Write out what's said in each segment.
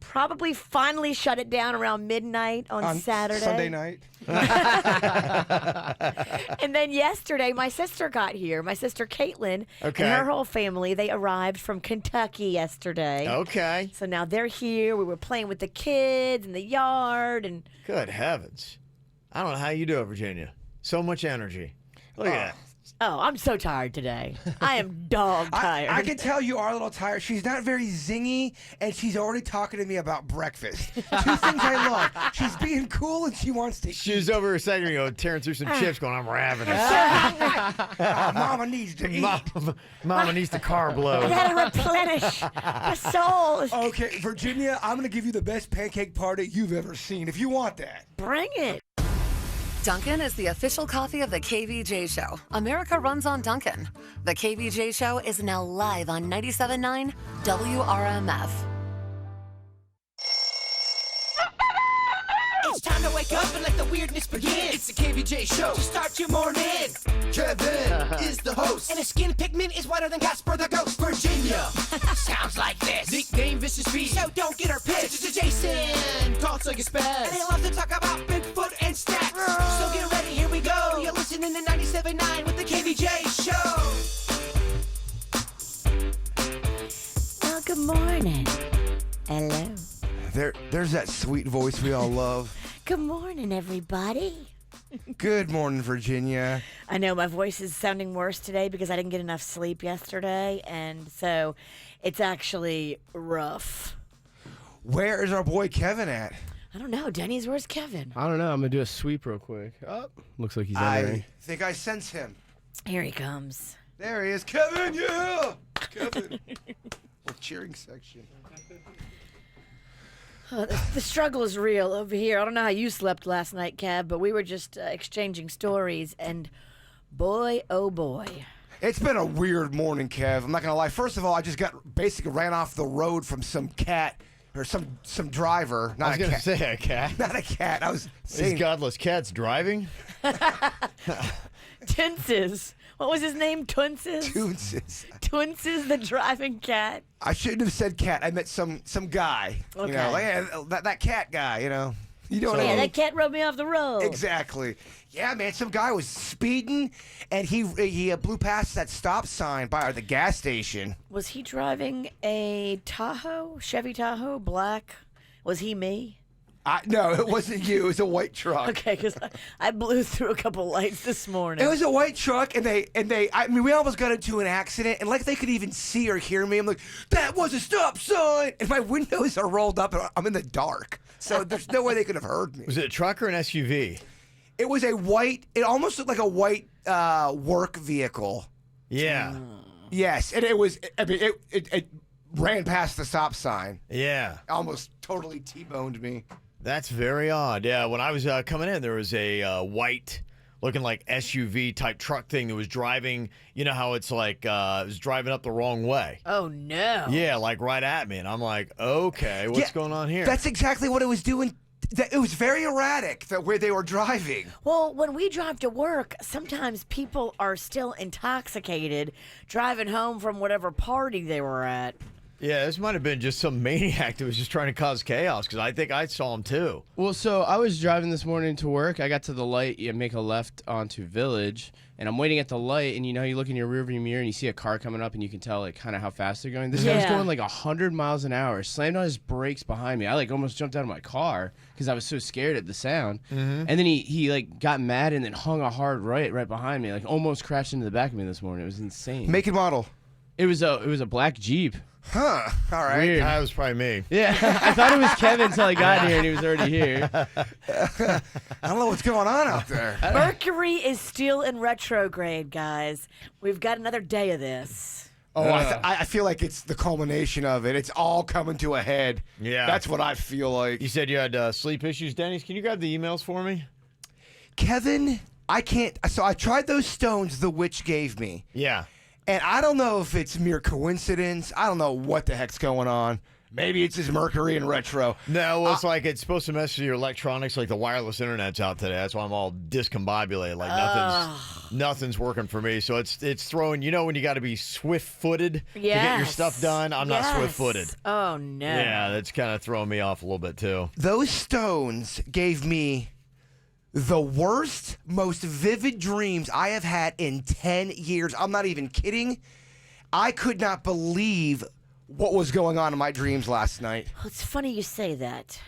probably finally shut it down around midnight on Saturday. Sunday night. And then yesterday, my sister got here. My sister Caitlin and her whole family, they arrived from Kentucky yesterday. Okay. So now they're here. We were playing with the kids in the yard. And Good heavens. I don't know how you do it, Virginia. So much energy. Look at that. Oh, I'm so tired today. I am dog tired. I can tell you are a little tired. She's not very zingy, and she's already talking to me about breakfast. Two things I love. She's being cool, and she wants to She was over a second ago tearing through some chips going, I'm ravenous. Mama needs to eat. Mama needs the carb load. I gotta replenish my soul. Okay, Virginia, I'm going to give you the best pancake party you've ever seen, if you want that. Bring it. Dunkin' is the official coffee of the KVJ Show. America runs on Dunkin'. The KVJ Show is now live on 97.9 WRMF. It's time to wake up and let the weirdness begin. It's the KVJ Show to start your morning. Kevin is the host, and his skin pigment is whiter than Casper the Ghost. Virginia sounds like this. Nickname Vicious Speed, so don't get her pissed. It's Jason, talks like a spaz, and they love to talk about Bigfoot and stats. So get ready, here we go. You're listening to 97.9 with the KVJ Show. Well, good morning. Hello. There's that sweet voice we all love. Good morning, everybody. Good morning, Virginia. I know my voice is sounding worse today because I didn't get enough sleep yesterday, and so it's actually rough. Where is our boy Kevin at? I don't know. Denny's, where's Kevin? I don't know. I'm going to do a sweep real quick. Oh, looks like he's entering. I think I sense him. Here he comes. There he is. Kevin, yeah! Kevin. Little cheering section. The struggle is real over here. I don't know how you slept last night, Kev, but we were just exchanging stories, and boy, oh boy. It's been a weird morning, Kev. I'm not going to lie. First of all, I just basically ran off the road from some cat or some driver. I was going to say a cat. Not a cat. I was saying. These godless cats driving? Tunsis. What was his name? Tunsis? Tunsis, the driving cat. I shouldn't have said cat. I meant some guy. Okay. You know, like, that cat guy, you know. You know what I mean? Yeah, that cat rode me off the road. Exactly. Yeah, man, some guy was speeding, and he blew past that stop sign by the gas station. Was he driving a Tahoe? Chevy Tahoe? Black? Was he me? No, it wasn't you. It was a white truck. Okay, because I blew through a couple lights this morning. It was a white truck, and we almost got into an accident, and like they could even see or hear me. I'm like, that was a stop sign, and my windows are rolled up, and I'm in the dark, so there's no way they could have heard me. Was it a truck or an SUV? It was a white. It almost looked like a white work vehicle. Yeah. Yes, and it was. I mean, it ran past the stop sign. Yeah. Almost totally T-boned me. That's very odd. Yeah, when I was coming in, there was a white looking like SUV type truck thing that was driving. You know how it's like it was driving up the wrong way. Oh, no. Yeah, like right at me. And I'm like, okay, what's going on here? That's exactly what it was doing. It was very erratic where they were driving. Well, when we drive to work, sometimes people are still intoxicated driving home from whatever party they were at. Yeah, this might have been just some maniac that was just trying to cause chaos, because I think I saw him too. Well, so I was driving this morning to work. I got to the light. You make a left onto Village, and I'm waiting at the light, and you know, you look in your rearview mirror, and you see a car coming up, and you can tell like kind of how fast they're going. This guy was going like 100 miles an hour, slammed on his brakes behind me. I like almost jumped out of my car because I was so scared at the sound. And then he like got mad and then hung a hard right behind me, like almost crashed into the back of me this morning. It was insane. Make and model. It was a black Jeep. Huh. All right. Weird. That was probably me. Yeah, I thought it was Kevin until I got here and he was already here. I don't know what's going on out there. Mercury is still in retrograde, guys. We've got another day of this. Oh, I feel like it's the culmination of it. It's all coming to a head. Yeah. That's what I feel like. You said you had sleep issues, Denny's. Can you grab the emails for me? Kevin, I can't. So I tried those stones the witch gave me. Yeah. And I don't know if it's mere coincidence. I don't know what the heck's going on. Maybe it's his Mercury in retro. No, well, it's like it's supposed to mess with your electronics, like the wireless internet's out today. That's why I'm all discombobulated. Like nothing's working for me. So it's throwing. You know when you got to be swift-footed to get your stuff done. I'm not swift-footed. Oh no. Yeah, that's kind of throwing me off a little bit too. Those stones gave me the worst, most vivid dreams I have had in 10 years. I'm not even kidding. I could not believe what was going on in my dreams last night. Well, it's funny you say that.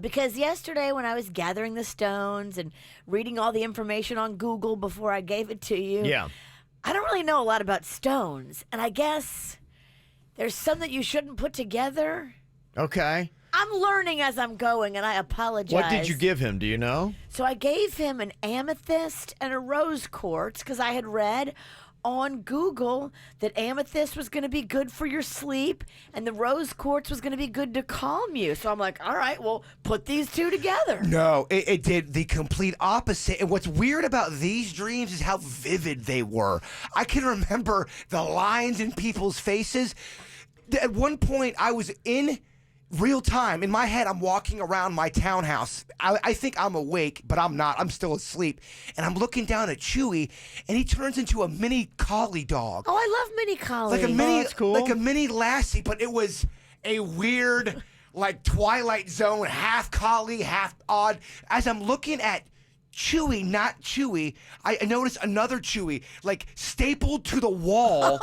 Because yesterday when I was gathering the stones and reading all the information on Google before I gave it to you, Yeah. I don't really know a lot about stones. And I guess there's some that you shouldn't put together. Okay. I'm learning as I'm going, and I apologize. What did you give him? Do you know? So I gave him an amethyst and a rose quartz because I had read on Google that amethyst was going to be good for your sleep and the rose quartz was going to be good to calm you. So I'm like, all right, well, put these two together. No, it did the complete opposite. And what's weird about these dreams is how vivid they were. I can remember the lines in people's faces. At one point, I was in real time. In my head, I'm walking around my townhouse. I think I'm awake, but I'm not. I'm still asleep. And I'm looking down at Chewy, and he turns into a mini collie dog. Oh, I love mini collie. Like a mini, that's cool. like a mini Lassie, but it was a weird, like Twilight Zone, half collie, half odd. As I'm looking at Chewy, not Chewy, I noticed another Chewy, like stapled to the wall,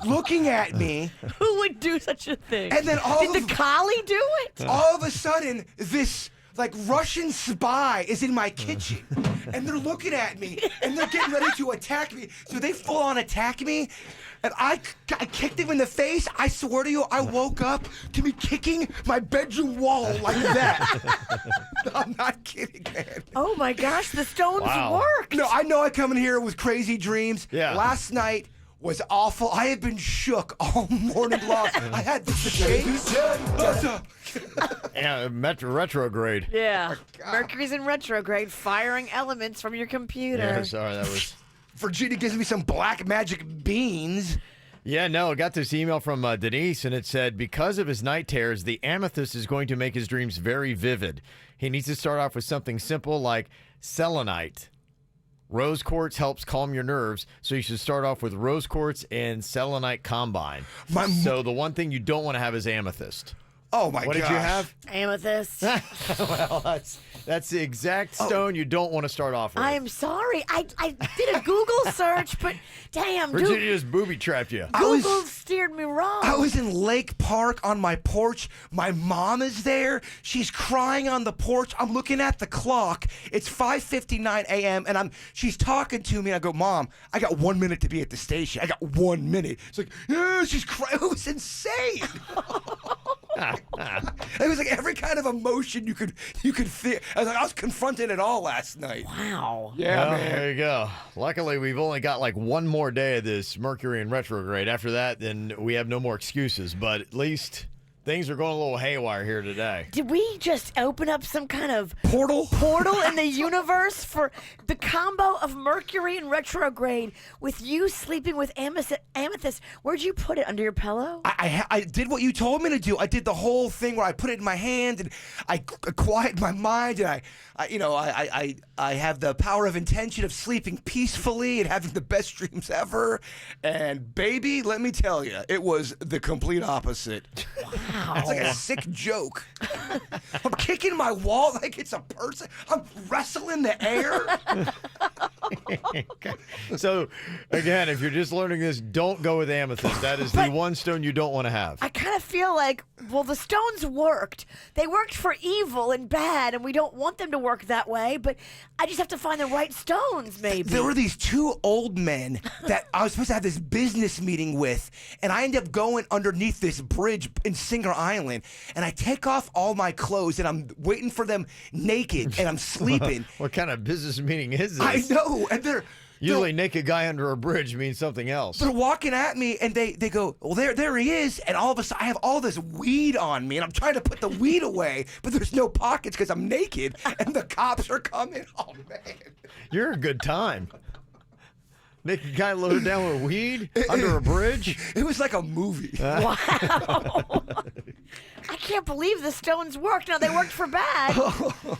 looking at me. Who would do such a thing? And then Did the collie do it? all of a sudden, this like Russian spy is in my kitchen, and they're looking at me, and they're getting ready to attack me. So they full on attack me, and I kicked him in the face. I swear to you, I woke up to me kicking my bedroom wall like that. I'm not kidding, man. Oh my gosh, the stones Wow. worked. No, I know I come in here with crazy dreams. Yeah. Last night was awful. I have been shook all morning long. I had the shakes. Yeah, retrograde. Yeah. Mercury's in retrograde, firing elements from your computer. Yeah, sorry, that was. Virginia gives me some black magic beans. Yeah, no, I got this email from Denise, and it said, because of his night terrors, the amethyst is going to make his dreams very vivid. He needs to start off with something simple like selenite. Rose quartz helps calm your nerves, so you should start off with rose quartz and selenite combine. So the one thing you don't want to have is amethyst. Oh my god! What did you have? Amethyst. Well, that's the exact stone you don't want to start off with. I am sorry. I did a Google search, but damn, Virginia dude, just booby trapped you. Google steered me wrong. I was in Lake Park on my porch. My mom is there. She's crying on the porch. I'm looking at the clock. It's 5:59 a.m. and she's talking to me. And I go, Mom, I got 1 minute to be at the station. I got 1 minute. It's like, yeah, she's crying. It was insane. It was like every kind of emotion you could feel. I was confronted it all last night. Wow. Yeah, Well, man. there you go. Luckily, we've only got like one more day of this Mercury in retrograde. After that, then we have no more excuses. But at least things are going a little haywire here today. Did we just open up some kind of Portal? portal in the universe for the combo of Mercury in retrograde with you sleeping with amethyst? Where'd you put it? Under your pillow? I did what you told me to do. I did the whole thing where I put it in my hand and I quiet my mind and I have the power of intention of sleeping peacefully and having the best dreams ever. And baby, let me tell you, it was the complete opposite. Wow. It's like a sick joke. I'm kicking my wall like it's a person. I'm wrestling the air. So, again, if you're just learning this, don't go with amethyst. That is the one stone you don't want to have. I kind of feel like, well, the stones worked. They worked for evil and bad, and we don't want them to work that way, but I just have to find the right stones, maybe. There were these two old men that I was supposed to have this business meeting with, and I ended up going underneath this bridge in Singer Island, and I take off all my clothes, and I'm waiting for them naked, and I'm sleeping. What kind of business meeting is this? I know, and they're Usually, naked guy under a bridge means something else. they're walking at me, and they go, well, there he is, and all of a sudden, I have all this weed on me, and I'm trying to put the weed away, but there's no pockets because I'm naked, and the cops are coming. Oh, man. You're a good time. Make a guy loaded down with weed under a bridge? It was like a movie. Wow. I can't believe the Stones worked. Now, they worked for bad,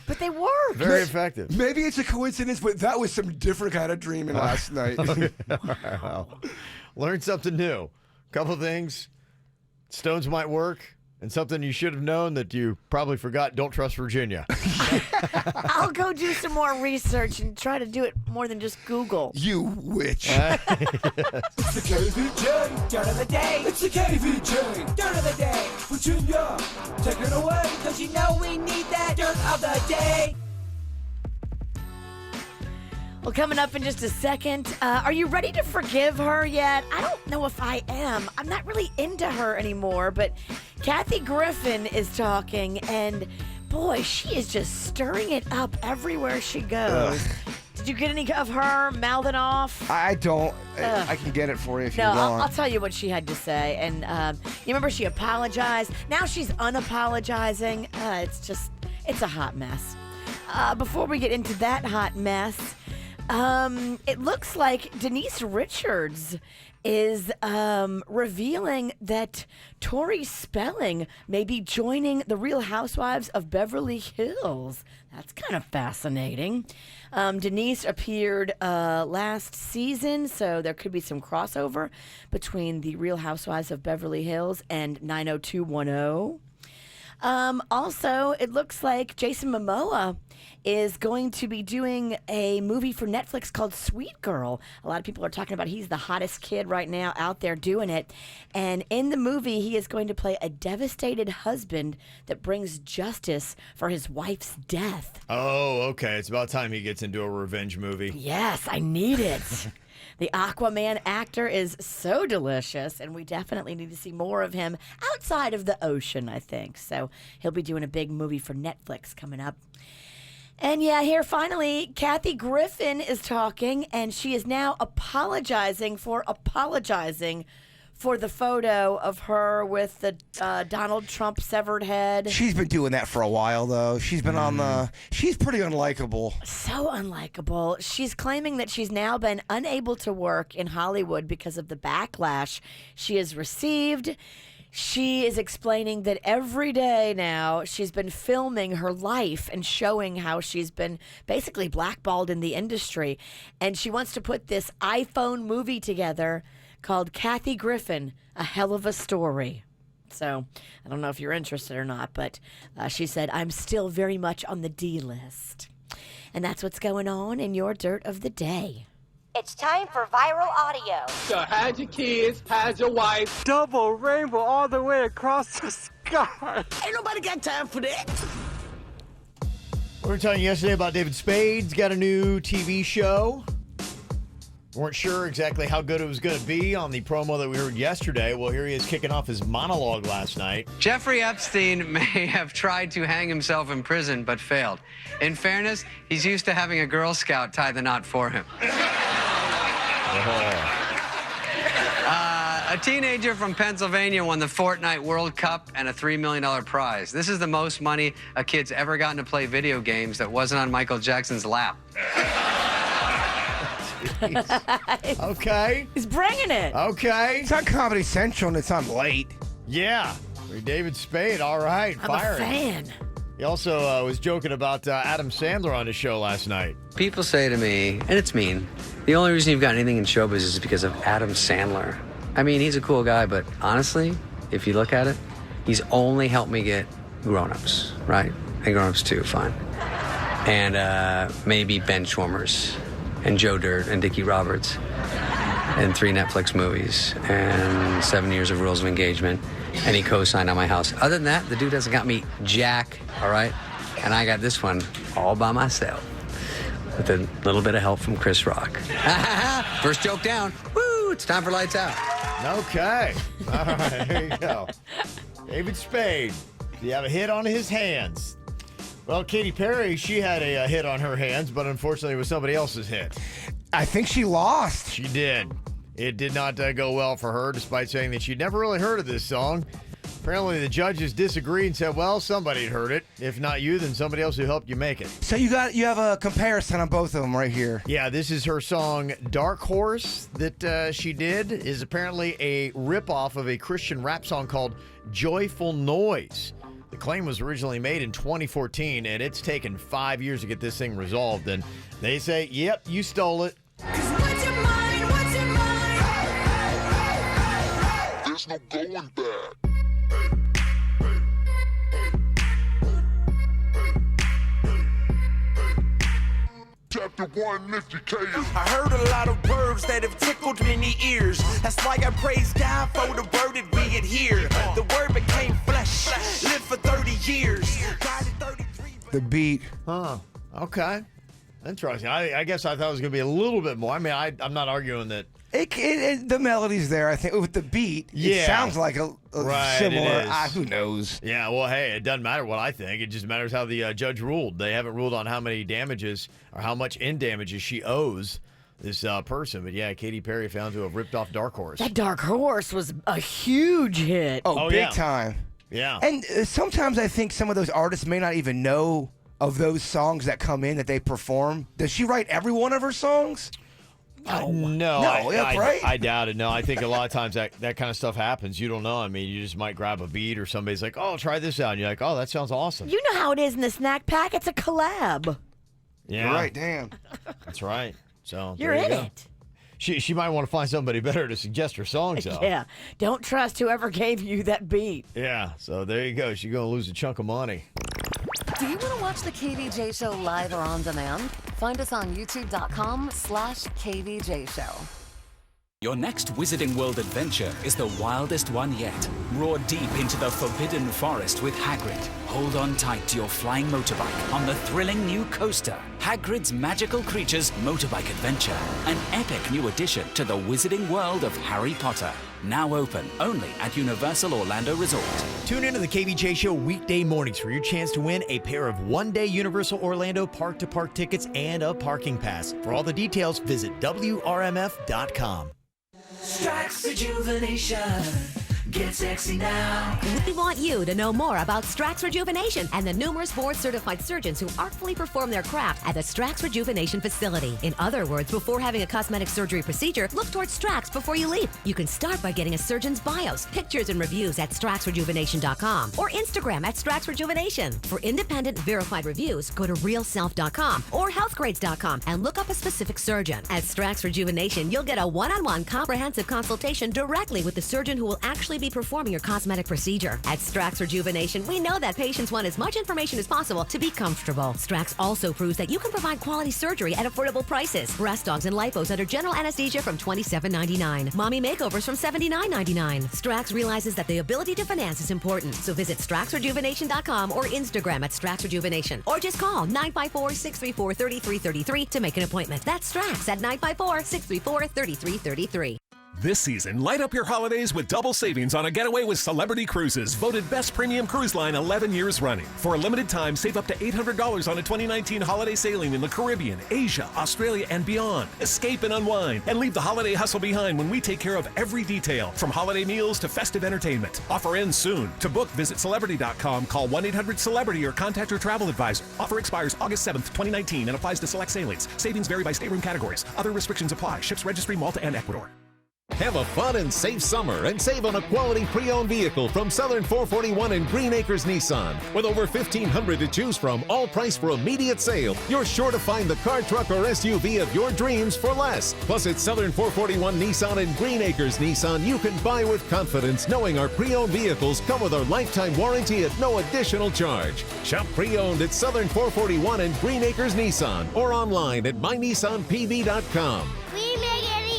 but they worked. Very effective. Maybe it's a coincidence, but that was some different kind of dreaming last night. Well, learn something new. Couple things. Stones might work. And something you should have known that you probably forgot, don't trust Virginia. I'll go do some more research and try to do it more than just Google. You witch. It's the KVJ dirt of the day. It's the KVJ dirt of the day. Virginia, take it away, cause you know we need that dirt of the day. Well, coming up in just a second, are you ready to forgive her yet? I don't know if I am. I'm not really into her anymore, but Kathy Griffin is talking, and boy, she is just stirring it up everywhere she goes. Did you get any of her mouthing off? I don't. I can get it for you if No, you want. I'll tell you what she had to say. And you remember she apologized? Now she's unapologizing. It's a hot mess. Before we get into that hot mess, it looks like Denise Richards is revealing that Tori Spelling may be joining the Real Housewives of Beverly Hills. That's kind of fascinating. Denise appeared last season, so there could be some crossover between the Real Housewives of Beverly Hills and 90210. Also, it looks like Jason Momoa is going to be doing a movie for Netflix called Sweet Girl. A lot of people are talking about he's the hottest kid right now out there doing it. And in the movie, he is going to play a devastated husband that brings justice for his wife's death. Oh, okay. It's about time he gets into a revenge movie. Yes, I need it. The Aquaman actor is so delicious, and we definitely need to see more of him outside of the ocean, I think. So he'll be doing a big movie for Netflix coming up. And yeah, here finally, Kathy Griffin is talking, and she is now apologizing for the photo of her with the Donald Trump severed head. She's been doing that for a while, though. She's been on the. She's pretty unlikable. So unlikable. She's claiming that she's now been unable to work in Hollywood because of the backlash she has received. She is explaining that every day now she's been filming her life and showing how she's been basically blackballed in the industry. And she wants to put this iPhone movie together called Kathy Griffin, A Hell of a Story. So I don't know if you're interested or not, but she said, I'm still very much on the D list. And that's what's going on in your Dirt of the Day. It's time for viral audio. So hide your kids, hide your wife. Double rainbow all the way across the sky. Ain't nobody got time for that. We were talking yesterday about David Spade's got a new TV show. Weren't sure exactly how good it was going to be on the promo that we heard yesterday. Well, here he is kicking off his monologue last night. Jeffrey Epstein may have tried to hang himself in prison, but failed. In fairness, he's used to having a Girl Scout tie the knot for him. A teenager from Pennsylvania won the Fortnite World Cup and a $3 million prize. This is the most money a kid's ever gotten to play video games that wasn't on Michael Jackson's lap. Okay. He's bringing it. Okay. It's on Comedy Central and it's on late. Yeah. David Spade, all right. I'm Fired. a fan. He also was joking about Adam Sandler on his show last night. People say to me, and it's mean, the only reason you've got anything in showbiz is because of Adam Sandler. I mean, he's a cool guy, but honestly, if you look at it, he's only helped me get grown-ups, right? And grown-ups too, fine. And maybe Benchwarmers, and Joe Dirt, and Dickie Roberts, and 3 Netflix movies, and 7 years of Rules of Engagement, and he co-signed on my house. Other than that, the dude hasn't got me jack, all right? And I got this one all by myself, with a little bit of help from Chris Rock. First joke down. Woo, it's time for Lights Out. Okay. All right, there you go. David Spade. You have a hit on his hands. Well, Katy Perry, she had a hit on her hands, but unfortunately it was somebody else's hit. I think she lost. She did. It did not go well for her, despite saying that she'd never really heard of this song. Apparently, the judges disagreed and said, well, somebody had heard it. If not you, then somebody else who helped you make it. So you have a comparison on both of them right here. Yeah, this is her song Dark Horse that she did. Is apparently a ripoff of a Christian rap song called Joyful Noise. The claim was originally made in 2014, and it's taken 5 years to get this thing resolved. And they say, yep, you stole it. What's your mind? What's your mind? There's no going back. Chapter 1, lift your case. I heard a lot of words that have tickled many ears. That's why I praise God for the word that we adhere. The word became flesh, lived for 30 years. Died at 33. The beat. Huh. Okay. Interesting. I guess I thought it was going to be a little bit more. I mean, I'm not arguing that. The melody's there, I think. With the beat, Yeah. it sounds like a Right, similar. it is. Who knows? Yeah, well, hey, it doesn't matter what I think. It just matters how the judge ruled. They haven't ruled on how many damages or how much in damages she owes this person. But yeah, Katy Perry found to have ripped off Dark Horse. That Dark Horse was a huge hit. Oh, Oh, big yeah. time. Yeah. And sometimes I think some of those artists may not even know of those songs that come in that they perform. Does she write every one of her songs? No, right? I doubt it. No, I think a lot of times that kind of stuff happens. You don't know. I mean, you just might grab a beat or somebody's like, oh, try this out. And you're like, oh, that sounds awesome. You know how it is in the snack pack. It's a collab. Yeah. You're right, damn. That's right. So You're there you in go. it. She might want to find somebody better to suggest her songs, though. Yeah. Don't trust whoever gave you that beat. Yeah. So there you go. She's going to lose a chunk of money. Do you want to watch the KVJ Show live or on demand? Find us on youtube.com/KVJ Show. Your next Wizarding World adventure is the wildest one yet. Roar deep into the Forbidden Forest with Hagrid. Hold on tight to your flying motorbike on the thrilling new coaster, Hagrid's Magical Creatures Motorbike Adventure. An epic new addition to the Wizarding World of Harry Potter. Now open only at Universal Orlando Resort. Tune into the KVJ Show weekday mornings for your chance to win a pair of one-day Universal Orlando park-to-park tickets and a parking pass. For all the details, visit WRMF.com. Strikes rejuvenation. Get sexy now. We want you to know more about Strax Rejuvenation and the numerous board-certified surgeons who artfully perform their craft at the Strax Rejuvenation facility. In other words, before having a cosmetic surgery procedure, look towards Strax before you leap. You can start by getting a surgeon's bios, pictures, and reviews at StraxRejuvenation.com or Instagram at Strax Rejuvenation. For independent, verified reviews, go to RealSelf.com or HealthGrades.com and look up a specific surgeon. At Strax Rejuvenation, you'll get a one-on-one comprehensive consultation directly with the surgeon who will actually be performing your cosmetic procedure. At Strax Rejuvenation, we know that patients want as much information as possible to be comfortable. Strax also proves that you can provide quality surgery at affordable prices. Breast dogs and lipos under general anesthesia from $27.99. Mommy makeovers from $79.99. Strax realizes that the ability to finance is important, so visit StraxRejuvenation.com or Instagram at Strax Rejuvenation, or just call 954-634-3333 to make an appointment. That's Strax at 954-634-3333. This season, light up your holidays with double savings on a getaway with Celebrity Cruises, voted best premium cruise line 11 years running. For a limited time, save up to $800 on a 2019 holiday sailing in the Caribbean, Asia, Australia, and beyond. Escape and unwind, and leave the holiday hustle behind when we take care of every detail, from holiday meals to festive entertainment. Offer ends soon. To book, visit Celebrity.com, call 1-800-CELEBRITY or contact your travel advisor. Offer expires August 7th, 2019 and applies to select sailings. Savings vary by stateroom categories. Other restrictions apply. Ships registry Malta and Ecuador. Have a fun and safe summer and save on a quality pre-owned vehicle from Southern 441 and Green Acres Nissan. With over 1,500 to choose from, all priced for immediate sale, you're sure to find the car, truck, or SUV of your dreams for less. Plus, at Southern 441 Nissan and Green Acres Nissan, you can buy with confidence knowing our pre-owned vehicles come with our lifetime warranty at no additional charge. Shop pre-owned at Southern 441 and Green Acres Nissan or online at mynissanpv.com. We make it easy.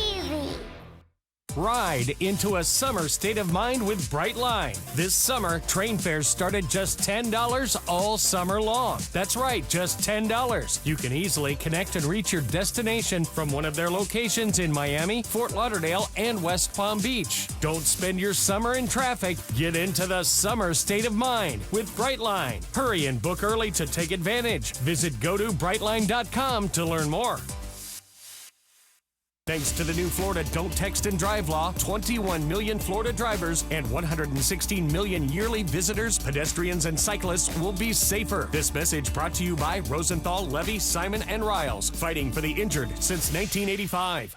Ride into a summer state of mind with Brightline. This summer, train fares start at just $10 all summer long. That's right, just $10. You can easily connect and reach your destination from one of their locations in Miami, Fort Lauderdale, and West Palm Beach. Don't spend your summer in traffic. Get into the summer state of mind with Brightline. Hurry and book early to take advantage. Visit go to Brightline.com to learn more. Thanks to the new Florida Don't Text and Drive law, 21 million Florida drivers and 116 million yearly visitors, pedestrians, and cyclists will be safer. This message brought to you by Rosenthal, Levy, Simon, and Riles, fighting for the injured since 1985.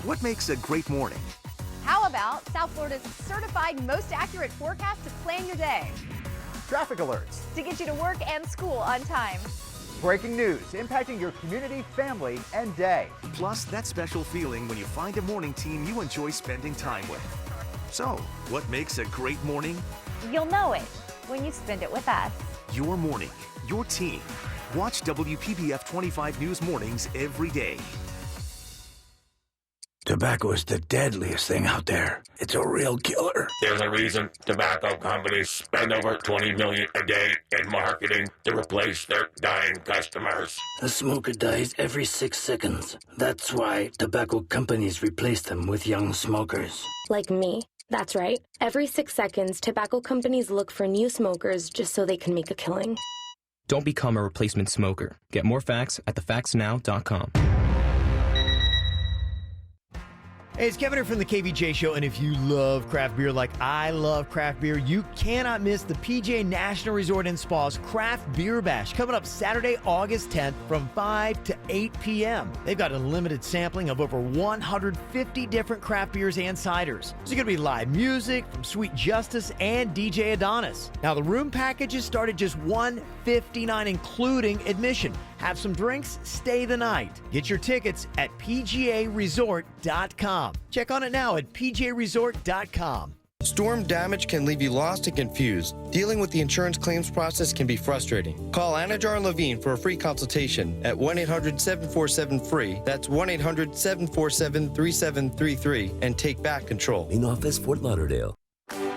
What makes a great morning? How about South Florida's certified most accurate forecast to plan your day? Traffic alerts. To get you to work and school on time. Breaking news impacting your community, family, and day. Plus, that special feeling when you find a morning team you enjoy spending time with. So, what makes a great morning? You'll know it when you spend it with us. Your morning, your team. Watch WPBF 25 News mornings every day. Tobacco is the deadliest thing out there. It's a real killer. There's a reason tobacco companies spend over $20 million a day in marketing to replace their dying customers. A smoker dies every 6 seconds. That's why tobacco companies replace them with young smokers. Like me. That's right. Every 6 seconds, tobacco companies look for new smokers just so they can make a killing. Don't become a replacement smoker. Get more facts at thefactsnow.com. Hey, it's Kevin here from the KVJ Show, and if you love craft beer like I love craft beer, you cannot miss the PGA National Resort and Spa's Craft Beer Bash coming up Saturday, August 10th from 5 to 8 p.m. They've got a limited sampling of over 150 different craft beers and ciders. There's going to be live music from Sweet Justice and DJ Adonis. Now, the room packages start at just $159, including admission. Have some drinks, stay the night. Get your tickets at pgaresort.com. Check on it now at pgaresort.com. Storm damage can leave you lost and confused. Dealing with the insurance claims process can be frustrating. Call Anajar and Levine for a free consultation at 1-800-747-FREE. That's 1-800-747-3733 and take back control. In office, Fort Lauderdale.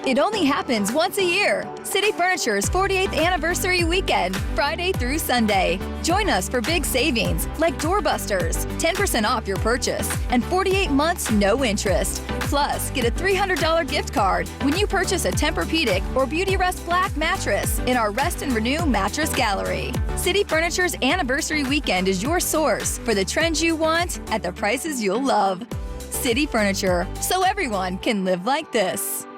It only happens once a year. City Furniture's 48th anniversary weekend, Friday through Sunday. Join us for big savings like doorbusters, 10% off your purchase, and 48 months no interest. Plus, get a $300 gift card when you purchase a Tempur-Pedic or Beauty Rest Black mattress in our Rest and Renew Mattress Gallery. City Furniture's anniversary weekend is your source for the trends you want at the prices you'll love. City Furniture, so everyone can live like this.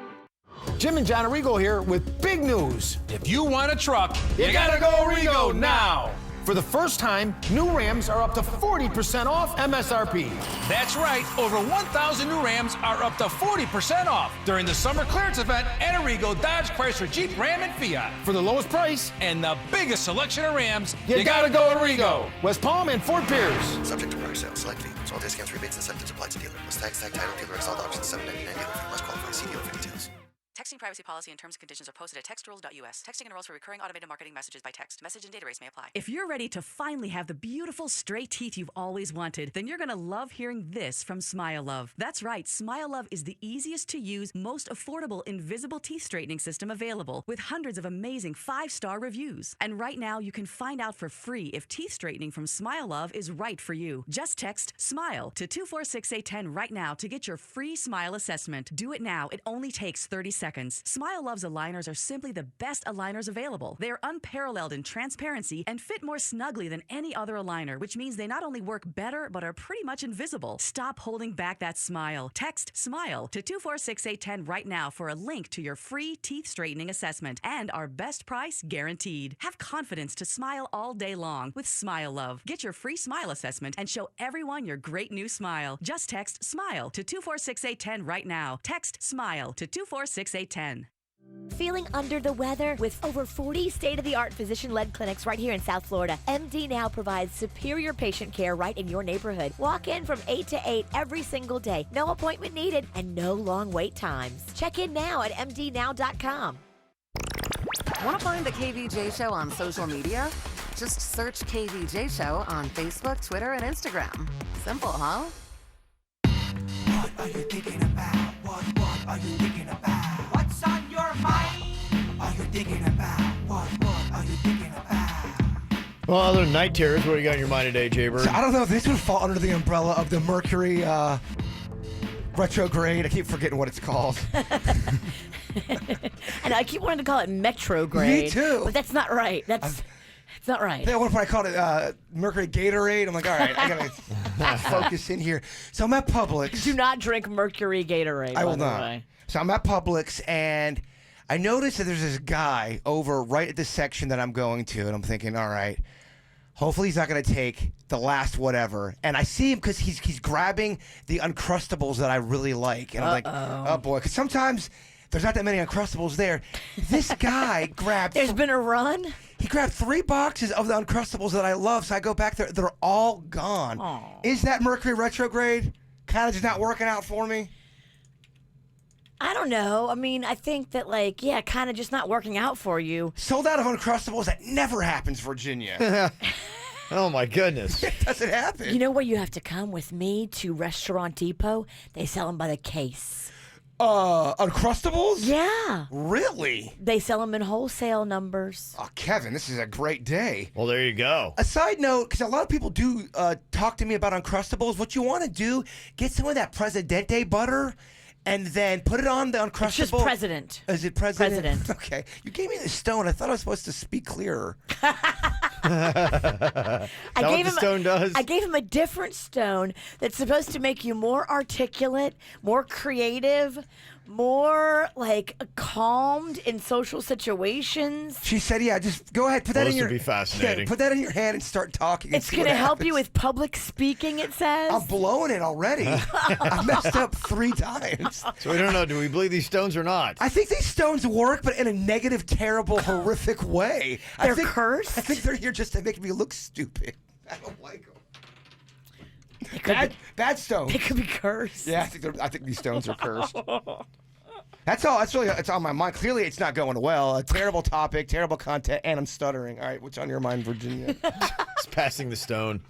Jim and John Arrigo here with big news. If you want a truck, you gotta go Arrigo now. For the first time, new Rams are up to 40% off MSRP. That's right. Over 1,000 new Rams are up to 40% off during the summer clearance event at Arrigo Dodge, Chrysler, Jeep, Ram, and Fiat. For the lowest price and the biggest selection of Rams, you gotta go Arrigo. West Palm and Fort Pierce. Subject to price sales, select fee. All discounts, rebates, incentives applied to dealer. Plus tax, tag, title, dealer, installed options, $7.99 dealer fee. Must qualify. See dealer for details. Texting privacy policy and terms and conditions are posted at textrules.us. Texting enrolls for recurring automated marketing messages by text. Message and data rates may apply. If you're ready to finally have the beautiful straight teeth you've always wanted, then you're going to love hearing this from Smile Love. That's right, Smile Love is the easiest to use, most affordable invisible teeth straightening system available with hundreds of amazing 5-star reviews. And right now you can find out for free if teeth straightening from Smile Love is right for you. Just text SMILE to 246-810 right now to get your free smile assessment. Do it now. It only takes 30 seconds. Smile Love's aligners are simply the best aligners available. They are unparalleled in transparency and fit more snugly than any other aligner, which means they not only work better, but are pretty much invisible. Stop holding back that smile. Text SMILE to 246-810 right now for a link to your free teeth straightening assessment and our best price guaranteed. Have confidence to smile all day long with Smile Love. Get your free smile assessment and show everyone your great new smile. Just text SMILE to 246-810 right now. Text SMILE to 246-810. Feeling under the weather? With over 40 state-of-the-art physician-led clinics right here in South Florida, MD Now provides superior patient care right in your neighborhood. Walk in from 8 to 8 every single day. No appointment needed and no long wait times. Check in now at mdnow.com. Want to find the KVJ Show on social media? Just search KVJ Show on Facebook, Twitter, and Instagram. Simple, huh? What are you thinking about? What are you thinking about? What's on your mind? Are you thinking about? What are you thinking about? Well, other than night terrors, what do you got in your mind today, Jaybird? So I don't know if this would fall under the umbrella of the Mercury retrograde. I keep forgetting what it's called. And I keep wanting to call it Metrograde. Me too. But that's not right. It's not right. What if I called it Mercury Gatorade? I'm like, all right, I gotta. focus in here. So I'm at Publix. Do not drink Mercury Gatorade. I will by the not. way. So I'm at Publix, and I noticed that there's this guy over right at the section that I'm going to, and I'm thinking, all right, hopefully he's not going to take the last whatever. And I see him because he's grabbing the Uncrustables that I really like. And I'm like, oh boy, because sometimes there's not that many Uncrustables there. This guy grabbed... There's been a run? He grabbed 3 boxes of the Uncrustables that I love, so I go back there. They're all gone. Aw. Is that Mercury retrograde kind of just not working out for me? I don't know. I mean, I think that, kind of just not working out for you. Sold out of Uncrustables. That never happens, Virginia. Oh, my goodness. It doesn't happen. You know where you have to come with me to Restaurant Depot? They sell them by the case. Uncrustables? Yeah. Really? They sell them in wholesale numbers. Oh, Kevin, this is a great day. Well, there you go. A side note, because a lot of people do talk to me about Uncrustables, what you want to do, get some of that Presidente butter and then put it on the Uncrustable. It's just President. Is it President? President. Okay. You gave me the stone. I thought I was supposed to speak clearer. I gave him a different stone that's supposed to make you more articulate, more creative, more calmed in social situations. She said, "Yeah, just go ahead, put that Well, in this your would be fascinating. Yeah, put that in your hand and start talking." And It's going to help you with public speaking, it says. I'm blowing it already. I messed up 3 times. So we don't know. Do we believe these stones or not? I think these stones work, but in a negative, terrible, horrific way. They're cursed? I think they're here just to make me look stupid. I don't like them. Bad stones. They could be cursed. Yeah, I think these stones are cursed. That's all. It's on my mind. Clearly, it's not going well. A terrible topic, terrible content, and I'm stuttering. All right, what's on your mind, Virginia? It's passing the stone.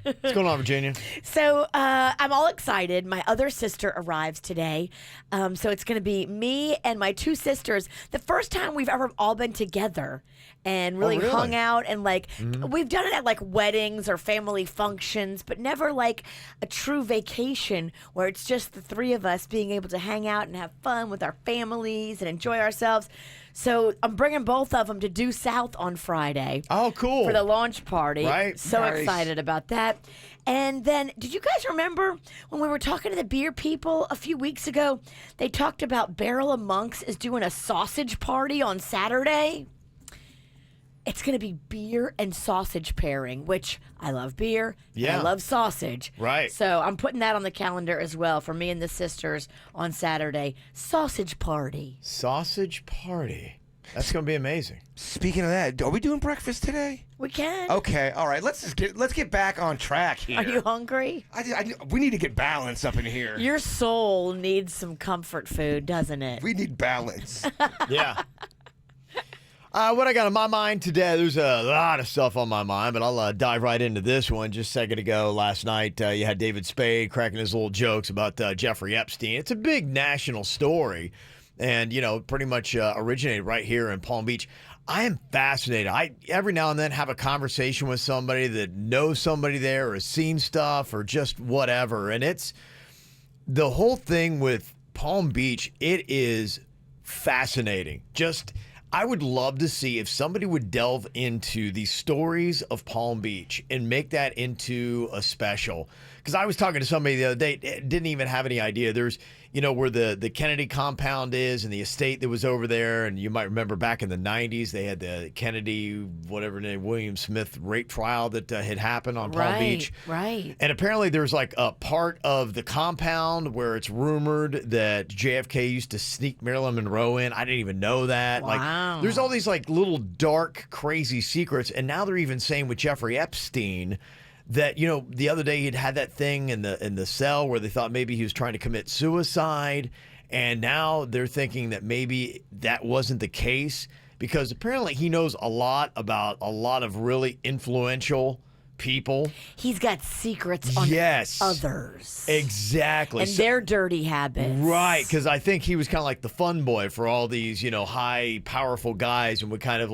What's going on, Virginia? So I'm all excited. My other sister arrives today. So it's going to be me and my 2 sisters. The first time we've ever all been together and really hung out. And we've done it at weddings or family functions, but never a true vacation where it's just the 3 of us being able to hang out and have fun with our families and enjoy ourselves. So I'm bringing both of them to Due South on Friday. Oh, cool. For the launch party. Right. So Nice. excited about that. And then, did you guys remember when we were talking to the beer people a few weeks ago? They talked about Barrel of Monks is doing a sausage party on Saturday. It's going to be beer and sausage pairing, which I love beer. And Yeah. I love sausage. Right. So I'm putting that on the calendar as well for me and the sisters on Saturday. Sausage party. Sausage party. That's going to be amazing. Speaking of that, are we doing breakfast today? We can. Okay, all right. Let's get back on track here. Are you hungry? We need to get balance up in here. Your soul needs some comfort food, doesn't it? We need balance. Yeah. What I got on my mind today, there's a lot of stuff on my mind, but I'll dive right into this one. Just a second ago, last night, you had David Spade cracking his little jokes about Jeffrey Epstein. It's a big national story and, pretty much originated right here in Palm Beach. I am fascinated. I every now and then have a conversation with somebody that knows somebody there or has seen stuff or just whatever. And it's the whole thing with Palm Beach. It is fascinating. I would love to see if somebody would delve into the stories of Palm Beach and make that into a special. Because I was talking to somebody the other day, didn't even have any idea. There's, where the Kennedy compound is and the estate that was over there. And you might remember back in the 90s, they had the Kennedy, whatever name, William Smith rape trial that had happened on Palm Beach. Right. And apparently there's a part of the compound where it's rumored that JFK used to sneak Marilyn Monroe in. I didn't even know that. Wow. There's all these little dark, crazy secrets. And now they're even saying with Jeffrey Epstein that, the other day he'd had that thing in the cell where they thought maybe he was trying to commit suicide. And now they're thinking that maybe that wasn't the case because apparently he knows a lot about a lot of really influential people. He's got secrets on others. Exactly. And their dirty habits. Right, because I think he was kind of like the fun boy for all these, high, powerful guys and would kind of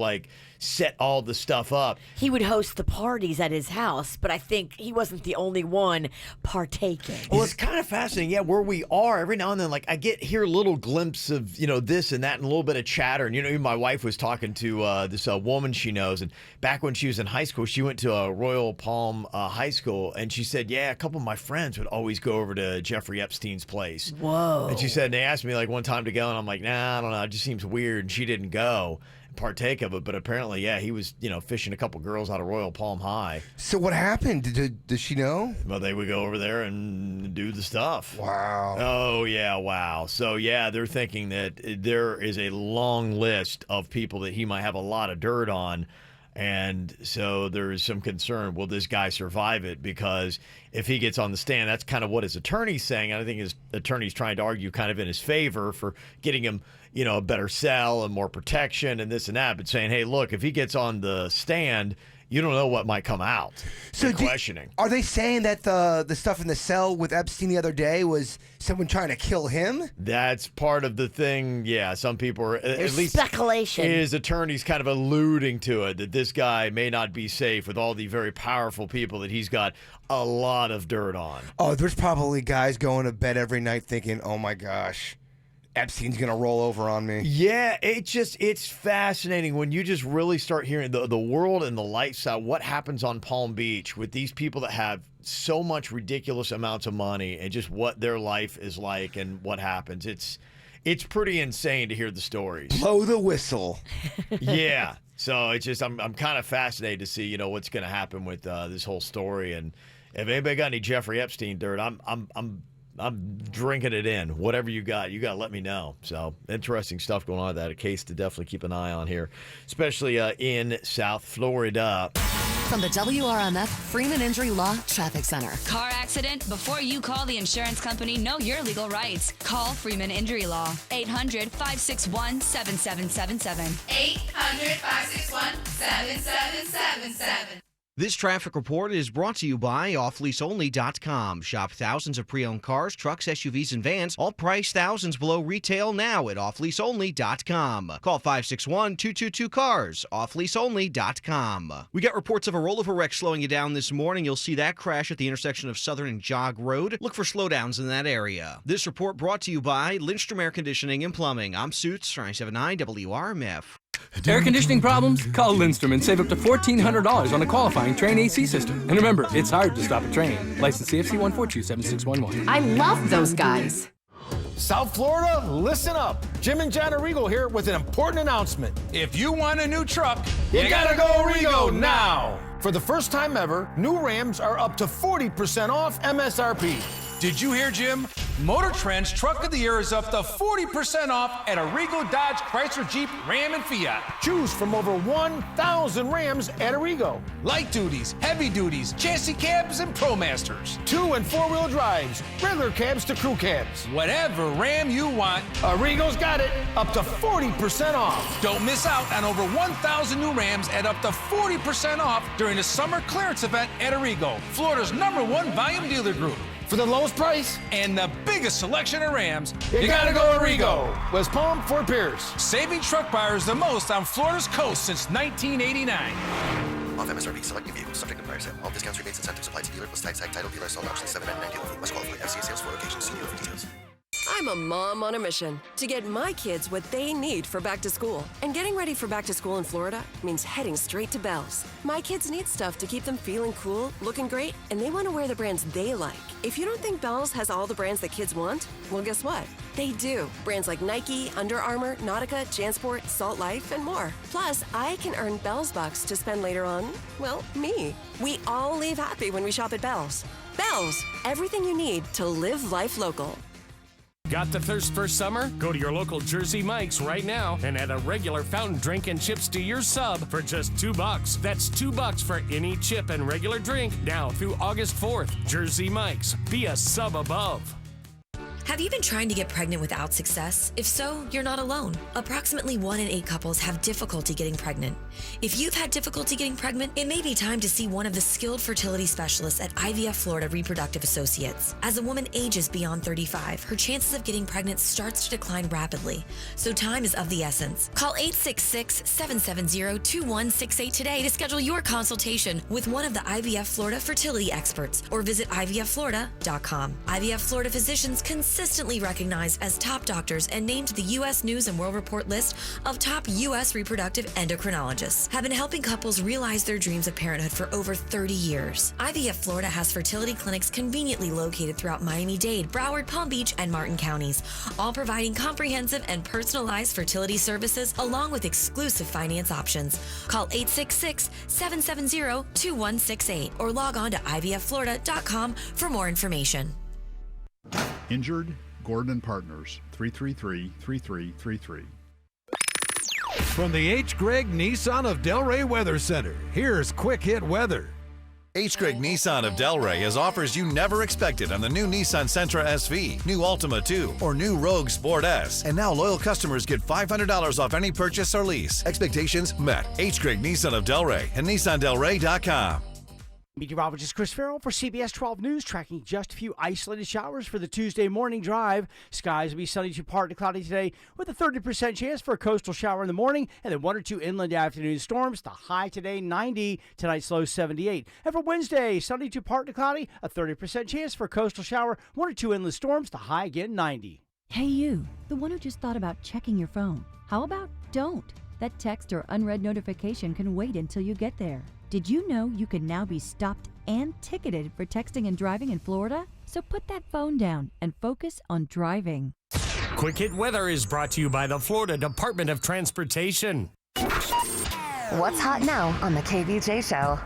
set all the stuff up. He would host the parties at his house, but I think he wasn't the only one partaking. Well, it's kind of fascinating. Yeah, where we are, every now and then, I hear little glimpse of, this and that and a little bit of chatter. And, even my wife was talking to this woman she knows. And back when she was in high school, she went to a Royal Royal Palm High School, and she said, yeah, a couple of my friends would always go over to Jeffrey Epstein's place. Whoa. And she said, they asked me like one time to go, and I'm like, nah, I don't know, it just seems weird, and she didn't go and partake of it, but apparently, yeah, he was, fishing a couple girls out of Royal Palm High. So what happened? Did she know? Well, they would go over there and do the stuff. Wow. Oh, yeah, wow. So, yeah, they're thinking that there is a long list of people that he might have a lot of dirt on. And so there is some concern, will this guy survive it? Because if he gets on the stand, that's kind of what his attorney's saying. And I think his attorney's trying to argue kind of in his favor for getting him, a better cell and more protection and this and that. But saying, hey, look, if he gets on the stand, you don't know what might come out. So questioning. Are they saying that the stuff in the cell with Epstein the other day was someone trying to kill him? That's part of the thing. Yeah, some people are, There's at least speculation. His attorney's kind of alluding to it, that this guy may not be safe with all the very powerful people that he's got a lot of dirt on. Oh, there's probably guys going to bed every night thinking, oh my gosh, Epstein's going to roll over on me. Yeah, it's fascinating when you just really start hearing the world and the lifestyle, what happens on Palm Beach with these people that have so much ridiculous amounts of money and just what their life is like and what happens. It's pretty insane to hear the stories. Blow the whistle. Yeah. So it's just I'm kind of fascinated to see, what's going to happen with this whole story, and if anybody got any Jeffrey Epstein dirt, I'm drinking it in. Whatever you got to let me know. So interesting stuff going on with that. A case to definitely keep an eye on here, especially in South Florida. From the WRMF Freeman Injury Law Traffic Center. Car accident? Before you call the insurance company, know your legal rights. Call Freeman Injury Law. 800-561-7777. 800-561-7777. This traffic report is brought to you by offleaseonly.com. Shop thousands of pre-owned cars, trucks, SUVs, and vans, all priced thousands below retail now at offleaseonly.com. Call 561-222-CARS, offleaseonly.com. We got reports of a rollover wreck slowing you down this morning. You'll see that crash at the intersection of Southern and Jog Road. Look for slowdowns in that area. This report brought to you by Lindstrom Air Conditioning and Plumbing. I'm Suits, 979 WRMF. Air conditioning problems? Call Lindstrom and save up to $1,400 on a qualifying Train AC system. And remember, it's hard to stop a train. License CFC 1427611. I love those guys. South Florida, listen up. Jim and John Arrigo here with an important announcement. If you want a new truck, you gotta go Arrigo now. For the first time ever, new Rams are up to 40% off MSRP. Did you hear, Jim? Motor Trend's Truck of the Year is up to 40% off at Arrigo, Dodge, Chrysler, Jeep, Ram, and Fiat. Choose from over 1,000 Rams at Arrigo. Light duties, heavy duties, chassis cabs, and ProMasters. 2- and 4-wheel drives, regular cabs to crew cabs. Whatever Ram you want, Arrigo's got it, up to 40% off. Don't miss out on over 1,000 new Rams at up to 40% off during the summer clearance event at Arrigo, Florida's #1 volume dealer group. For the lowest price and the biggest selection of Rams, you gotta go Arrigo. West Palm, Fort Pierce. Saving truck buyers the most on Florida's coast since 1989. Off MSRP, select new vehicles, subject to prior sale. All discounts, rebates, incentives applied to dealer plus tax, title, dealer, sold options, 799 dealer fee. Must qualify. FCA sales for locations. See dealer for details. I'm a mom on a mission to get my kids what they need for back to school. And getting ready for back to school in Florida means heading straight to Bells. My kids need stuff to keep them feeling cool, looking great, and they want to wear the brands they like. If you don't think Bells has all the brands that kids want, well, guess what? They do. Brands like Nike, Under Armour, Nautica, JanSport, Salt Life, and more. Plus, I can earn Bells bucks to spend later on, well, me. We all leave happy when we shop at Bells. Bells, everything you need to live life local. Got the thirst for summer? Go to your local Jersey Mike's right now and add a regular fountain drink and chips to your sub for just $2. That's $2 for any chip and regular drink now through August 4th. Jersey Mike's. Be a sub above. Have you been trying to get pregnant without success? If so, you're not alone. Approximately 1 in 8 couples have difficulty getting pregnant. If you've had difficulty getting pregnant, it may be time to see one of the skilled fertility specialists at IVF Florida Reproductive Associates. As a woman ages beyond 35, her chances of getting pregnant starts to decline rapidly, so time is of the essence. Call 866-770-2168 today to schedule your consultation with one of the IVF Florida fertility experts or visit IVFFlorida.com. IVF Florida physicians consistently consistently recognized as top doctors and named to the U.S. News and World Report list of top U.S. reproductive endocrinologists, have been helping couples realize their dreams of parenthood for over 30 years. IVF Florida has fertility clinics conveniently located throughout Miami-Dade, Broward, Palm Beach, and Martin counties, all providing comprehensive and personalized fertility services along with exclusive finance options. Call 866-770-2168 or log on to ivfflorida.com for more information. Injured? Gordon & Partners, 333-3333. From the H. Gregg Nissan of Delray Weather Center, here's Quick Hit Weather. H. Gregg Nissan of Delray has offers you never expected on the new Nissan Sentra SV, new Altima 2, or new Rogue Sport S. And now loyal customers get $500 off any purchase or lease. Expectations met. H. Gregg Nissan of Delray and NissanDelray.com. Meteorologist Chris Farrell for CBS 12 News, tracking just a few isolated showers for the Tuesday morning drive. Skies will be sunny to partly cloudy today with a 30% chance for a coastal shower in the morning and then 1 or 2 inland afternoon storms. The high today 90, tonight's low 78. And for Wednesday, sunny to partly cloudy, a 30% chance for a coastal shower, 1 or 2 inland storms. The high again 90. Hey you, the one who just thought about checking your phone. How about don't? That text or unread notification can wait until you get there. Did you know you can now be stopped and ticketed for texting and driving in Florida? So put that phone down and focus on driving. Quick Hit Weather is brought to you by the Florida Department of Transportation. What's hot now on the KVJ Show?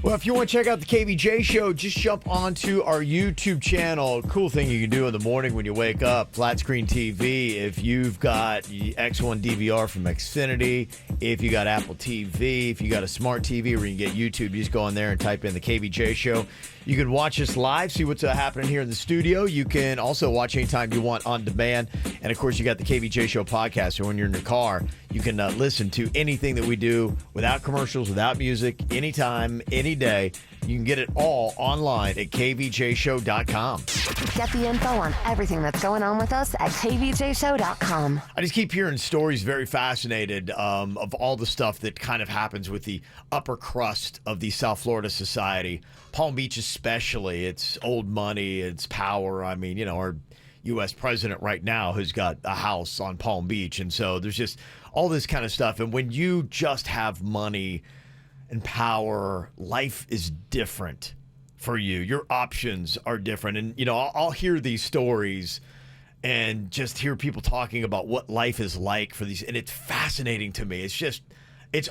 Well, if you want to check out the KVJ Show, just jump onto our YouTube channel. Cool thing you can do in the morning when you wake up, flat screen TV. If you've got X1 DVR from Xfinity, if you got Apple TV, if you got a smart TV where you can get YouTube, you just go on there and type in the KVJ Show. You can watch us live, see what's happening here in the studio. You can also watch anytime you want on demand. And, of course, you got the KVJ Show podcast. So when you're in your car, you can listen to anything that we do without commercials, without music, anytime, any day. You can get it all online at kvjshow.com. Get the info on everything that's going on with us at kvjshow.com. I just keep hearing stories, very fascinated of all the stuff that kind of happens with the upper crust of the South Florida society. Palm Beach especially, it's old money, it's power. I mean, you know, our U.S. president right now has got a house on Palm Beach. And so there's just all this kind of stuff. And when you just have money and power, life is different for you. Your options are different. And, you know, I'll hear these stories and just hear people talking about what life is like for these. And it's fascinating to me. It's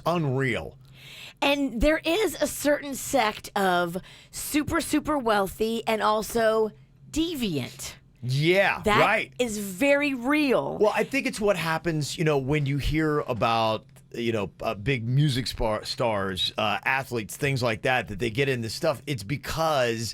unreal. And there is a certain sect of super, super wealthy and also deviant. Yeah, That right. is very real. Well, I think it's what happens, you know, when you hear about, you know, big music stars, athletes, things like that they get in this stuff. It's because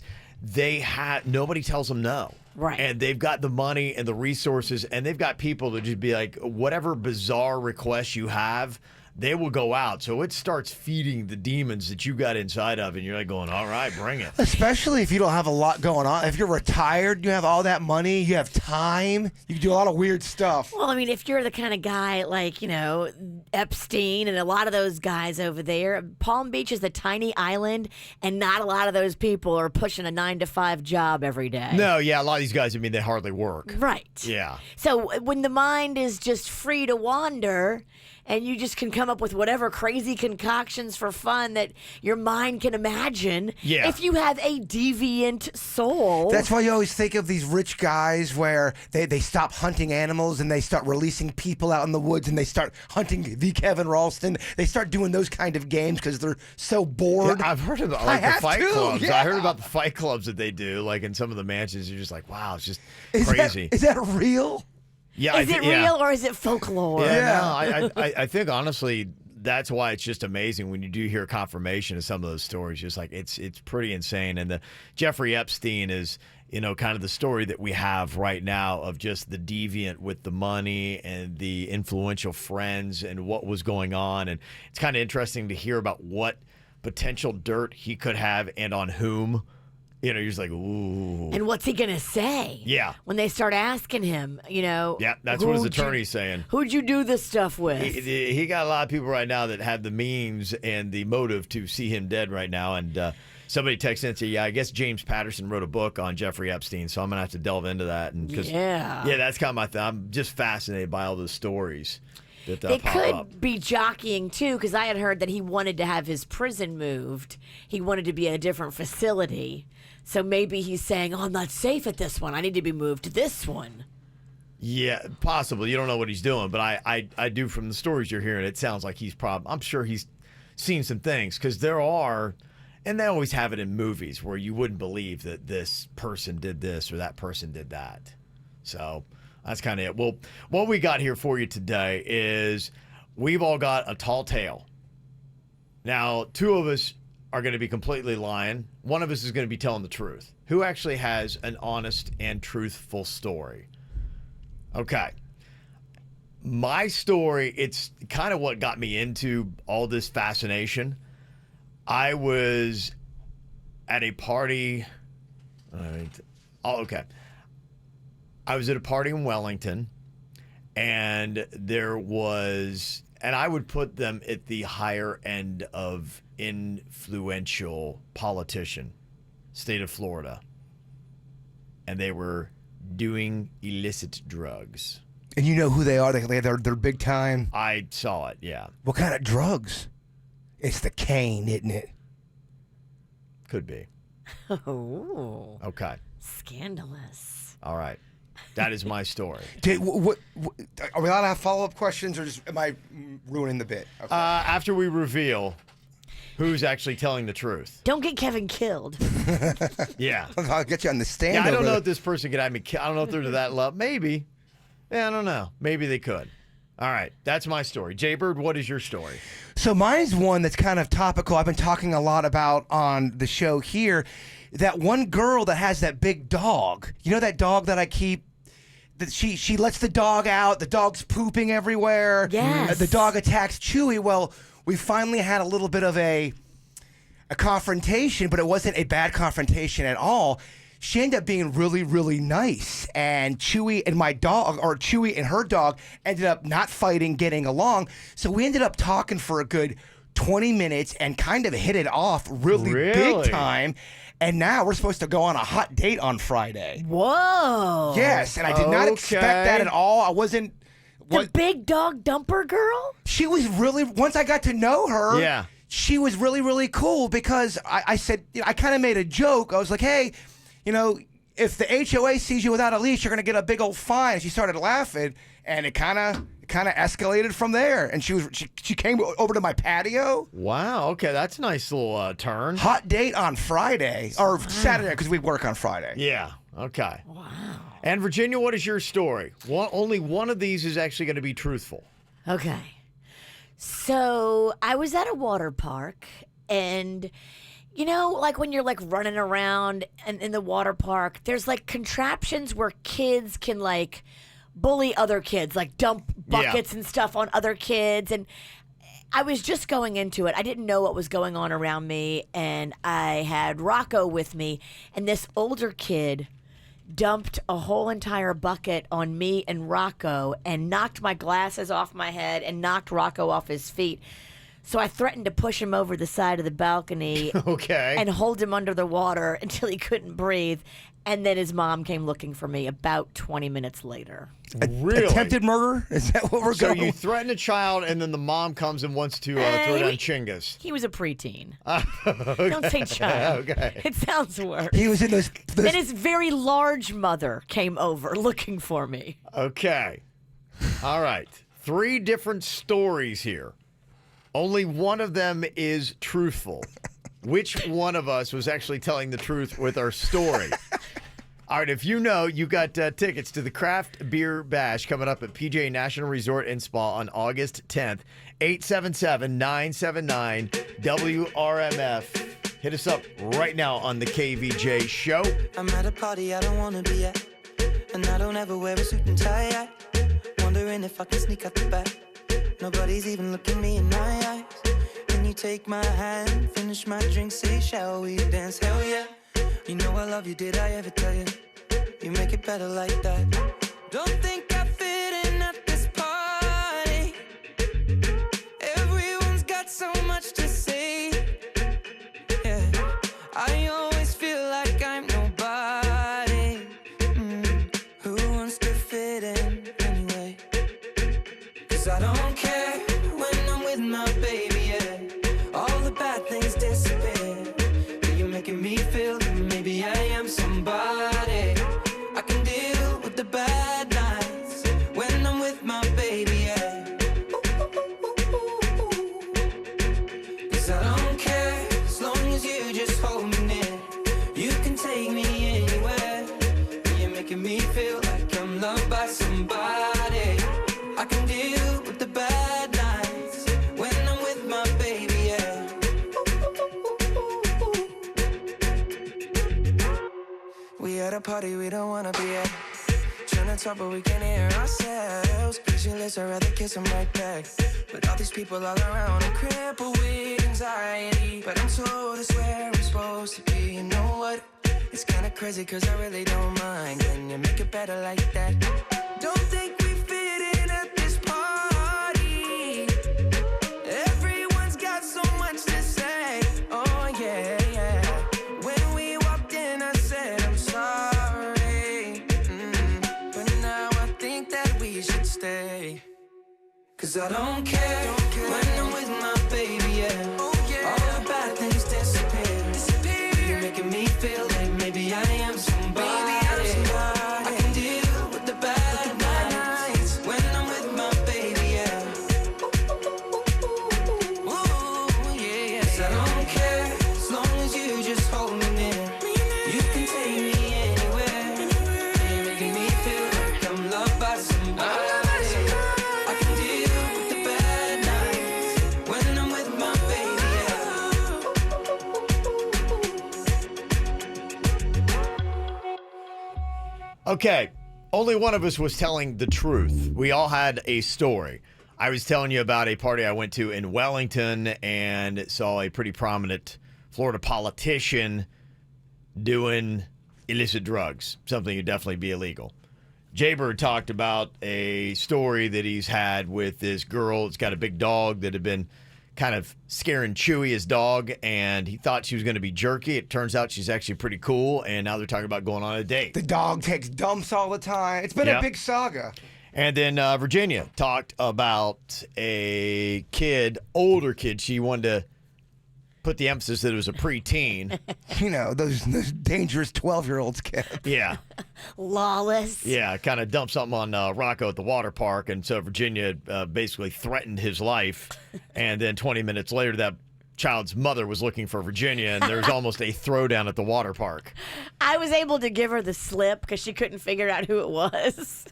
nobody tells them no. Right. And they've got the money and the resources, and they've got people to just be like, whatever bizarre request you have, they will go out. So it starts feeding the demons that you got inside of, and you're like going, all right, bring it. Especially if you don't have a lot going on. If you're retired, you have all that money, you have time, you can do a lot of weird stuff. Well, I mean, if you're the kind of guy like, you know, Epstein and a lot of those guys over there, Palm Beach is a tiny island, and not a lot of those people are pushing a 9-to-5 job every day. No, yeah, a lot of these guys, I mean, they hardly work. Right. Yeah. So when the mind is just free to wander, and you just can come up with whatever crazy concoctions for fun that your mind can imagine. Yeah. If you have a deviant soul. That's why you always think of these rich guys where they stop hunting animals and they start releasing people out in the woods and they start hunting the Kevin Ralston. They start doing those kind of games because they're so bored. Yeah, I've heard about the fight clubs. Yeah. I heard about the fight clubs that they do, like in some of the mansions. You're just like, wow, it's just crazy. Is that real? Yeah, is it real or is it folklore? Yeah, no, I think honestly that's why it's just amazing when you do hear confirmation of some of those stories. Just like it's pretty insane. And the Jeffrey Epstein is, you know, kind of the story that we have right now of just the deviant with the money and the influential friends and what was going on. And it's kind of interesting to hear about what potential dirt he could have and on whom. You know, you're just like, ooh. And what's he going to say? Yeah. When they start asking him, you know. Yeah, that's what his attorney's saying. Who'd you do this stuff with? He got a lot of people right now that have the means and the motive to see him dead right now. And, Somebody texted in and said, yeah, I guess James Patterson wrote a book on Jeffrey Epstein, so I'm going to have to delve into that. And Yeah, that's kind of my thing. I'm just fascinated by all those stories that they pop could up. be jockeying, too, because I had heard that he wanted to have his prison moved. He wanted to be at a different facility. So maybe he's saying, I'm not safe at this one. I need to be moved to this one. Yeah, possibly. You don't know what he's doing, but I do from the stories you're hearing. It sounds like I'm sure he's seen some things, because there are, and they always have it in movies where you wouldn't believe that this person did this or that person did that. So that's kind of it. Well, what we got here for you today is we've all got a tall tale. Now, two of us are going to be completely lying. One of us is going to be telling the truth. Who actually has an honest and truthful story? Okay. My story, it's kind of what got me into all this fascination. I was at a party. Okay. I was at a party in Wellington, and I would put them at the higher end of influential politician, state of Florida. And they were doing illicit drugs. And you know who they are? They're big time. I saw it, yeah. What kind of drugs? It's the cane, isn't it? Could be. Oh. Okay. Scandalous. All right. That is my story. What, are we allowed to have follow-up questions, or am I ruining the bit? Okay. After we reveal who's actually telling the truth. Don't get Kevin killed. Yeah. I'll get you on the stand. Yeah, I don't know if this person could have me killed. I don't know if they're to that level. Maybe. Yeah, I don't know. Maybe they could. All right. That's my story. Jaybird, what is your story? So mine's one that's kind of topical. I've been talking a lot about on the show here. That one girl that has that big dog. You know that dog that I keep? That she lets the dog out. The dog's pooping everywhere. Yes. The dog attacks Chewy. Well, we finally had a little bit of a confrontation, but it wasn't a bad confrontation at all. She ended up being really, really nice. And Chewy and Chewy and her dog ended up not fighting, getting along. So we ended up talking for a good 20 minutes and kind of hit it off really big time. And now we're supposed to go on a hot date on Friday. Whoa. Yes, and I did not expect that at all. I wasn't... The big dog dumper girl? She was really... Once I got to know her... Yeah. She was really, really cool because I said... I kind of made a joke. I was like, hey... You know, if the HOA sees you without a leash, you're going to get a big old fine. And she started laughing, and it kind of escalated from there. And she came over to my patio. Wow. Okay, that's a nice little turn. Hot date on Friday or Saturday because we work on Friday. Yeah. Okay. Wow. And Virginia, what is your story? Only one of these is actually going to be truthful. Okay. So I was at a water park, and... You know, like when you're like running around and in the water park, there's like contraptions where kids can like bully other kids, like dump buckets and stuff on other kids. And I was just going into it. I didn't know what was going on around me. And I had Rocco with me. And this older kid dumped a whole entire bucket on me and Rocco and knocked my glasses off my head and knocked Rocco off his feet. So I threatened to push him over the side of the balcony and hold him under the water until he couldn't breathe. And then his mom came looking for me about 20 minutes later. Really? Attempted murder? Is that what we're going? So you threaten a child, and then the mom comes and wants to throw down Chingus. He was a preteen. Don't say child. Okay. It sounds worse. He was in those... Then his very large mother came over looking for me. Okay. All right. 3 different stories here. Only one of them is truthful. Which one of us was actually telling the truth with our story? All right, if you know, you got tickets to the Craft Beer Bash coming up at PJ National Resort and Spa on August 10th. 877-979-WRMF. Hit us up right now on the KVJ Show. I'm at a party I don't want to be at, and I don't ever wear a suit and tie. Wondering if I can sneak out the back. Nobody's even looking me in my eyes. Can you take my hand, finish my drink, say, shall we dance? Hell yeah. You know I love you, did I ever tell you? You make it better like that. Don't think I fit in at this party. Everyone's got so much to say. Yeah, I 'Cause I don't care when I'm with my baby, yeah. All the bad things disappear. You're making me feel that maybe I am somebody. I can deal with the bad nights when I'm with my baby, yeah. 'Cause I don't care as long as you just hold me near. You can take me anywhere. You're making me feel like I'm loved by somebody. I can deal with the bad nights when I'm with my baby, yeah. We at a party we don't wanna be at. Trying to talk but we can't hear ourselves. Pictureless, I'd rather kiss them right back. But all these people all around, I'm crippled with anxiety. But I'm told it's where I'm supposed to be. You know what? It's kinda crazy 'cause I really don't mind. Can you make it better like that? Don't think we fit in at this party. Everyone's got so much to say. Oh yeah, yeah. When we walked in I said I'm sorry. But now I think that we should stay. 'Cause I don't care when I'm with my baby, yeah. All the bad things disappear. You're making me feel like maybe I am somebody. I can deal with the bad nights when I'm with my baby, yeah. Ooh, yeah, yeah. 'Cause I don't care as long as you just hold me near. You can take me anywhere. You're making me feel like I'm loved by somebody. I can deal with the bad nights when I'm with my baby, yeah. Okay, only one of us was telling the truth. We all had a story. I was telling you about a party I went to in Wellington and saw a pretty prominent Florida politician doing illicit drugs, something would definitely be illegal. Jaybird talked about a story that he's had with this girl that's got a big dog that had been kind of scaring Chewy, his dog, and he thought she was going to be jerky. It turns out she's actually pretty cool, and now they're talking about going on a date. The dog takes dumps all the time. It's been a big saga. And then Virginia talked about a kid, older kid. She wanted to put the emphasis that it was a preteen. You know, those dangerous 12-year-olds, kid. Yeah. Lawless. Yeah, kind of dumped something on Rocco at the water park, and so Virginia basically threatened his life. And then 20 minutes later, that child's mother was looking for Virginia, and there was almost a throwdown at the water park. I was able to give her the slip because she couldn't figure out who it was.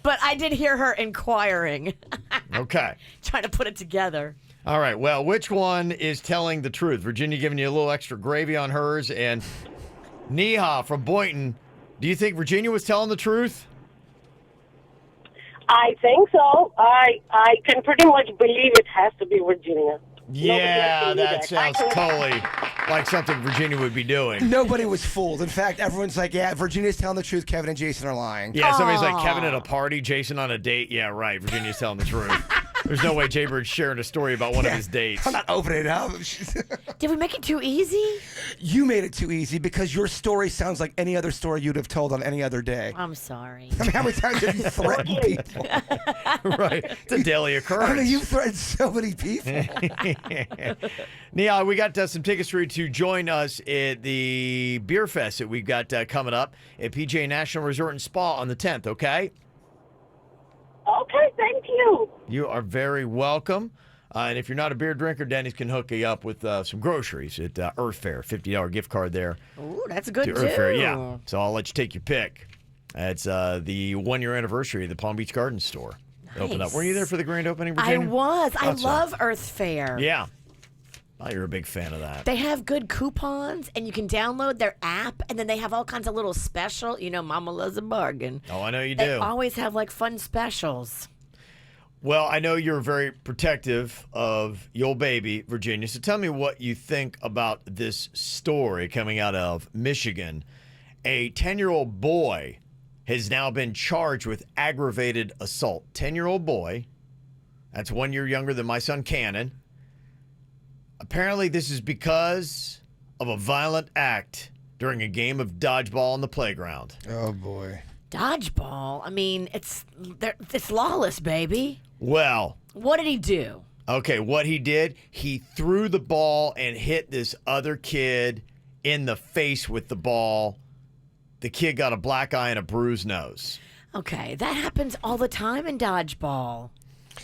But I did hear her inquiring. Okay. Trying to put it together. All right, well, which one is telling the truth? Virginia giving you a little extra gravy on hers, and Neha from Boynton, do you think Virginia was telling the truth? I think so. I can pretty much believe it has to be Virginia. Yeah, that sounds totally like something Virginia would be doing. Nobody was fooled. In fact, everyone's like, yeah, Virginia's telling the truth. Kevin and Jason are lying. Yeah, somebody's like, Kevin at a party, Jason on a date. Yeah, right. Virginia's telling the truth. There's no way Jaybird's sharing a story about one of his dates. I'm not opening it up. Did we make it too easy? You made it too easy because your story sounds like any other story you'd have told on any other day. I'm sorry. I mean, how many times have you threatened people? Right. It's a daily occurrence. I mean, you've threatened so many people. Neha, we got some tickets for you to join us at the Beer Fest that we've got coming up at PGA National Resort and Spa on the 10th, okay? Okay, thank you. You are very welcome. And if you're not a beer drinker, Denny's can hook you up with some groceries at Earth Fair. $50 gift card there. Ooh, that's good, to too. Earth Fair, yeah. So I'll let you take your pick. It's the 1-year anniversary of the Palm Beach Gardens store. Nice. Opened up. Were you there for the grand opening, Virginia? I was. I Thought so. love Earth Fair. Yeah. Oh, you're a big fan of that. They have good coupons, and you can download their app, and then they have all kinds of little special. You know, Mama loves a bargain. Oh, I know you They do. always have, like, fun specials. Well, I know you're very protective of your baby, Virginia. So tell me what you think about this story coming out of Michigan. A 10-year-old boy has now been charged with aggravated assault. 10-year-old boy. That's 1 year younger than my son, Cannon. Apparently, this is because of a violent act during a game of dodgeball on the playground. Oh, boy. Dodgeball? I mean, it's lawless, baby. Well, What did he do? okay, what he did, he threw the ball and hit this other kid in the face with the ball. The kid got a black eye and a bruised nose. Okay, that happens all the time in dodgeball.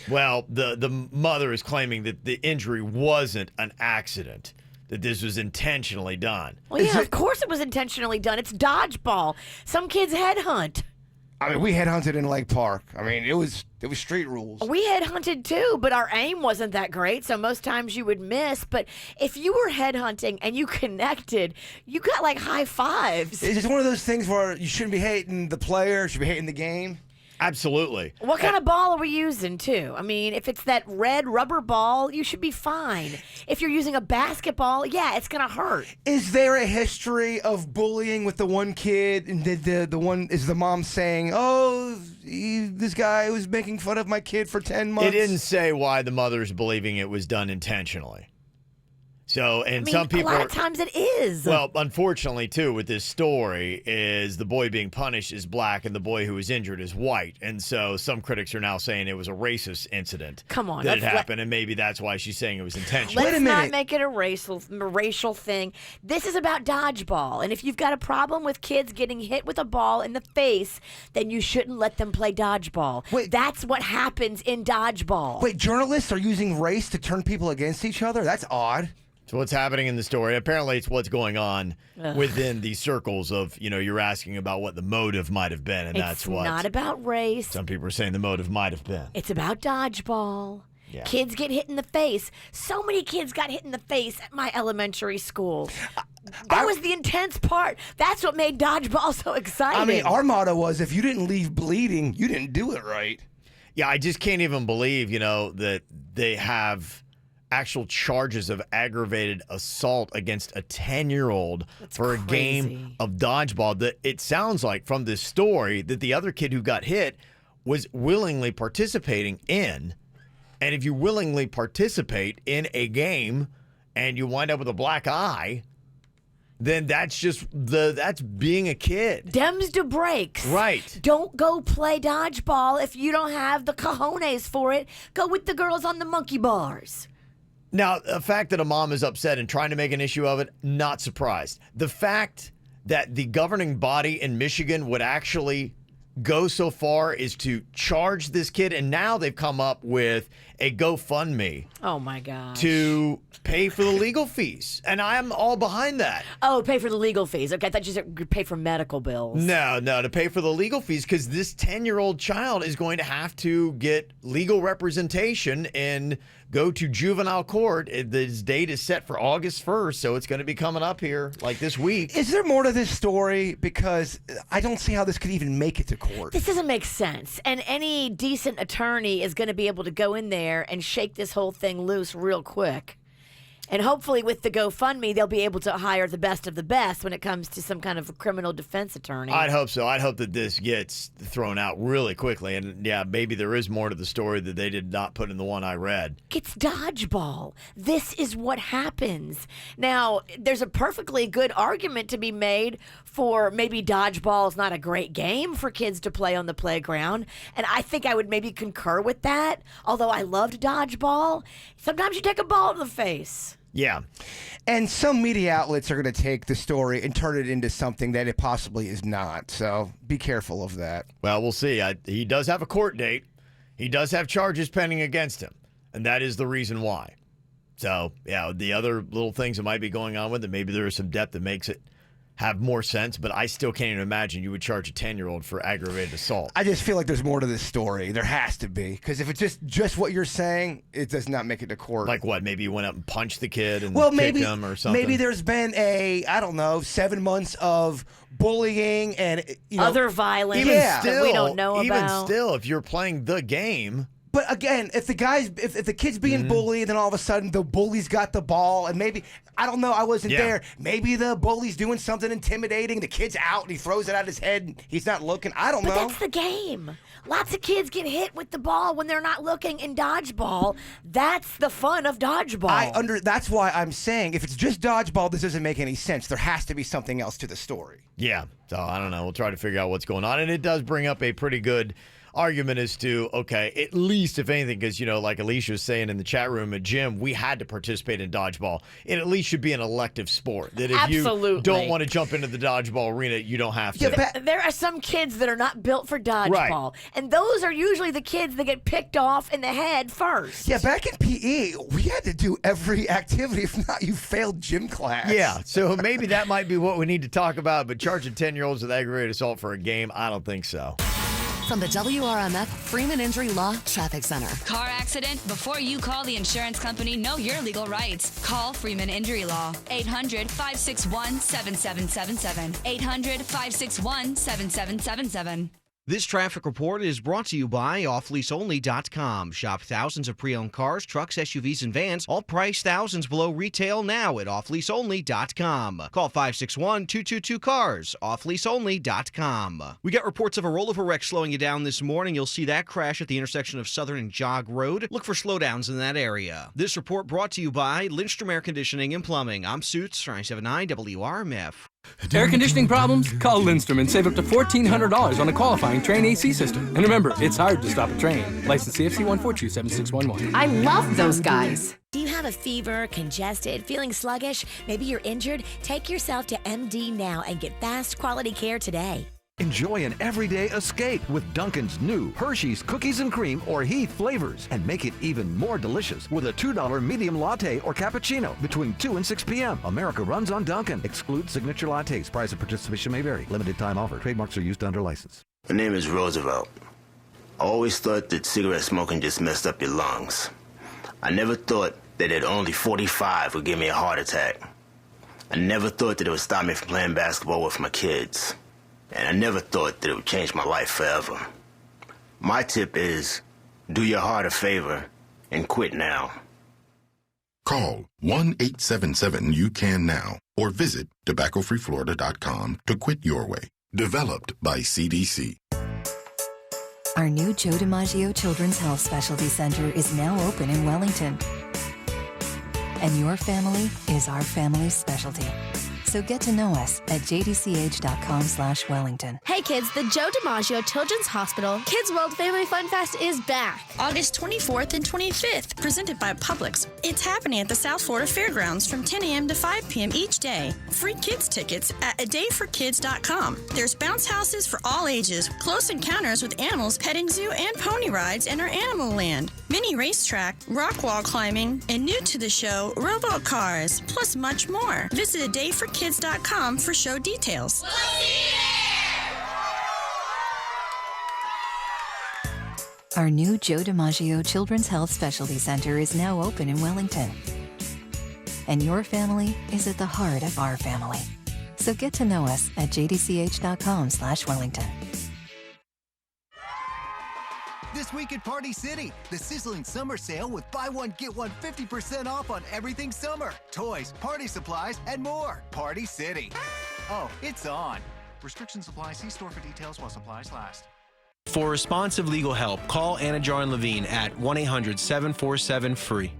Well, the mother is claiming that the injury wasn't an accident, that this was intentionally done. Well, yeah, of course it was intentionally done. It's dodgeball. Some kids headhunt. I mean, we headhunted in Lake Park. I mean, it was street rules. We headhunted too, but our aim wasn't that great, so most times you would miss. But if you were headhunting and you connected, you got like high fives. It's just one of those things where you shouldn't be hating the player, you should be hating the game. Absolutely. What kind of ball are we using, too? I mean, if it's that red rubber ball, you should be fine. If you're using a basketball, yeah, it's going to hurt. Is there a history of bullying with the one kid? And the one is the mom saying, "Oh, this guy was making fun of my kid for 10 months." It didn't say why the mother's believing it was done intentionally. So, and I mean, some people a lot of times it is. Well, unfortunately, too, with this story, is the boy being punished is black and the boy who was injured is white. And so some critics are now saying it was a racist incident. Come on, that it happened, and maybe that's why she's saying it was intentional. Let's not make it a racial thing. This is about dodgeball. And if you've got a problem with kids getting hit with a ball in the face, then you shouldn't let them play dodgeball. That's what happens in dodgeball. Wait, journalists are using race to turn people against each other? That's odd. So what's happening in the story? Apparently, it's what's going on Ugh. within these circles of, you're asking about what the motive might have been, and that's what. It's not about race. Some people are saying the motive might have been. It's about dodgeball. Yeah. Kids get hit in the face. So many kids got hit in the face at my elementary school. That was the intense part. That's what made dodgeball so exciting. I mean, our motto was, if you didn't leave bleeding, you didn't do it right. Yeah, I just can't even believe, that they have actual charges of aggravated assault against a 10-year-old for a game of dodgeball. That it sounds like from this story that the other kid who got hit was willingly participating in. And if you willingly participate in a game and you wind up with a black eye, then that's being a kid. Dems to breaks. Right. Don't go play dodgeball if you don't have the cojones for it. Go with the girls on the monkey bars. Now, the fact that a mom is upset and trying to make an issue of it, not surprised. The fact that the governing body in Michigan would actually go so far is to charge this kid, and now they've come up with a GoFundMe Oh, my gosh. to pay for the legal fees. And I'm all behind that. Oh, pay for the legal fees. Okay, I thought you said pay for medical bills. No, to pay for the legal fees, because this 10-year-old child is going to have to get legal representation and go to juvenile court. This date is set for August 1st, so it's going to be coming up here like this week. Is there more to this story? Because I don't see how this could even make it to court. This doesn't make sense. And any decent attorney is going to be able to go in there and shake this whole thing loose real quick. And hopefully with the GoFundMe, they'll be able to hire the best of the best when it comes to some kind of criminal defense attorney. I'd hope so. I'd hope that this gets thrown out really quickly. And yeah, maybe there is more to the story that they did not put in the one I read. It's dodgeball. This is what happens. Now, there's a perfectly good argument to be made for maybe dodgeball is not a great game for kids to play on the playground. And I think I would maybe concur with that. Although I loved dodgeball, sometimes you take a ball to the face. Yeah. And some media outlets are going to take the story and turn it into something that it possibly is not. So be careful of that. Well, we'll see. He does have a court date. He does have charges pending against him. And that is the reason why. So, yeah, the other little things that might be going on with it, maybe there is some depth that makes it have more sense, but I still can't even imagine you would charge a 10-year-old for aggravated assault. I just feel like there's more to this story. There has to be. Because if it's just what you're saying, it does not make it to court. Like what? Maybe you went up and punched the kid and maybe, kicked him or something? Maybe there's been 7 months of bullying and other violence that we don't know about. Even still, if you're playing the game. But again, if the kid's being bullied, then all of a sudden the bully's got the ball, and maybe, I don't know, I wasn't there. Maybe the bully's doing something intimidating. The kid's out and he throws it at his head. And he's not looking. I don't know. But that's the game. Lots of kids get hit with the ball when they're not looking in dodgeball. That's the fun of dodgeball. That's why I'm saying if it's just dodgeball, this doesn't make any sense. There has to be something else to the story. Yeah. So I don't know. We'll try to figure out what's going on, and it does bring up a pretty good argument as to, okay, at least if anything, because, like Alicia was saying in the chat room at gym, we had to participate in dodgeball. It at least should be an elective sport. That if Absolutely. you don't want to jump into the dodgeball arena, you don't have to. Yeah, there are some kids that are not built for dodgeball. Right. And those are usually the kids that get picked off in the head first. Yeah, back in PE, we had to do every activity. If not, you failed gym class. Yeah, so maybe that might be what we need to talk about, but charging 10-year-olds with aggravated assault for a game, I don't think so. From the WRMF Freeman Injury Law Traffic Center. Car accident? Before you call the insurance company, know your legal rights. Call Freeman Injury Law. 800-561-7777. 800-561-7777. This traffic report is brought to you by offleaseonly.com. Shop thousands of pre-owned cars, trucks, SUVs, and vans, all priced thousands below retail now at offleaseonly.com. Call 561-222-CARS, offleaseonly.com. We got reports of a rollover wreck slowing you down this morning. You'll see that crash at the intersection of Southern and Jog Road. Look for slowdowns in that area. This report brought to you by Lindstrom Air Conditioning and Plumbing. I'm Suits, 979 WRMF. Air conditioning problems? Call Lindstrom and save up to $1,400 on a qualifying train AC system. And remember, it's hard to stop a train. License CFC 1427611. I love those guys. Do you have a fever, congested, feeling sluggish? Maybe you're injured? Take yourself to MD now and get fast quality care today. Enjoy an everyday escape with Dunkin's new Hershey's Cookies and Cream or Heath flavors and make it even more delicious with a $2 medium latte or cappuccino between 2 and 6 p.m. America runs on Dunkin'. Exclude signature lattes. Price of participation may vary. Limited time offer. Trademarks are used under license. My name is Roosevelt. I always thought that cigarette smoking just messed up your lungs. I never thought that at only 45 would give me a heart attack. I never thought that it would stop me from playing basketball with my kids. And I never thought that it would change my life forever. My tip is, do your heart a favor and quit now. Call 1-877-YOU-CAN-NOW or visit tobaccofreeflorida.com to quit your way. Developed by CDC. Our new Joe DiMaggio Children's Health Specialty Center is now open in Wellington. And your family is our family's specialty. So get to know us at jdch.com/Wellington. Hey kids, the Joe DiMaggio Children's Hospital Kids World Family Fun Fest is back. August 24th and 25th, presented by Publix. It's happening at the South Florida Fairgrounds from 10 a.m. to 5 p.m. each day. Free kids tickets at adayforkids.com. There's bounce houses for all ages, close encounters with animals, petting zoo, and pony rides in our animal land. Mini racetrack, rock wall climbing, and new to the show, robo cars, plus much more. Visit adayforkids.com for show details. We'll see you there! Our new Joe DiMaggio Children's Health Specialty Center is now open in Wellington. And your family is at the heart of our family. So get to know us at jdch.com/Wellington. This week at Party City, the sizzling summer sale with buy one, get one 50% off on everything summer. Toys, party supplies, and more. Party City. Oh, it's on. Restrictions apply. See store for details while supplies last. For responsive legal help, call Anna Jarn Levine at 1-800-747-FREE.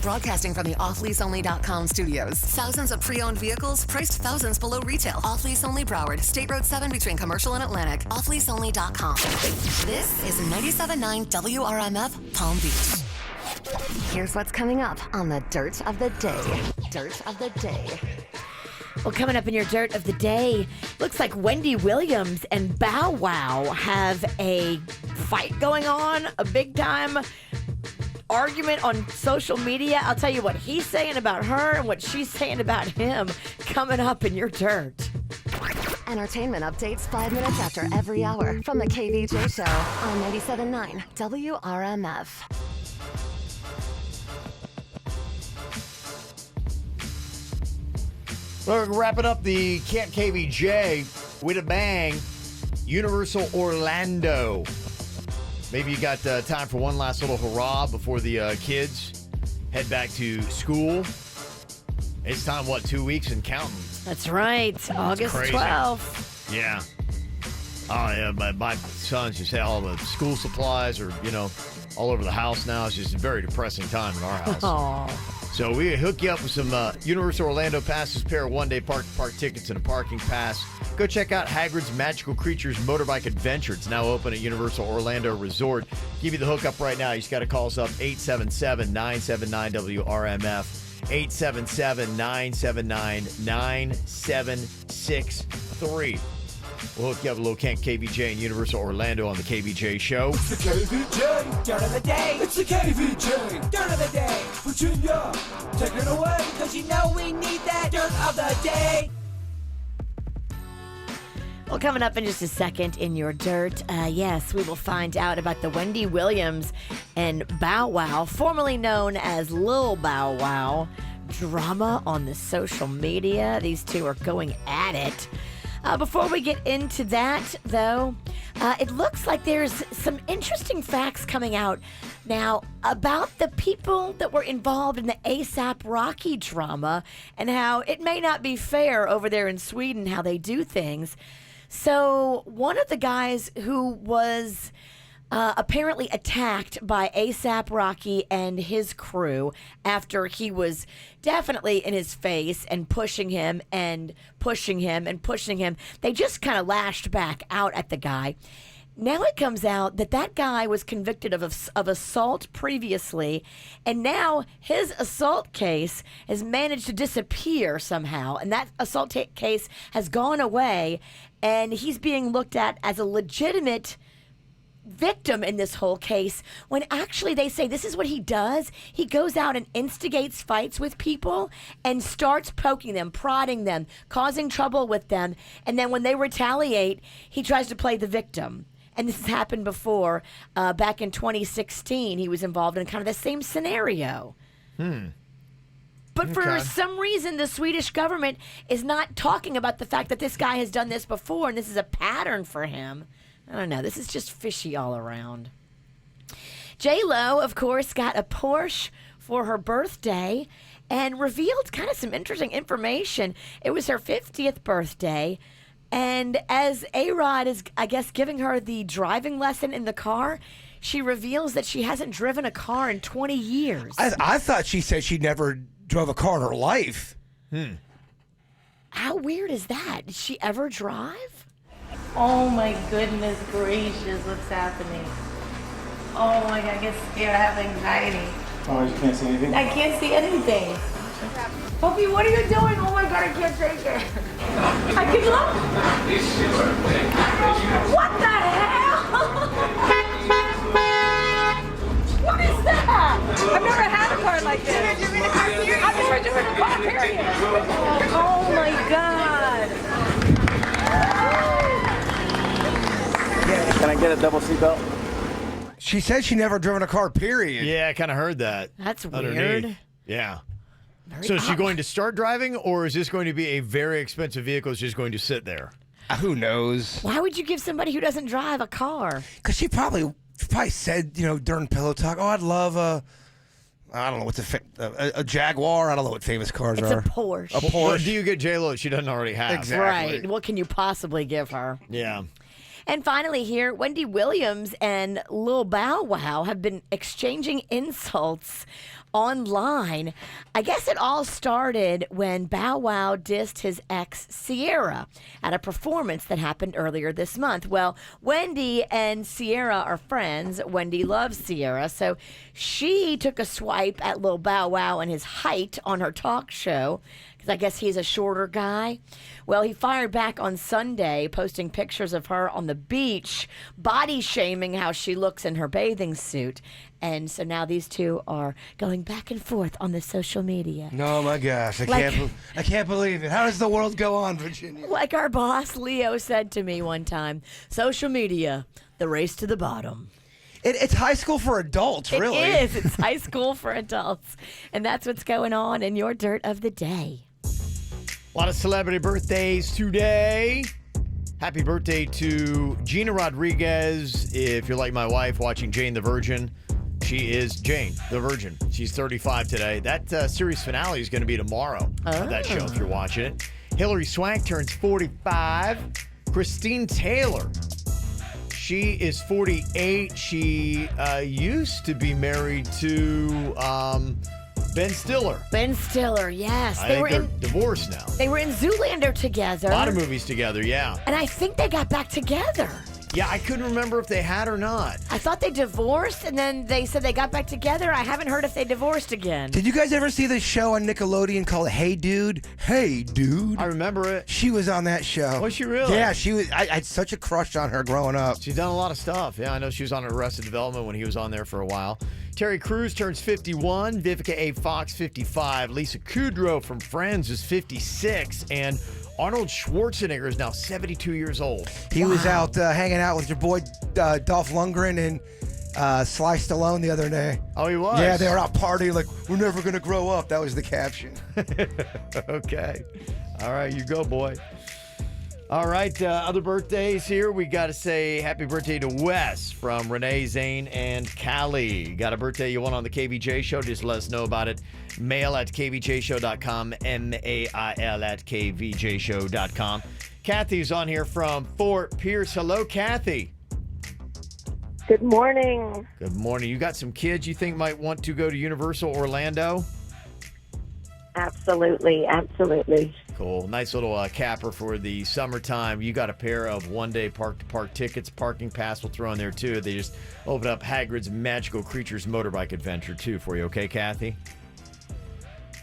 Broadcasting from the offleaseonly.com studios. Thousands of pre-owned vehicles priced thousands below retail. Off-lease only Broward, State Road 7 between Commercial and Atlantic. Offleaseonly.com. This is 97.9 WRMF Palm Beach. Here's what's coming up on the Dirt of the Day. Dirt of the Day. Well, coming up in your Dirt of the Day, looks like Wendy Williams and Bow Wow have a fight going on, a big-time argument on social media. I'll tell you what he's saying about her and what she's saying about him coming up in your Dirt. Entertainment updates 5 minutes after every hour from the KVJ Show on 97.9 WRMF. We're wrapping up the Camp KVJ with a bang. Universal Orlando. Maybe you got time for one last little hurrah before the kids head back to school. It's time, 2 weeks and counting. That's right. August 12th. Yeah. Oh, yeah. My sons just had all the school supplies are, all over the house now. It's just a very depressing time in our house. Oh. So we hook you up with some Universal Orlando passes, pair of one-day park tickets, and a parking pass. Go check out Hagrid's Magical Creatures Motorbike Adventure. It's now open at Universal Orlando Resort. Give you the hookup right now. You just got to call us up, 877-979-WRMF. 877-979-9763. We'll hook you up with a little Kent KVJ and Universal Orlando on the KVJ show. It's the KVJ, dirt of the day. It's the KVJ, dirt of the day. Virginia, take it away, because you know we need that dirt of the day. Well, coming up in just a second in your dirt, yes, we will find out about the Wendy Williams and Bow Wow, formerly known as Lil Bow Wow, drama on the social media. These two are going at it. Before we get into that, though, it looks like there's some interesting facts coming out now about the people that were involved in the A$AP Rocky drama and how it may not be fair over there in Sweden how they do things. So one of the guys who was apparently attacked by A$AP Rocky and his crew after he was definitely in his face and pushing him and pushing him and pushing him. They just kind of lashed back out at the guy. Now it comes out that that guy was convicted of assault previously, and now his assault case has managed to disappear somehow, and that assault case has gone away, and he's being looked at as a legitimate victim in this whole case, when actually they say this is what he does. He goes out and instigates fights with people and starts poking them, prodding them, causing trouble with them, and then when they retaliate, he tries to play the victim. And this has happened before. Back in 2016, he was involved in kind of the same scenario. But for some reason, the Swedish government is not talking about the fact that this guy has done this before, and this is a pattern for him. I don't know. This is just fishy all around. J-Lo, of course, got a Porsche for her birthday and revealed kind of some interesting information. It was her 50th birthday. And as A-Rod is, I guess, giving her the driving lesson in the car, she reveals that she hasn't driven a car in 20 years. I thought she said she never drove a car in her life. How weird is that? Did she ever drive? Oh my goodness gracious, what's happening? Oh my God, I get scared, I have anxiety. Oh, you can't see anything? I can't see anything. Puppy, what are you doing? Oh my God, I can't take it. I can look. What the hell? What is that? I've never had a car like this. I've never driven a car, period. Oh my God. Can I get a double seatbelt? She said she never driven a car, period. Yeah, I kind of heard that. That's underneath. weird. Yeah. So is she going to start driving, or is this going to be a very expensive vehicle that's just going to sit there? Who knows? Why would you give somebody who doesn't drive a car? Because she probably said, during pillow talk, oh, I'd love I don't know what's a Jaguar. I don't know what famous cars It's are. a Porsche. A Porsche. Well, do you get J-Lo she doesn't already have? Exactly. Right. What can you possibly give her? Yeah. And finally here, Wendy Williams and Lil Bow Wow have been exchanging insults online. I guess it all started when Bow Wow dissed his ex, Sierra, at a performance that happened earlier this month. Well, Wendy and Sierra are friends. Wendy loves Sierra, so she took a swipe at Lil Bow Wow and his height on her talk show, because I guess he's a shorter guy. Well, he fired back on Sunday, posting pictures of her on the beach, body shaming how she looks in her bathing suit. And so now these two are going back and forth on the social media. Oh my gosh, I can't believe it. How does the world go on, Virginia? Like our boss Leo said to me one time, social media, the race to the bottom. It's high school for adults, really. It is. It's high school for adults. And that's what's going on in your dirt of the day. A lot of celebrity birthdays today. Happy birthday to Gina Rodriguez. If you're like my wife watching Jane the Virgin, she is Jane the Virgin. She's 35 today. That series finale is going to be tomorrow of that show if you're watching it. Hilary Swank turns 45. Christine Taylor, she is 48. She used to be married to Ben Stiller. Ben Stiller, yes. I think they're divorced now. They were in Zoolander together. A lot of movies together, yeah. And I think they got back together. Yeah, I couldn't remember if they had or not. I thought they divorced, and then they said they got back together. I haven't heard if they divorced again. Did you guys ever see this show on Nickelodeon called Hey Dude? Hey Dude. I remember it. She was on that show. Was she really? Yeah, she was. I had such a crush on her growing up. She's done a lot of stuff. Yeah, I know she was on Arrested Development when he was on there for a while. Terry Crews turns 51. Vivica A. Fox, 55. Lisa Kudrow from Friends is 56. And Arnold Schwarzenegger is now 72 years old. He was out hanging out with your boy Dolph Lundgren and Sly Stallone the other day. Oh, he was? Yeah, they were out partying like, we're never going to grow up. That was the caption. Okay. All right, you go, boy. All right, other birthdays here. We got to say happy birthday to Wes from Renee, Zane, and Callie. Got a birthday you want on the KVJ show? Just let us know about it. Mail at kvjshow.com, mail at kvjshow.com. Kathy's on here from Fort Pierce. Hello, Kathy. Good morning. Good morning. You got some kids you think might want to go to Universal Orlando? Absolutely, absolutely. Cool. Nice little capper for the summertime. You got a pair of one-day park-to-park tickets. Parking pass will throw in there, too. They just opened up Hagrid's Magical Creatures Motorbike Adventure, too, for you. Okay, Kathy?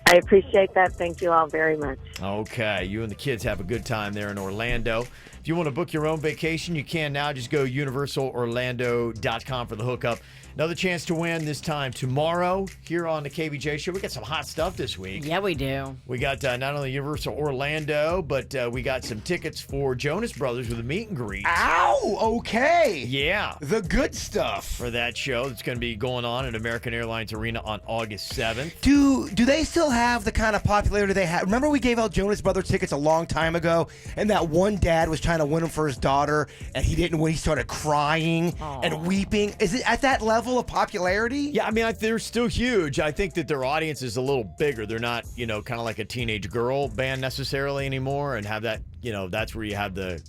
I appreciate that. Thank you all very much. Okay. You and the kids have a good time there in Orlando. If you want to book your own vacation, you can now. Just go universalorlando.com for the hookup. Another chance to win this time tomorrow here on the KVJ Show. We got some hot stuff this week. Yeah, we do. We got not only Universal Orlando, but we got some tickets for Jonas Brothers with a meet and greet. Ow! Okay. Yeah. The good stuff. For that show that's going to be going on at American Airlines Arena on August 7th. Do they still have the kind of popularity they had? Remember we gave out Jonas Brothers tickets a long time ago, and that one dad was trying to win them for his daughter, and he didn't win. He started crying and weeping. Is it at that level of popularity? Yeah, I mean, they're still huge. I think that their audience is a little bigger. They're not, kind of like a teenage girl band necessarily anymore, and have that, that's where you have the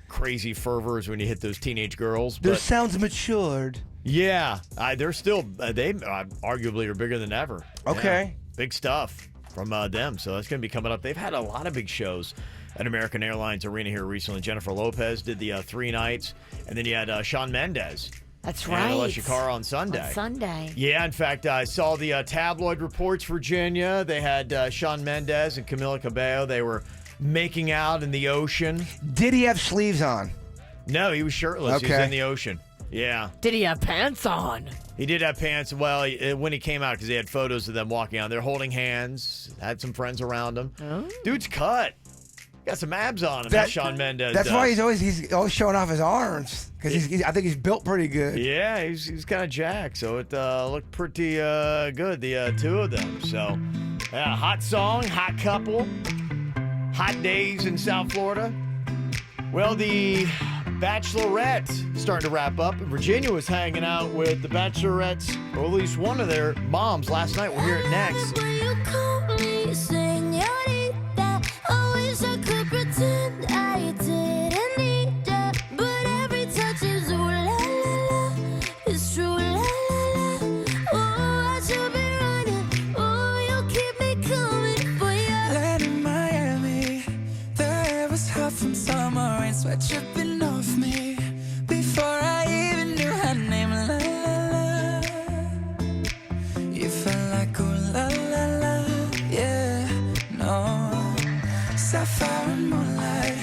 crazy fervors when you hit those teenage girls. Their sounds matured. Yeah, they're still, they arguably are bigger than ever. Okay. Yeah, big stuff from them. So that's going to be coming up. They've had a lot of big shows at American Airlines Arena here recently. Jennifer Lopez did the 3 nights, and then you had Shawn Mendes. That's and right. Alicia Cara on Sunday. On Sunday. Yeah, in fact, I saw the tabloid reports, Virginia. They had Shawn Mendes and Camila Cabello. They were making out in the ocean. Did he have sleeves on? No, he was shirtless. Okay. He was in the ocean. Yeah. Did he have pants on? He did have pants. Well, when he came out, because they had photos of them walking out. They're holding hands. Had some friends around him. Oh. Dude's cut. Got some abs on him, Shawn Mendes. That's why he's always showing off his arms, because I think he's built pretty good. Yeah, he's kind of jacked, so it looked pretty good, the two of them. So, yeah, hot song, hot couple, hot days in South Florida. Well, the Bachelorette starting to wrap up. Virginia was hanging out with the Bachelorettes, or at least one of their moms last night. We'll hear it next. Sweat dripping off me before I even knew her name. La la la. You felt like oh la la la. Yeah, no. Sapphire and moonlight.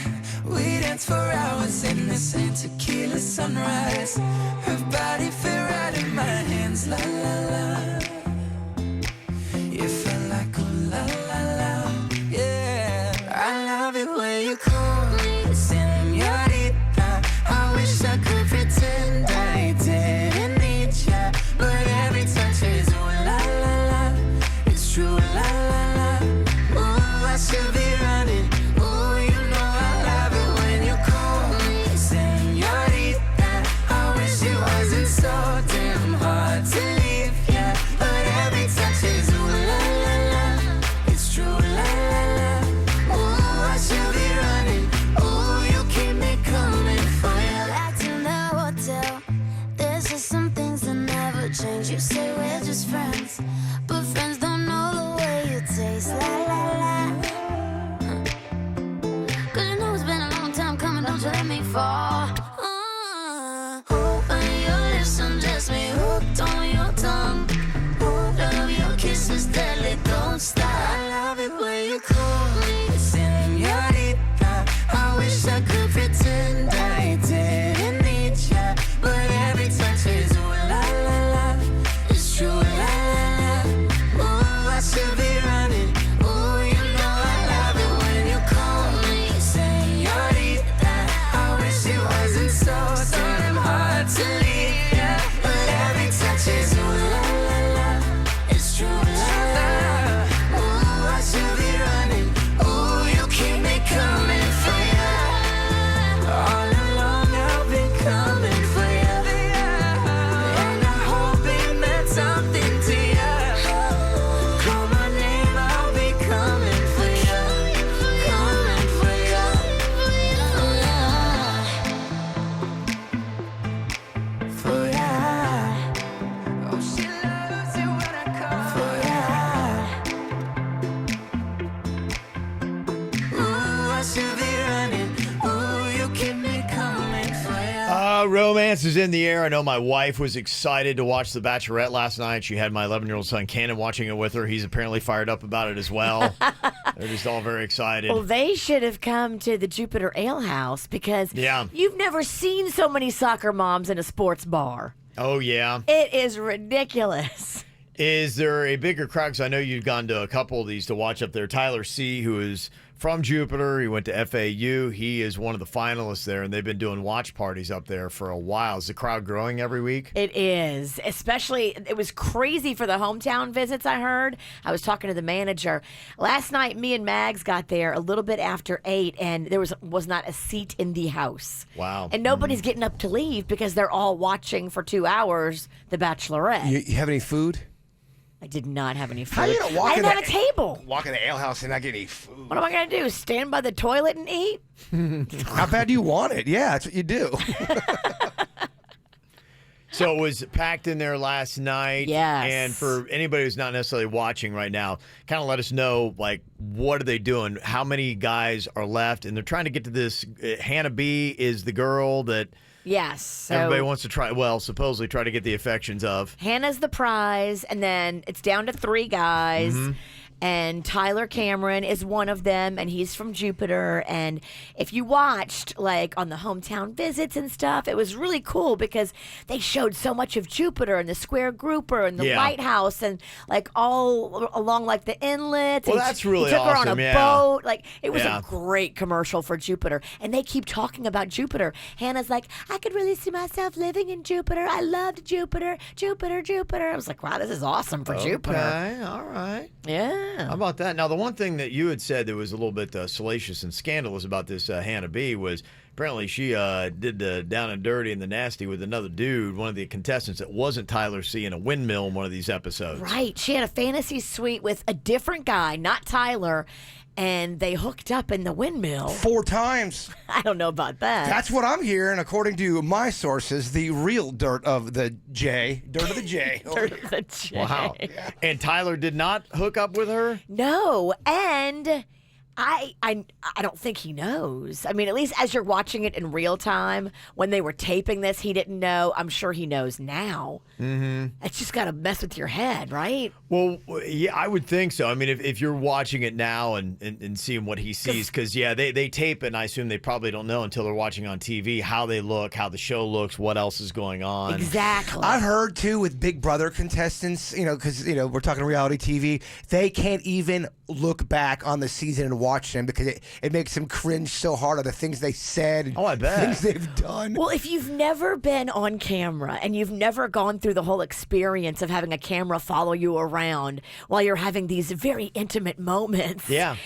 We danced for hours in the same tequila sunrise. Her body fit right in my hands. La la la. You felt like oh la la la. Yeah, I love it when you call me. I wish I could pretend I didn't need ya, but every touch is ooh la la la. It's true la la la. Ooh, I should be running. Ooh, you know I love it when you call me señorita. I wish it wasn't so damn hard to leave ya, but every touch is ooh la la la. It's true la la la. Ooh, I should be running. Ooh, you keep me coming for you. Back to the hotel. There's just some things that never change. You say we're just friends, but friends don't know romance is in the air. I know my wife was excited to watch The Bachelorette last night. She had my 11-year-old son, Cannon, watching it with her. He's apparently fired up about it as well. They're just all very excited. Well, they should have come to the Jupiter Ale House because you've never seen so many soccer moms in a sports bar. Oh, yeah. It is ridiculous. Is there a bigger crowd? Because I know you've gone to a couple of these to watch up there. Tyler C., who is from Jupiter, he went to FAU. He is one of the finalists there, and they've been doing watch parties up there for a while. Is the crowd growing every week? It is. Especially, it was crazy for the hometown visits, I heard. I was talking to the manager. Last night, me and Mags got there a little bit after 8, and there was not a seat in the house. Wow. And nobody's getting up to leave because they're all watching for 2 hours The Bachelorette. You have any food? I did not have any food. How you gonna walk I in didn't have a table. Walk in the ale house and not get any food. What am I going to do? Stand by the toilet and eat? How bad do you want it? Yeah, that's what you do. So it was packed in there last night. Yes. And for anybody who's not necessarily watching right now, kind of let us know, like, what are they doing? How many guys are left? And they're trying to get to this. Hannah B. is the girl that Yes. So everybody wants to try, well, supposedly try to get the affections of. Hannah's the prize, and then it's down to 3 guys. Mm-hmm. And Tyler Cameron is one of them, and he's from Jupiter. And if you watched, like, on the hometown visits and stuff, it was really cool because they showed so much of Jupiter and the square grouper and the lighthouse and, like, all along, like, the inlets. Well, And that's really he took her on awesome, a yeah. boat. Like, it was Yeah. a great commercial for Jupiter. And they keep talking about Jupiter. Hannah's like, I could really see myself living in Jupiter. I loved Jupiter. Jupiter, Jupiter. I was like, wow, this is awesome for Jupiter. Okay, all right. Yeah. How about that? Now, the one thing that you had said that was a little bit salacious and scandalous about this Hannah B. was apparently she did the down and dirty and the nasty with another dude, one of the contestants that wasn't Tyler C. in a windmill in one of these episodes. Right. She had a fantasy suite with a different guy, not Tyler, and they hooked up in the windmill. 4 times. I don't know about that. That's what I'm hearing, according to my sources, the real dirt of the J. Dirt of the J. Dirt of the J. Wow. And Tyler did not hook up with her? No, and I don't think he knows. I mean, at least as you're watching it in real time, when they were taping this, he didn't know. I'm sure he knows now. Mm-hmm. It's just got to mess with your head, right? Well, yeah, I would think so. I mean, if you're watching it now and seeing what he sees, because, yeah, they tape it, and I assume they probably don't know until they're watching on TV how they look, how the show looks, what else is going on. Exactly. I've heard, too, with Big Brother contestants, because, we're talking reality TV, they can't even look back on the season and watch them because it makes them cringe so hard on the things they said and I bet. things they've done. Well, if you've never been on camera and you've never gone through the whole experience of having a camera follow you around while you're having these very intimate moments, Yeah.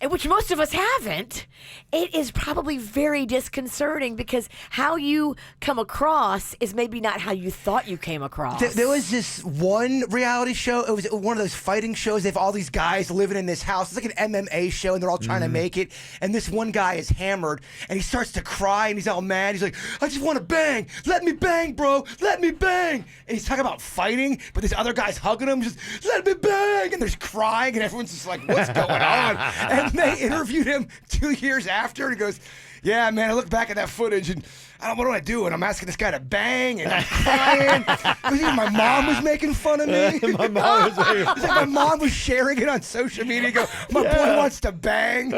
which most of us haven't, it is probably very disconcerting because how you come across is maybe not how you thought you came across. There was this one reality show. It was one of those fighting shows. They have all these guys living in this house. It's like an MMA show, and they're all trying to make it. And this one guy is hammered, and he starts to cry, and he's all mad. He's like, I just want to bang. Let me bang, bro. Let me bang. And he's talking about fighting, but this other guy's hugging him, just, let me bang. And there's crying, and everyone's just like, what's going on? And they interviewed him 2 years after, and he goes, yeah, man, I look back at that footage, and I don't know what I do, and I'm asking this guy to bang, and I'm crying. It was even my mom was making fun of me. My mom was making It's like my mom was sharing it on social media. Go, my boy wants to bang.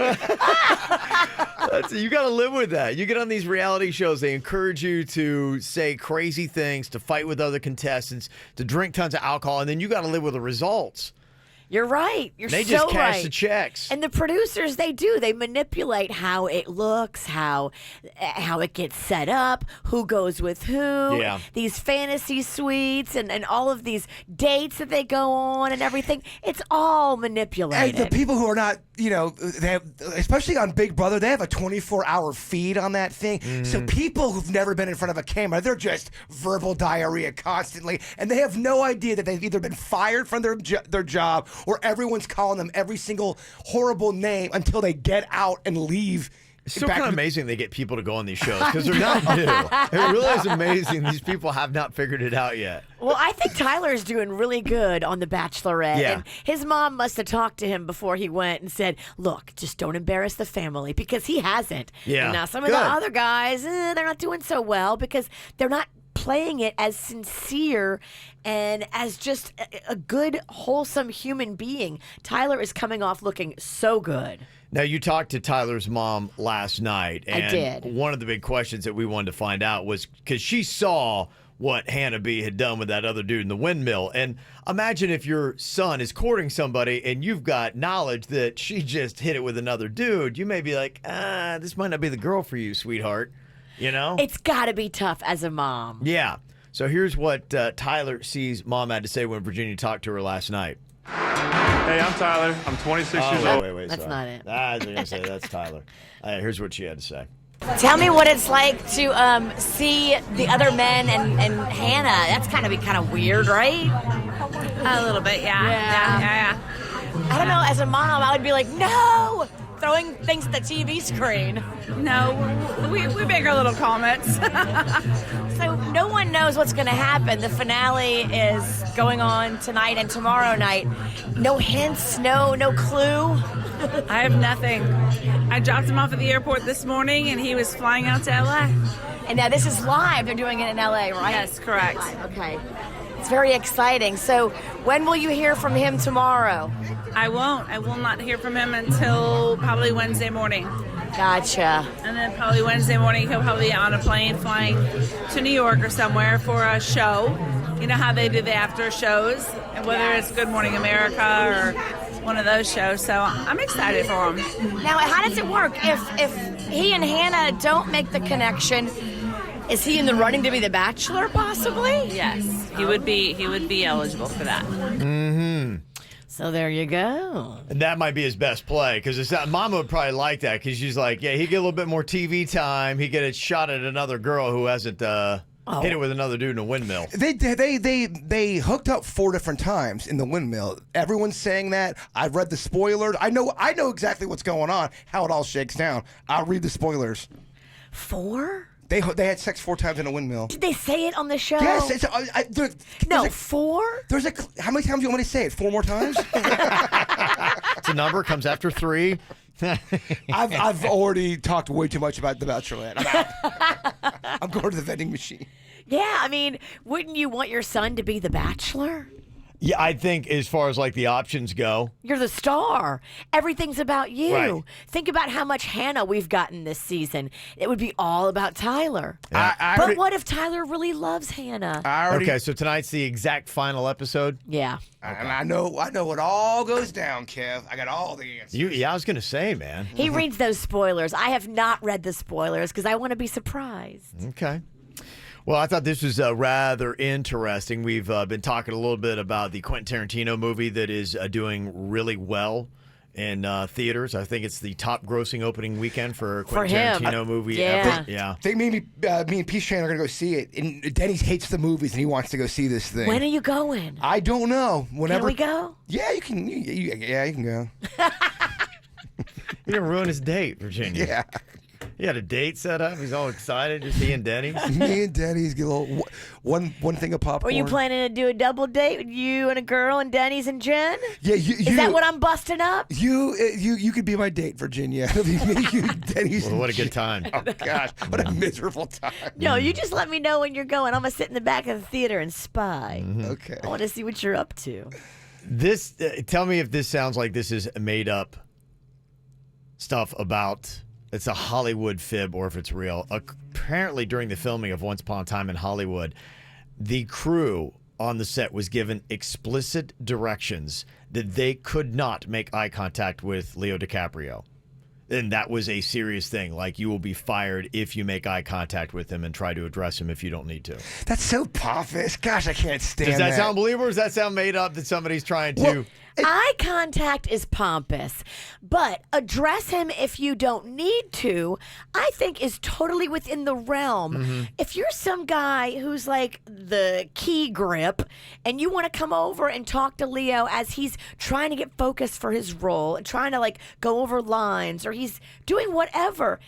You got to live with that. You get on these reality shows, they encourage you to say crazy things, to fight with other contestants, to drink tons of alcohol, and then you got to live with the results. You're right. You're They so just cash right. the checks. And the producers, they do. They manipulate how it looks, how it gets set up, who goes with who. Yeah. These fantasy suites and all of these dates that they go on and everything. It's all manipulated. And the people who are not, they have, especially on Big Brother, they have a 24-hour feed on that thing. So people who've never been in front of a camera, they're just verbal diarrhea constantly, and they have no idea that they've either been fired from their job or everyone's calling them every single horrible name until they get out and leave It's still kind of amazing they get people to go on these shows because they're not new. It really is amazing. These people have not figured it out yet. Well, I think Tyler's doing really good on The Bachelorette. Yeah. And his mom must have talked to him before he went and said, look, just don't embarrass the family, because he hasn't. Yeah. And now some of the other guys, they're not doing so well because they're not playing it as sincere and as just a good, wholesome human being. Tyler is coming off looking so good. Now, you talked to Tyler's mom last night. And I did. One of the big questions that we wanted to find out was because she saw what Hannah B had done with that other dude in the windmill. And imagine if your son is courting somebody and you've got knowledge that she just hit it with another dude. You may be like, this might not be the girl for you, sweetheart. You know? It's got to be tough as a mom. Yeah. So here's what Tyler C's mom had to say when Virginia talked to her last night. Hey, I'm Tyler. I'm 26 years old. Wait. That's sorry. not it. I was going to say that's Tyler. Here's what she had to say. Tell me what it's like to see the other men and Hannah. That's kind of weird, right? A little bit, yeah. I don't know. As a mom, I would be like, no, throwing things at the TV screen. No, we make our little comments. So no one knows what's going to happen. The finale is going on tonight and tomorrow night. No hints, no clue. I have nothing. I dropped him off at the airport this morning, and he was flying out to LA. And now this is live. They're doing it in LA, right? Yes, correct. Okay. It's very exciting. So when will you hear from him tomorrow? I won't. I will not hear from him until probably Wednesday morning. Gotcha. And then probably Wednesday morning he'll probably be on a plane flying to New York or somewhere for a show. You know how they do the after shows, and whether it's Good Morning America or one of those shows. So I'm excited for him. Now, how does it work? If he and Hannah don't make the connection, is he in the running to be the Bachelor, possibly? Yes, he would be eligible for that. Mm-hmm. So there you go. And that might be his best play because Mama would probably like that because she's like, yeah, he'd get a little bit more TV time. He'd get a shot at another girl who hasn't hit it with another dude in a windmill. They hooked up 4 different times in the windmill. Everyone's saying that. I've read the spoilers. I know exactly what's going on, how it all shakes down. I'll read the spoilers. 4? They had sex 4 times in a windmill. Did they say it on the show? Yes. It's 4? How many times do you want me to say it? 4 more times? It's a number. Comes after 3. I've already talked way too much about The Bachelorette. I'm out. I'm going to the vending machine. Yeah, I mean, wouldn't you want your son to be the Bachelor? Yeah, I think as far as like the options go. You're the star. Everything's about you. Right. Think about how much Hannah we've gotten this season. It would be all about Tyler. Yeah. But what if Tyler really loves Hannah? Okay, so tonight's the exact final episode? Yeah. And I know what all goes down, Kev. I got all the answers. Yeah, I was going to say, man. He reads those spoilers. I have not read the spoilers because I want to be surprised. Okay. Well, I thought this was rather interesting. We've been talking a little bit about the Quentin Tarantino movie that is doing really well in theaters. I think it's the top grossing opening weekend for Quentin Tarantino movie ever. Yeah. They made me and Peace Train are going to go see it. And Denny's hates the movies and he wants to go see this thing. When are you going? I don't know. Whenever. Can we go? Yeah, you can. Yeah, you can go. You're going to ruin his date, Virginia. Yeah. He had a date set up. He's all excited. Just he and Denny's. Me and Denny's get a little one thing of popcorn. Are you planning to do a double date with you and a girl and Denny's and Jen? Yeah, Is that what I'm busting up? You could be my date, Virginia. It'll be me, you, Denny's. Well, what a good time. Oh gosh, what a miserable time. No, you just let me know when you're going. I'm gonna sit in the back of the theater and spy. Okay. I want to see what you're up to. This. Tell me if this sounds like this is made up stuff about. It's a Hollywood fib or if it's real. Apparently, during the filming of Once Upon a Time in Hollywood, the crew on the set was given explicit directions that they could not make eye contact with Leo DiCaprio. And that was a serious thing. Like, you will be fired if you make eye contact with him and try to address him if you don't need to. That's so pompous. Gosh, I can't stand that. Does that sound believable or does that sound made up that somebody's trying to... Eye contact is pompous, but address him if you don't need to, I think is totally within the realm. If you're some guy who's like the key grip and you want to come over and talk to Leo as he's trying to get focused for his role and trying to like go over lines or he's doing whatever,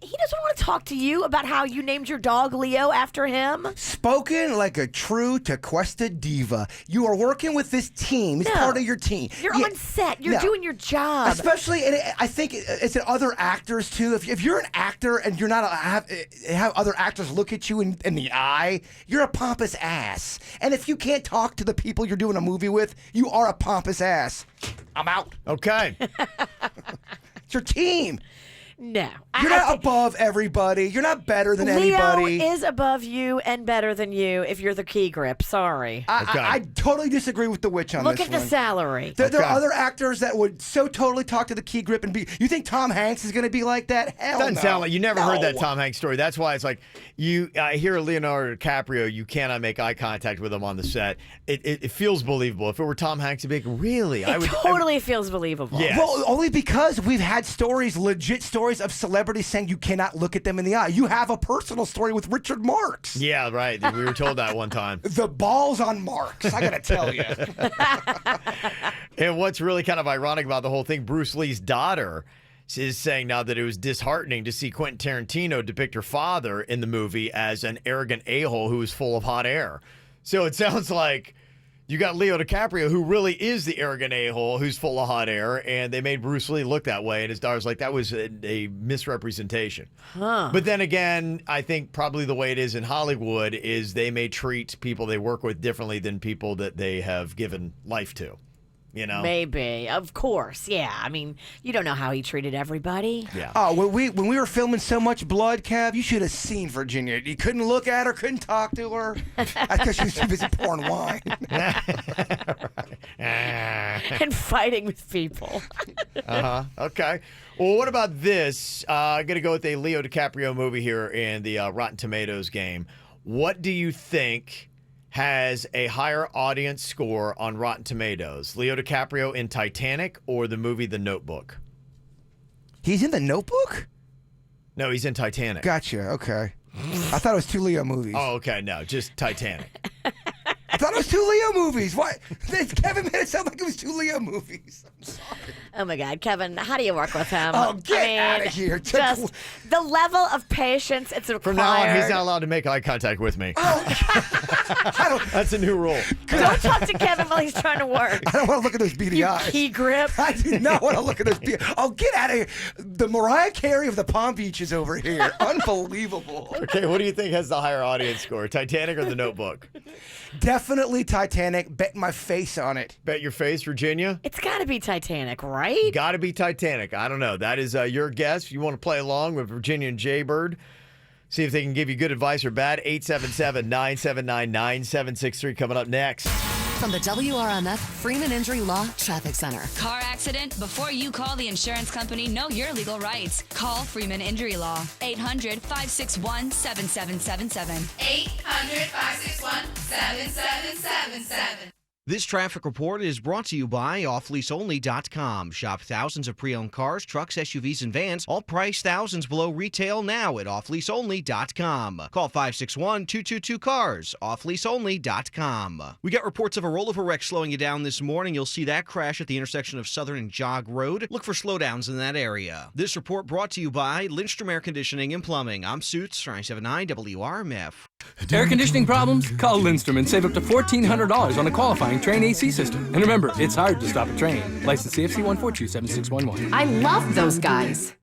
he doesn't want to talk to you about how you named your dog Leo after him. Spoken like a true Tequesta diva. You are working with this team. It's part of your team. You're on set. You're doing your job. Especially, and I think it's in other actors too. If you're an actor and you're not have other actors look at you in the eye, you're a pompous ass. And if you can't talk to the people you're doing a movie with, you are a pompous ass. I'm out. Okay. It's your team. No. You're not above everybody. You're not better than anybody. Leo is above you and better than you if you're the key grip. Sorry. I totally disagree with the witch on Look this at one. the salary. There are other actors that would so totally talk to the key grip and be. You think Tom Hanks is going to be like that? Hell Doesn't no. sound like you never heard that No. Tom Hanks story. That's why it's like I hear Leonardo DiCaprio, you cannot make eye contact with him on the set. It feels believable. If it were Tom Hanks, it'd be like, really? It totally feels believable. Yes. Well, only because we've had stories, legit stories of celebrities saying you cannot look at them in the eye. You have a personal story with Richard Marx. Yeah, right. We were told that one time. The balls on Marx, I gotta tell you. And what's really kind of ironic about the whole thing, Bruce Lee's daughter is saying now that it was disheartening to see Quentin Tarantino depict her father in the movie as an arrogant a-hole who is full of hot air. So it sounds like you got Leo DiCaprio, who really is the arrogant a-hole who's full of hot air, and they made Bruce Lee look that way, and his daughter's like, that was a misrepresentation. Huh. But then again, I think probably the way it is in Hollywood is they may treat people they work with differently than people that they have given life to. You know? Maybe. Of course. Yeah. I mean, you don't know how he treated everybody. Yeah. Oh, when we were filming So Much Blood, Cav, you should have seen Virginia. You couldn't look at her, couldn't talk to her. That's because she was too busy pouring wine. And fighting with people. Okay. Well, what about this? I'm going to go with a Leo DiCaprio movie here in the Rotten Tomatoes game. What do you think has a higher audience score on Rotten Tomatoes? Leo DiCaprio in Titanic or the movie The Notebook? He's in The Notebook? No, he's in Titanic. Gotcha. Okay. I thought it was two Leo movies. Oh, okay. No, just Titanic. I thought it was two Leo movies. What? Kevin made it sound like it was two Leo movies. I'm sorry. Oh my God, Kevin, how do you work with him? Oh, get out of here. Just the level of patience it's required. From now on, he's not allowed to make eye contact with me. That's a new rule. Don't talk to Kevin while he's trying to work. I don't want to look at those beady eyes. Key grip. I do not want to look at those beady eyes. Oh, get out of here. The Mariah Carey of the Palm Beach is over here. Unbelievable. Okay, what do you think has the higher audience score, Titanic or The Notebook? Definitely Titanic. Bet my face on it. Bet your face, Virginia? It's got to be Titanic, right? Got to be Titanic. I don't know. That is your guess. If you want to play along with Virginia and Jaybird, see if they can give you good advice or bad. 877-979-9763 coming up next. From the WRMF Freeman Injury Law Traffic Center. Car accident? Before you call the insurance company, know your legal rights. Call Freeman Injury Law. 800-561-7777. 800-561-7777. This traffic report is brought to you by offleaseonly.com. Shop thousands of pre-owned cars, trucks, SUVs, and vans, all priced thousands below retail now at offleaseonly.com. Call 561-222-CARS, offleaseonly.com. We got reports of a rollover wreck slowing you down this morning. You'll see that crash at the intersection of Southern and Jog Road. Look for slowdowns in that area. This report brought to you by Lindstrom Air Conditioning and Plumbing. I'm Suits, 979 WRMF. Air conditioning problems? Call Lindstrom and save up to $1,400 on a qualifying Train AC system. And remember, it's hard to stop a train. License CFC 1427611. I love those guys.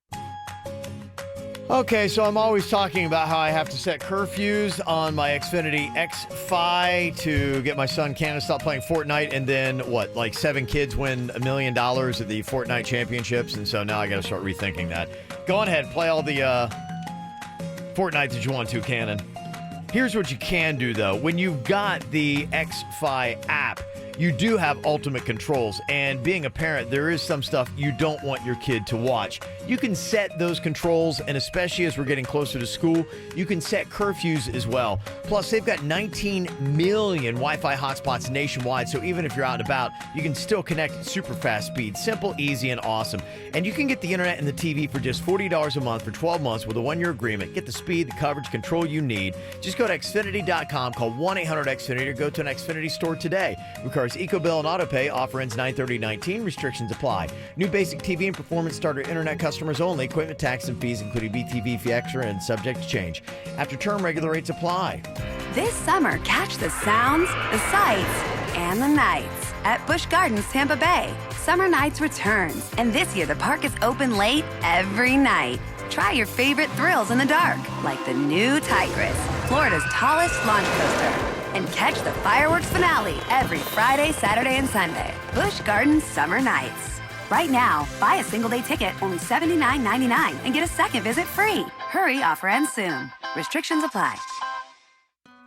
Okay, so I'm always talking about how I have to set curfews on my Xfinity X-Fi to get my son Canada to stop playing Fortnite, and then what, like 7 kids win $1 million at the Fortnite championships, and so now I got to start rethinking that. Go on ahead, play all the Fortnite that you want to, Cannon. Here's what you can do, though. When you've got the X-Fi app, you do have ultimate controls. And being a parent, there is some stuff you don't want your kid to watch. You can set those controls, and especially as we're getting closer to school, you can set curfews as well. Plus, they've got 19 million Wi-Fi hotspots nationwide, so even if you're out and about, you can still connect at super fast speed. Simple, easy, and awesome. And you can get the internet and the TV for just $40 a month for 12 months with a 1-year agreement. Get the speed, the coverage, control you need. Just go to Xfinity.com, call 1-800-XFINITY, or go to an Xfinity store today. Requires EcoBill and AutoPay. Offer ends 9/30/19. Restrictions apply. New basic TV and performance starter internet customers only. Equipment, tax, and fees, including BTV fee extra and subject to change. After term, regular rates apply. This summer, catch the sounds, the sights, and the nights at Busch Gardens, Tampa Bay. Summer Nights returns, and this year the park is open late every night. Try your favorite thrills in the dark, like the new Tigris, Florida's tallest launch coaster. And catch the fireworks finale every Friday, Saturday, and Sunday. Busch Gardens Summer Nights. Right now, buy a single-day ticket, only $79.99, and get a second visit free. Hurry, offer ends soon. Restrictions apply.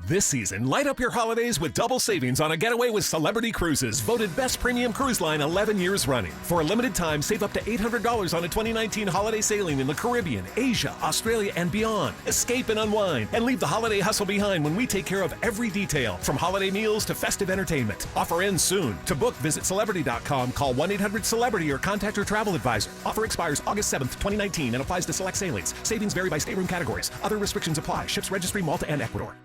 This season, light up your holidays with double savings on a getaway with Celebrity Cruises, voted best premium cruise line 11 years running. For a limited time, save up to $800 on a 2019 holiday sailing in the Caribbean, Asia, Australia, and beyond. Escape and unwind, and leave the holiday hustle behind when we take care of every detail, from holiday meals to festive entertainment. Offer ends soon. To book, visit Celebrity.com, call 1-800-CELEBRITY, or contact your travel advisor. Offer expires August 7th, 2019, and applies to select sailings. Savings vary by stateroom categories. Other restrictions apply. Ships Registry, Malta, and Ecuador.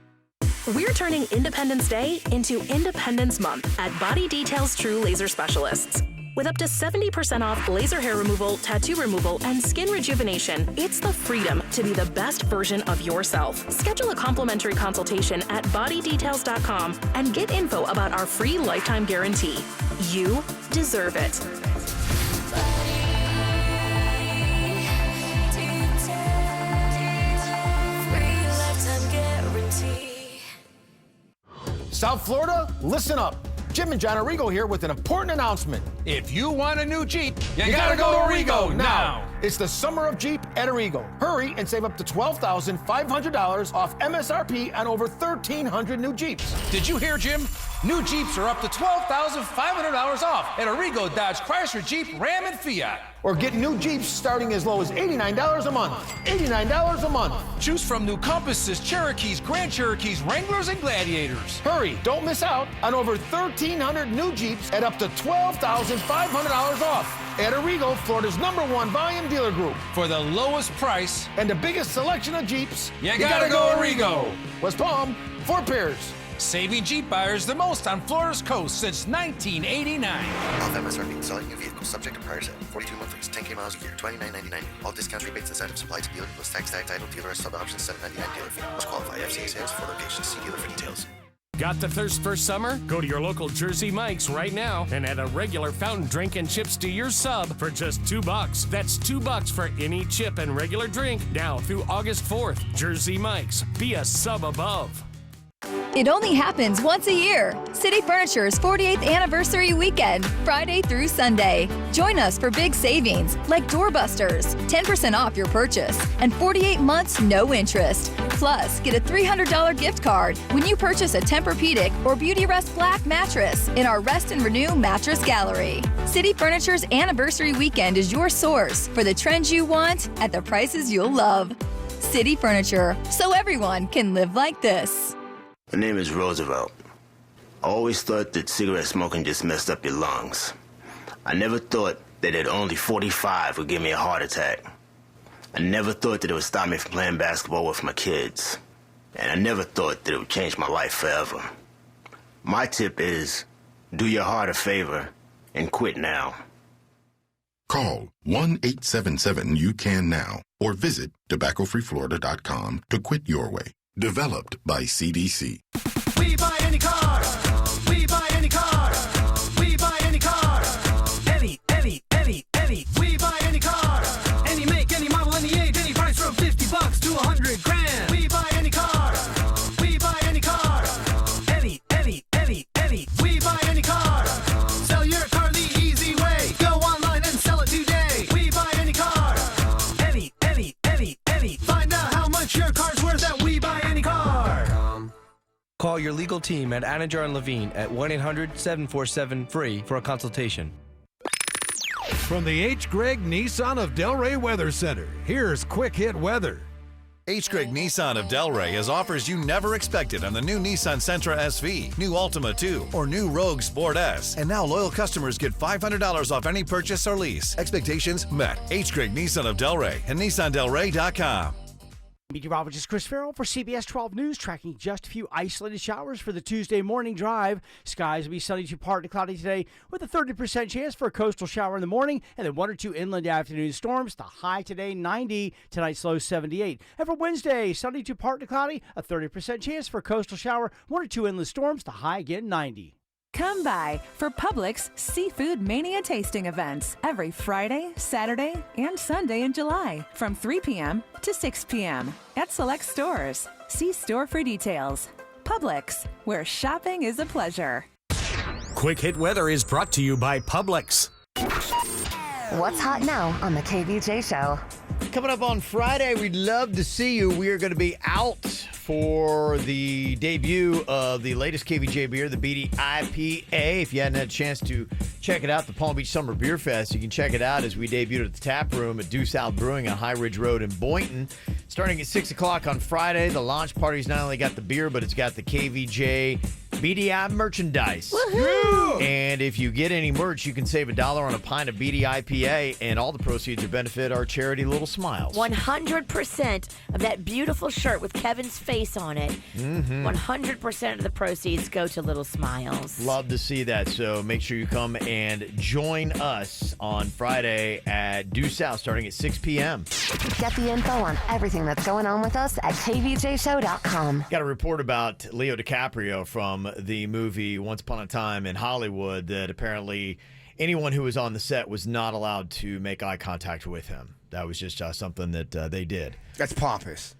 We're turning Independence Day into Independence Month at Body Details True Laser Specialists. With up to 70% off laser hair removal, tattoo removal, and skin rejuvenation, it's the freedom to be the best version of yourself. Schedule a complimentary consultation at bodydetails.com and get info about our free lifetime guarantee. You deserve it. South Florida, listen up. Jim and John Arrigo here with an important announcement. If you want a new Jeep, you gotta go to Arrigo now. It's the summer of Jeep at Arrigo. Hurry and save up to $12,500 off MSRP on over 1,300 new Jeeps. Did you hear, Jim? New Jeeps are up to $12,500 off at Arrigo, Dodge, Chrysler, Jeep, Ram, and Fiat. Or get new Jeeps starting as low as $89 a month. $89 a month. Choose from new Compasses, Cherokees, Grand Cherokees, Wranglers, and Gladiators. Hurry, don't miss out on over 1,300 new Jeeps at up to $12,500 off. At Arrigo, Florida's #1 volume dealer group. For the lowest price and the biggest selection of Jeeps, you gotta go Arrigo. West Palm, Fort Pierce. Saving Jeep buyers the most on Florida's coast since 1989. Off MSRP. Selling new vehicles subject to prior sale. 42 monthlies, 10K miles a year, $29.99. All discounts, rebates, incentives apply to dealer. Plus tax, title, dealer, sub options, $7.99 dealer fee. Must qualify. FCA sales for locations. See dealer for details. Got the thirst for summer? Go to your local Jersey Mike's right now and add a regular fountain drink and chips to your sub for just $2. That's $2 for any chip and regular drink now through August 4th. Jersey Mike's. Be a sub above. It only happens once a year. City Furniture's 48th anniversary weekend, Friday through Sunday. Join us for big savings like doorbusters, 10% off your purchase, and 48 months no interest. Plus, get a $300 gift card when you purchase a Tempur-Pedic or Beautyrest Black mattress in our Rest and Renew Mattress Gallery. City Furniture's anniversary weekend is your source for the trends you want at the prices you'll love. City Furniture, so everyone can live like this. My name is Roosevelt. I always thought that cigarette smoking just messed up your lungs. I never thought that at only 45 would give me a heart attack. I never thought that it would stop me from playing basketball with my kids. And I never thought that it would change my life forever. My tip is, do your heart a favor and quit now. Call 1-877-YOU-CAN-NOW or visit tobaccofreeflorida.com to quit your way. Developed by CDC. We buy any car. We buy any car. We buy any car. Any. We buy any car. Any make, any model, any age, any price from $50 to $100,000. We buy any car. We buy any car. Any. We buy any car. Sell your car the easy way. Go online and sell it today. We buy any car. Any. Find out how much your car's worth at We Buy Any Car. Call Call your legal team at Anajar and Levine at 1-800-747-FREE for a consultation. From the H. Gregg Nissan of Delray Weather Center, here's Quick Hit Weather. H. Gregg Nissan of Delray has offers you never expected on the new Nissan Sentra SV, new Altima 2, or new Rogue Sport S. And now loyal customers get $500 off any purchase or lease. Expectations met. H. Gregg Nissan of Delray and NissanDelray.com. Meteorologist Chris Farrell for CBS 12 News, tracking just a few isolated showers for the Tuesday morning drive. Skies will be sunny to partly cloudy today with a 30% chance for a coastal shower in the morning and then 1 or 2 inland afternoon storms. The high today 90, tonight's low 78. And for Wednesday, sunny to partly cloudy, a 30% chance for a coastal shower, 1 or 2 inland storms. The high again 90. Come by for Publix Seafood Mania tasting events every Friday, Saturday, and Sunday in July from 3 p.m. to 6 p.m. at select stores. See store for details. Publix, where shopping is a pleasure. Quick Hit Weather is brought to you by Publix. What's hot now on the KVJ show? Coming up on Friday, we'd love to see you. We are going to be out for the debut of the latest KVJ beer, the BD IPA. If you hadn't had a chance to check it out, the Palm Beach Summer Beer Fest, you can check it out as we debuted at the tap room at Due South Brewing on High Ridge Road in Boynton. Starting at 6 o'clock on Friday, the launch party's not only got the beer, but it's got the KVJ BDI merchandise. Woohoo! And if you get any merch, you can save $1 on a pint of BD IPA, and all the proceeds are benefit our charity Little Smiles. 100% of that beautiful shirt with Kevin's face on it, 100% of the proceeds go to Little Smiles. Love to see that. So make sure you come and join us on Friday at Due South starting at 6 p.m. Get the info on everything that's going on with us at kvjshow.com. Got a report about Leo DiCaprio from the movie Once Upon a Time in Hollywood that apparently anyone who was on the set was not allowed to make eye contact with him. That was just something that they did. That's pompous.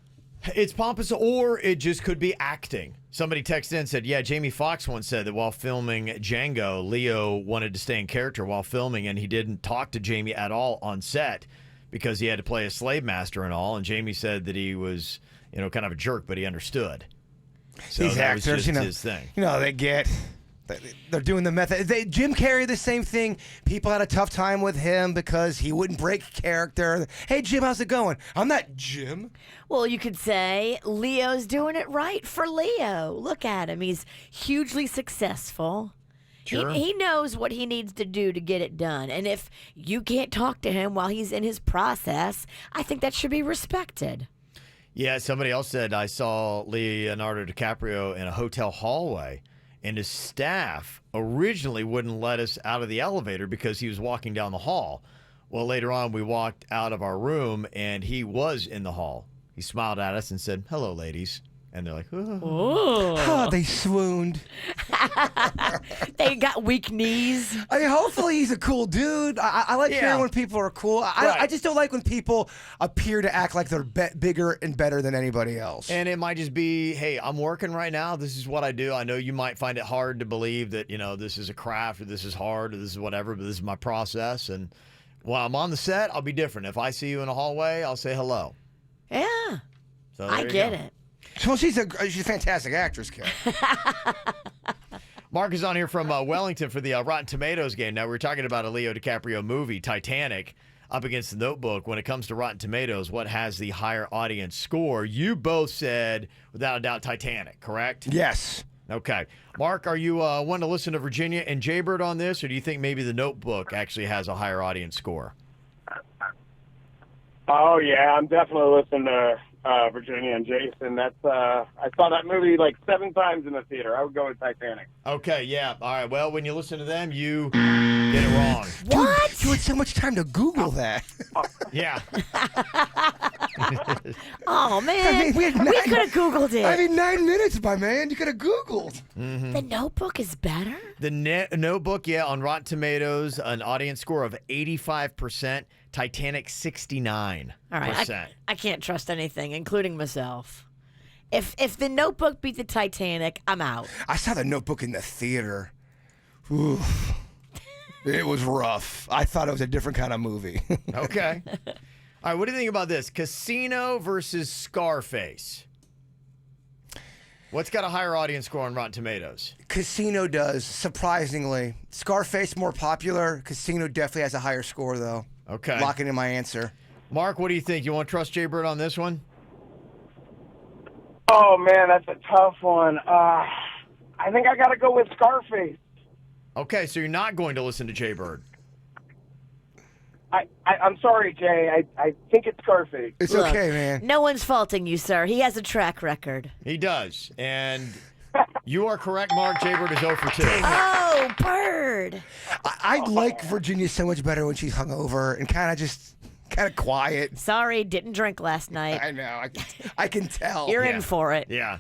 It's pompous, or it just could be acting. Somebody texted in and said, yeah, Jamie Foxx once said that while filming Django, Leo wanted to stay in character while filming, and he didn't talk to Jamie at all on set because he had to play a slave master and all, and Jamie said that he was, kind of a jerk, but he understood. So These that actors, was just his thing. They're doing the method. Jim Carrey, the same thing. People had a tough time with him because he wouldn't break character. Hey, Jim, how's it going? I'm not Jim. Well, you could say Leo's doing it right for Leo. Look at him. He's hugely successful. Sure. He knows what he needs to do to get it done. And if you can't talk to him while he's in his process, I think that should be respected. Yeah, somebody else said, I saw Leonardo DiCaprio in a hotel hallway, and his staff originally wouldn't let us out of the elevator because he was walking down the hall. Well, later on, we walked out of our room, and he was in the hall. He smiled at us and said, hello, ladies. And they're like, oh, they swooned. They got weak knees. I mean, hopefully he's a cool dude. I like hearing when people are cool. I just don't like when people appear to act like they're bigger and better than anybody else. And it might just be, hey, I'm working right now. This is what I do. I know you might find it hard to believe that, this is a craft or this is hard or this is whatever, but this is my process. And while I'm on the set, I'll be different. If I see you in a hallway, I'll say hello. Yeah. So I get it. So she's a fantastic actress, Karen. Mark is on here from Wellington for the Rotten Tomatoes game. Now, we're talking about a Leo DiCaprio movie, Titanic, up against The Notebook. When it comes to Rotten Tomatoes, what has the higher audience score? You both said, without a doubt, Titanic, correct? Yes. Okay. Mark, are you wanting to listen to Virginia and Jaybird on this, or do you think maybe The Notebook actually has a higher audience score? Oh, yeah, I'm definitely listening to Virginia and Jason. That's I saw that movie like 7 times in the theater. I would go with Titanic. Okay, yeah. All right, well, when you listen to them, you get it wrong. What? You had so much time to Google that. Yeah. Oh, man. We could have Googled it. I mean, 9 minutes, my man. You could have Googled. Mm-hmm. The Notebook is better? The Notebook, yeah, on Rotten Tomatoes, an audience score of 85%. Titanic, 69%. All right, I can't trust anything, including myself. If The Notebook beat the Titanic, I'm out. I saw The Notebook in the theater. Oof. It was rough. I thought it was a different kind of movie. Okay. All right, what do you think about this? Casino versus Scarface. What's got a higher audience score on Rotten Tomatoes? Casino does, surprisingly. Scarface more popular. Casino definitely has a higher score, though. Okay. Locking in my answer. Mark, what do you think? You want to trust Jay Bird on this one? Oh, man, that's a tough one. I think I got to go with Scarface. Okay, so you're not going to listen to Jay Bird. I'm sorry, Jay. I think it's Scarface. It's Look, okay, man. No one's faulting you, sir. He has a track record. He does. And you are correct, Mark. Jay Bird is 0 for 2. Oh, Bird. I like Virginia so much better when she's hungover and kind of quiet. Sorry, didn't drink last night. I know. I can tell. You're in for it. Yeah.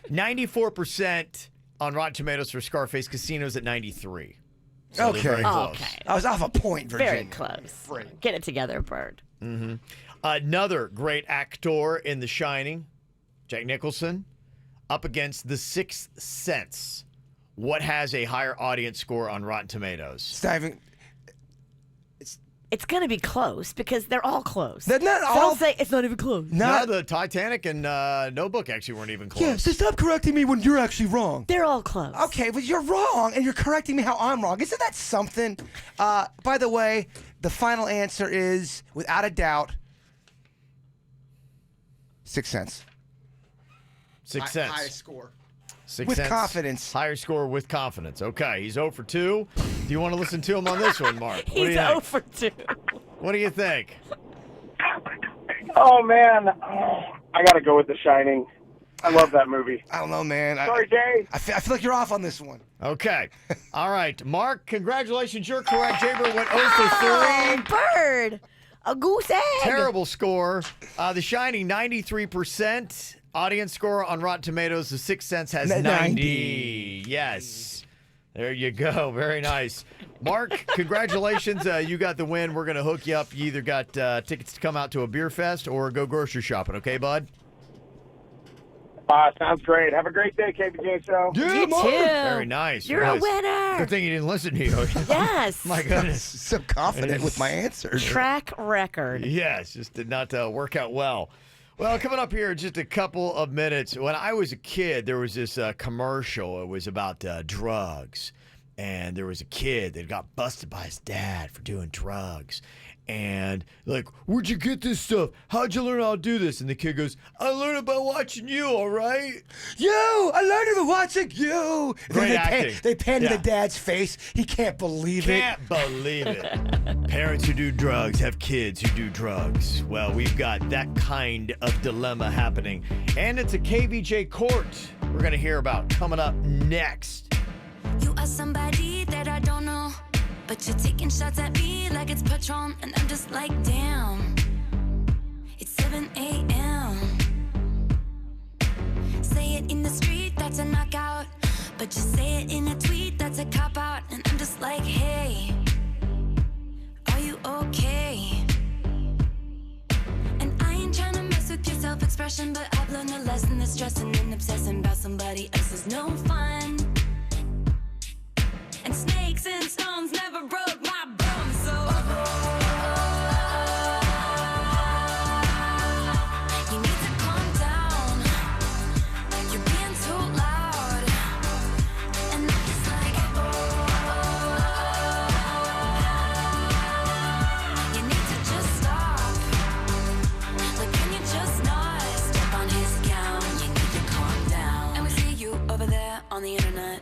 94% on Rotten Tomatoes for Scarface. Casino's at 93. So they're very close. Okay. I was off a point, Virginia. Very close. Get it together, Bird. Mm-hmm. Another great actor in The Shining, Jack Nicholson, up against The Sixth Sense. What has a higher audience score on Rotten Tomatoes? It's going to be close because they're all close. They're not So all- don't say it's not even close. No, the Titanic and Notebook actually weren't even close. Yeah, so stop correcting me when you're actually wrong. They're all close. Okay, but you're wrong, and you're correcting me how I'm wrong. Isn't that something? By the way, the final answer is, without a doubt, Sixth Sense. Sixth Sense. Highest score. Sixth With Sense, confidence. Higher score with confidence. Okay, he's 0 for 2. Do you want to listen to him on this one, Mark? What do He's you 0 think? for 2. What do you think? Oh, man. I got to go with The Shining. I love that movie. I don't know, man. Sorry, Jay. I feel like you're off on this one. Okay. All right. Mark, congratulations. You're correct. Jaber went 0 for 3. Oh, Bird. A goose egg. Terrible score. The Shining, 93%. Audience score on Rotten Tomatoes, The Sixth Sense has 90. Yes. There you go. Very nice. Mark, congratulations. You got the win. We're going to hook you up. You either got tickets to come out to a beer fest or go grocery shopping. Okay, bud? Sounds great. Have a great day, KBJ Show. You too. Very nice. You're a Nice. winner. Good thing you didn't listen to you. Yes. My goodness. So confident with my answers. Track record. Yes, just did not work out well. Well, coming up here in just a couple of minutes. When I was a kid, there was this commercial. It was about drugs. And there was a kid that got busted by his dad for doing drugs. And like, where'd you get this stuff? How'd you learn how to do this? And the kid goes, I learned it by watching you, all right? I learned it by watching you. And Great then acting. They pan to Yeah. the dad's face. He can't believe it. Can't believe it. Parents who do drugs have kids who do drugs. Well, we've got that kind of dilemma happening. And it's a KVJ court we're going to hear about coming up next. You are somebody that I don't know, but you're taking shots at me like it's Patron, and I'm just like, damn. It's 7 a.m. Say it in the street, that's a knockout, but just say it in a tweet, that's a cop-out, and I'm just like, hey, are you okay? And I ain't trying to mess with your self-expression, but I've learned a lesson that stressing and obsessing about somebody else is no fun. And snakes and stones never broke my bones, so you need to calm down. You're being too loud, and I'm just like, you need to just stop. Like, can you just not step on his gown? You need to calm down. And we see you over there on the internet,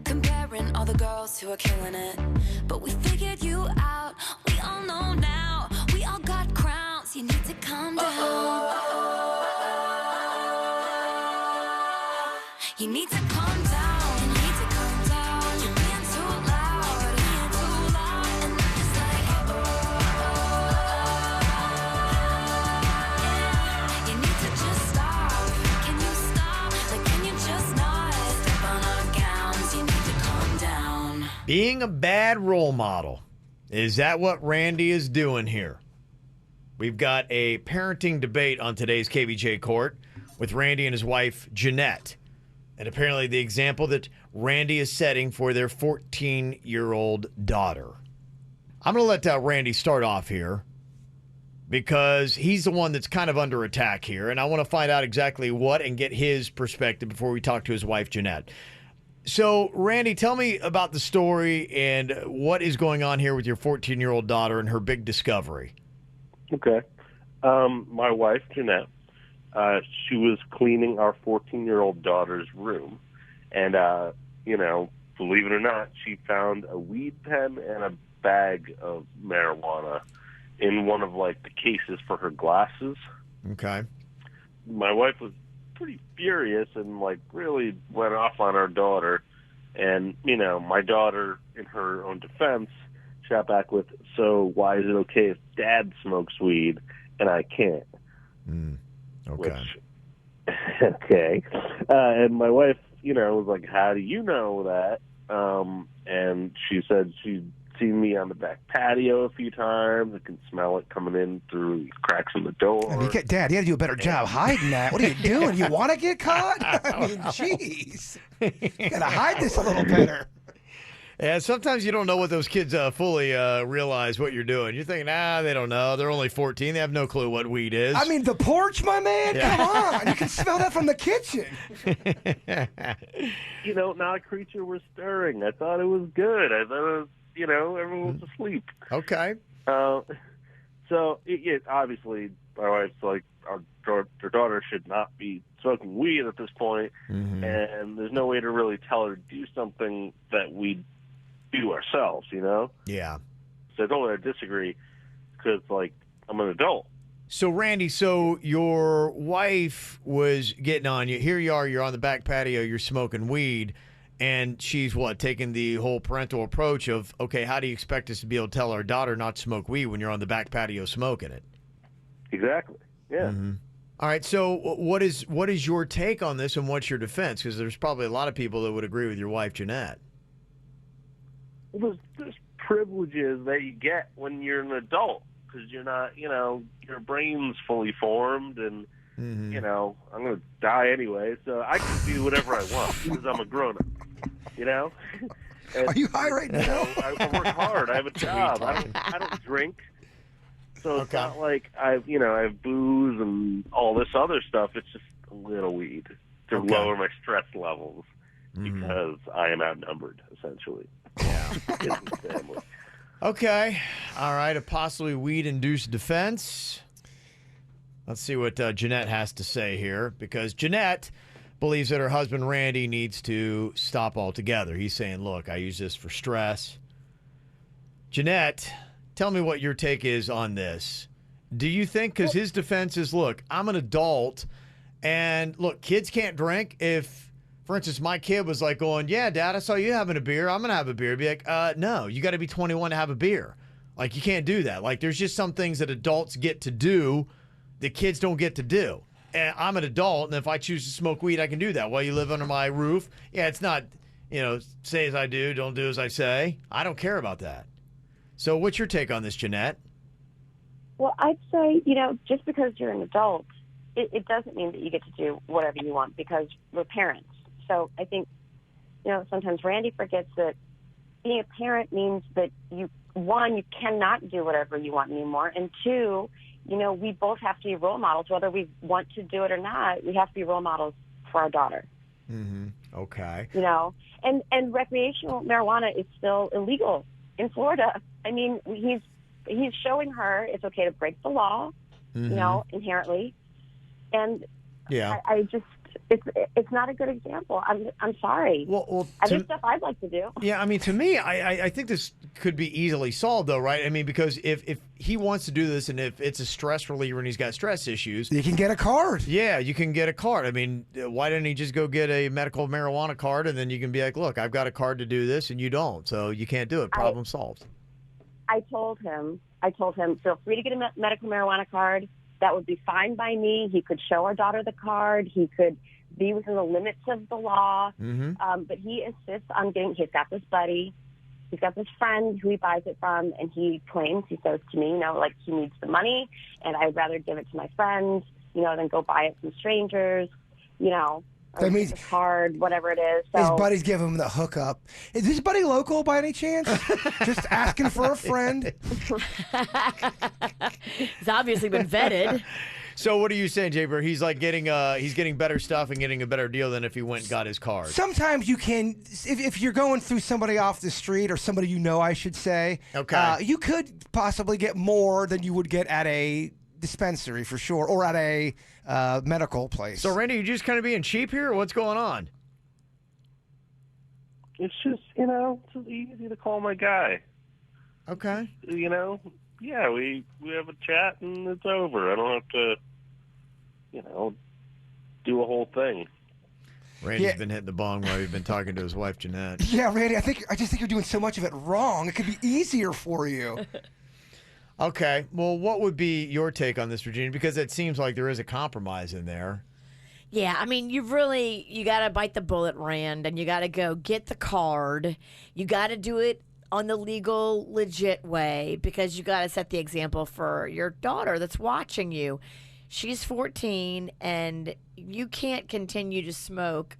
comparing all the girls who are killing it. But we figured you out, we all know now. We all got crowns, you need to calm down. You need to calm down, you need to calm down. You're being too loud, and I'm just like, yeah. You need to just stop. Can you stop? Like, can you just not step on our gowns? You need to calm down. Being a bad role model. Is that what Randy is doing here? We've got a parenting debate on today's KVJ court with Randy and his wife, Jeanette. And apparently the example that Randy is setting for their 14-year-old daughter. I'm going to let Randy start off here. because he's the one that's kind of under attack here, and I want to find out exactly what and get his perspective before we talk to his wife, Jeanette. So, Randy, tell me about the story and what is going on here with your 14-year-old daughter and her big discovery. Okay. My wife, Jeanette, she was cleaning our 14-year-old daughter's room. And, believe it or not, she found a weed pen and a bag of marijuana in one of, the cases for her glasses. Okay. My wife was pretty furious and really went off on our daughter, and my daughter, in her own defense, shot back with, "So why is it okay if Dad smokes weed and I can't?" Okay. Okay. And my wife, was like, "How do you know that?" And she said she'd seen me on the back patio a few times. I can smell it coming in through cracks in the door. Dad, you got to do a better job hiding that. What are you doing? You want to get caught? I mean, jeez. You got to hide this a little better. Yeah, sometimes you don't know what those kids fully realize what you're doing. You're thinking, they don't know. They're only 14. They have no clue what weed is. I mean, the porch, my man? Yeah. Come on. You can smell that from the kitchen. Not a creature was stirring. I thought it was good. I thought it was, everyone was asleep. Okay. So, obviously, my wife's like, our daughter should not be smoking weed at this point, and there's no way to really tell her to do something that we do ourselves, Yeah. So I told her I disagree because, I'm an adult. So, Randy, your wife was getting on you. Here you are, you're on the back patio, you're smoking weed, and she's, taking the whole parental approach of, okay, how do you expect us to be able to tell our daughter not to smoke weed when you're on the back patio smoking it? Exactly, yeah. All right, so what is your take on this, and what's your defense? Because there's probably a lot of people that would agree with your wife, Jeanette. Well, there's privileges that you get when you're an adult because you're not, your brain's fully formed, and, I'm going to die anyway, so I can do whatever I want because I'm a grown-up, And, Are you high right now? I work hard. I have a job. I don't drink. So it's not like I have booze and all this other stuff. It's just a little weed to lower my stress levels because I am outnumbered, essentially. Yeah. In the family. Okay. All right. A possibly weed-induced defense. Let's see what Jeanette has to say here, because Jeanette believes that her husband, Randy, needs to stop altogether. He's saying, look, I use this for stress. Jeanette, tell me what your take is on this. Do you think, because his defense is, look, I'm an adult, and look, kids can't drink. If, for instance, my kid was like going, yeah, Dad, I saw you having a beer. I'm going to have a beer. Be like, no, you got to be 21 to have a beer. You can't do that. There's just some things that adults get to do that kids don't get to do. And I'm an adult, and if I choose to smoke weed, I can do that while you live under my roof. Yeah, it's not, say as I do, don't do as I say. I don't care about that. So what's your take on this, Jeanette? Well, I'd say, just because you're an adult, it doesn't mean that you get to do whatever you want because we're parents. So I think, sometimes Randy forgets that being a parent means that you cannot do whatever you want anymore. And two, we both have to be role models, whether we want to do it or not. We have to be role models for our daughter. Okay. And recreational marijuana is still illegal in Florida. I mean, he's showing her it's okay to break the law, inherently. And yeah, I just it's not a good example. I'm sorry. Well, there's stuff I'd like to do. Yeah, I mean, to me, I think this could be easily solved, though, right? I mean, because if he wants to do this, and if it's a stress reliever and he's got stress issues, you can get a card. Yeah, you can get a card. I mean, why didn't he just go get a medical marijuana card, and then you can be like, look, I've got a card to do this, and you don't, so you can't do it. Problem solved. I told him, feel free to get a medical marijuana card. That would be fine by me. He could show our daughter the card. He could be within the limits of the law. But he insists on he's got this buddy. He's got this friend who he buys it from, and he says to me, he needs the money, and I'd rather give it to my friend, than go buy it from strangers, or That means- his card, whatever it is. So His buddies give him the hookup. Is this buddy local by any chance? Just asking for a friend. He's obviously been vetted. So what are you saying, Jay Bird? He's like getting better stuff and getting a better deal than if he went and got his card. Sometimes you can, if you're going through somebody off the street or somebody you know, I should say. Okay. You could possibly get more than you would get at a dispensary for sure, or at a medical place. So Randy, you just kind of being cheap here, or what's going on? It's just, it's just easy to call my guy. Okay. Yeah, we have a chat and it's over. I don't have to, do a whole thing. Randy's been hitting the bong while you've been talking to his wife, Jeanette. Yeah, Randy, I just think you're doing so much of it wrong. It could be easier for you. Okay. Well, what would be your take on this, Virginia? Because it seems like there is a compromise in there. Yeah, I mean, you got to bite the bullet, Rand, and you got to go get the card. You got to do it on the legal, legit way, because you got to set the example for your daughter that's watching you. She's 14, and you can't continue to smoke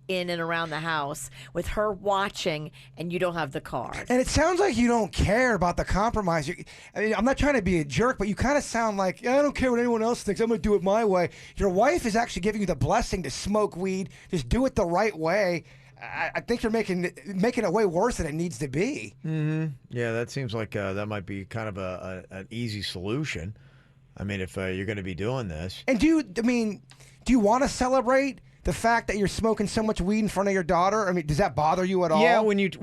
in and around the house with her watching, and you don't have the card. And it sounds like you don't care about the compromise. I mean, I'm not trying to be a jerk, but you kind of sound like, I don't care what anyone else thinks. I'm going to do it my way. Your wife is actually giving you the blessing to smoke weed. Just do it the right way. I think you're making it way worse than it needs to be. Mm-hmm. Yeah, that seems like that might be kind of an easy solution. I mean, if you're going to be doing this. And do you want to celebrate the fact that you're smoking so much weed in front of your daughter? I mean, does that bother you at all? Yeah, when you're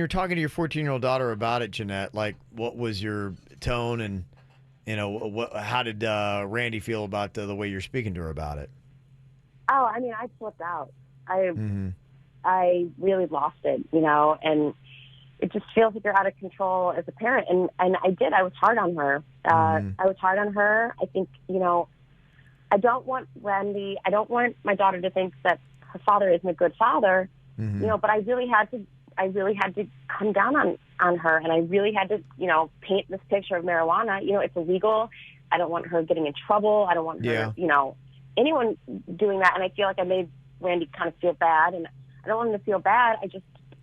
talking to your 14-year-old daughter about it, Jeanette, like, what was your tone, and how did Randy feel about the way you're speaking to her about it? Oh, I mean, I flipped out. I really lost it, and it just feels like you're out of control as a parent. And I was hard on her. I was hard on her. I think, I don't want my daughter to think that her father isn't a good father, but I really had to come down on her, and I really had to, paint this picture of marijuana. It's illegal. I don't want her getting in trouble. I don't want her, anyone doing that. And I feel like I made Randy kind of feel bad, and I don't want him to feel bad.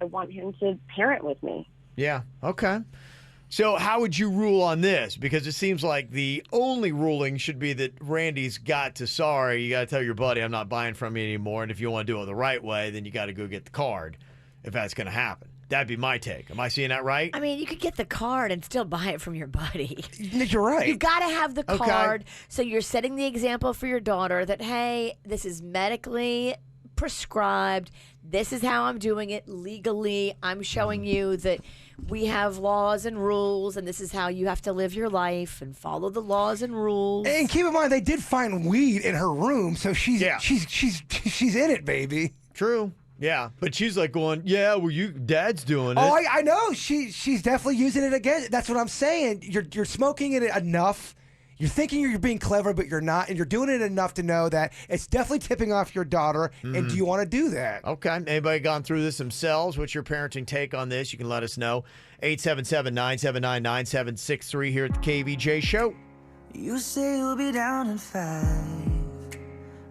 I want him to parent with me. Yeah. Okay. So how would you rule on this? Because it seems like the only ruling should be that Randy's got to, you got to tell your buddy, I'm not buying from you anymore. And if you want to do it the right way, then you got to go get the card if that's going to happen. That'd be my take. Am I seeing that right? I mean, you could get the card and still buy it from your buddy. You're right. You've got to have the card. So you're setting the example for your daughter that, hey, this is medically prescribed. This is how I'm doing it legally. I'm showing you that we have laws and rules, and this is how you have to live your life and follow the laws and rules. And keep in mind, they did find weed in her room, so she's in it, baby. True. Yeah, but she's like going, yeah, well, Dad's doing it. Oh, I know. She's definitely using it again. That's what I'm saying. You're smoking it enough. You're thinking you're being clever, but you're not, and you're doing it enough to know that it's definitely tipping off your daughter, and do you want to do that? Okay. Anybody gone through this themselves? What's your parenting take on this? You can let us know. 877-979-9763 here at the KVJ Show. You say you'll be down in 5.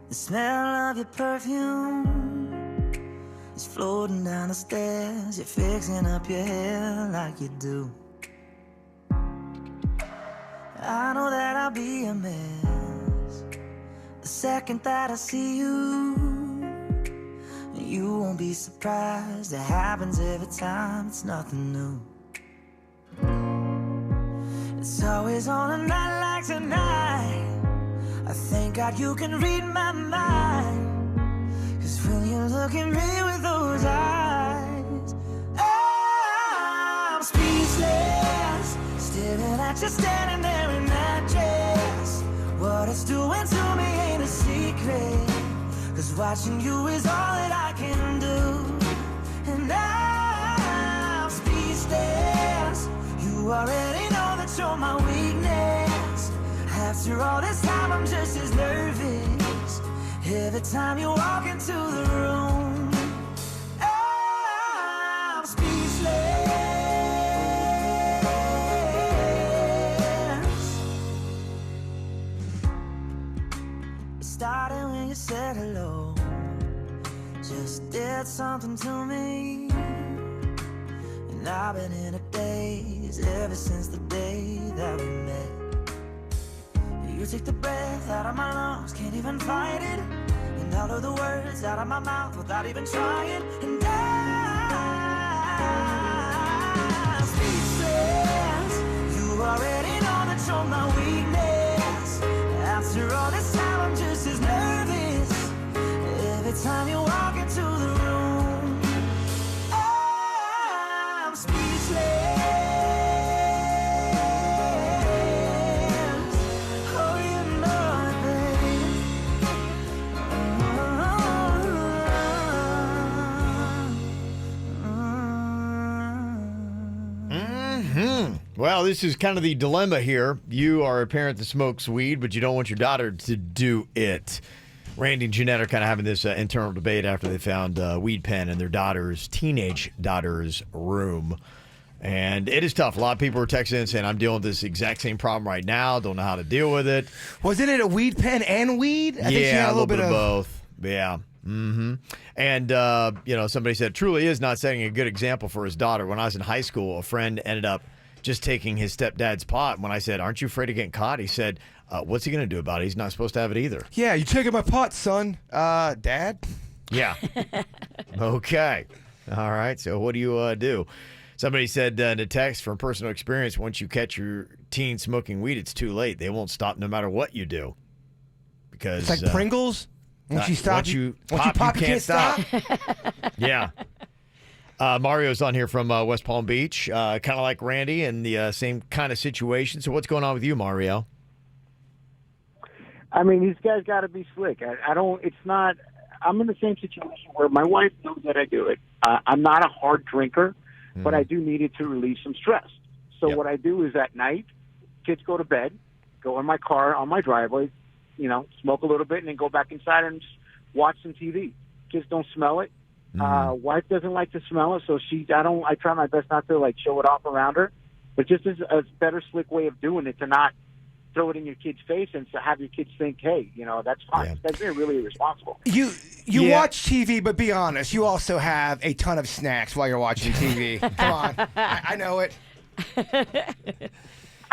The smell of your perfume is floating down the stairs. You're fixing up your hair like you do. I know that I'll be a mess the second that I see you. You won't be surprised. It happens every time. It's nothing new. It's always on a night like tonight. I thank God you can read my mind. 'Cause when you look at me with those eyes, I'm speechless. Staring at you standing there in that dress. What it's doing to me ain't a secret. 'Cause watching you is all that I can do. And I'm speechless. You already know that you're my weakness. After all this time I'm just as nervous every time you walk into the room. I'm speechless. Started when you said hello. said something to me, and I've been in a daze ever since the day that we met. You take the breath out of my lungs, can't even fight it, and all of the words out of my mouth without even trying, and I'm speechless. You already know that you're my weakness. After all this time, I'm just as nervous every time you walk into the room. I'm speechless. Oh, you know it, babe. Well, this is kind of the dilemma here. You are a parent that smokes weed, but you don't want your daughter to do it. Randy and Jeanette are kind of having this internal debate after they found a weed pen in their teenage daughter's room. And it is tough. A lot of people are texting in saying, I'm dealing with this exact same problem right now. Don't know how to deal with it. Wasn't it a weed pen and weed? I think she Yeah, had a little bit of both. Yeah. Mm-hmm. And, somebody said, truly is not setting a good example for his daughter. When I was in high school, a friend ended up just taking his stepdad's pot. When I said, aren't you afraid of getting caught? He said, what's he going to do about it? He's not supposed to have it either. Yeah, you taking my pot, son. Dad? Yeah. Okay. All right. So what do you do? Somebody said in a text from personal experience, once you catch your teen smoking weed, it's too late. They won't stop no matter what you do. Because It's like Pringles. Once you stop, once you pop, you can't stop. Yeah. Mario's on here from West Palm Beach, kind of like Randy, in the same kind of situation. So what's going on with you, Mario? I mean, these guys got to be slick. I'm in the same situation where my wife knows that I do it. I'm not a hard drinker, but I do need it to relieve some stress. So what I do is at night, kids go to bed, go in my car on my driveway, smoke a little bit, and then go back inside and just watch some TV. Kids don't smell it. Wife doesn't like to smell it, so I try my best not to show it off around her, but just as a better slick way of doing it, to not throw it in your kid's face and to have your kids think, hey, that's fine. Yeah. That's being really irresponsible. You watch TV, but be honest, you also have a ton of snacks while you're watching TV. Come on. I know it.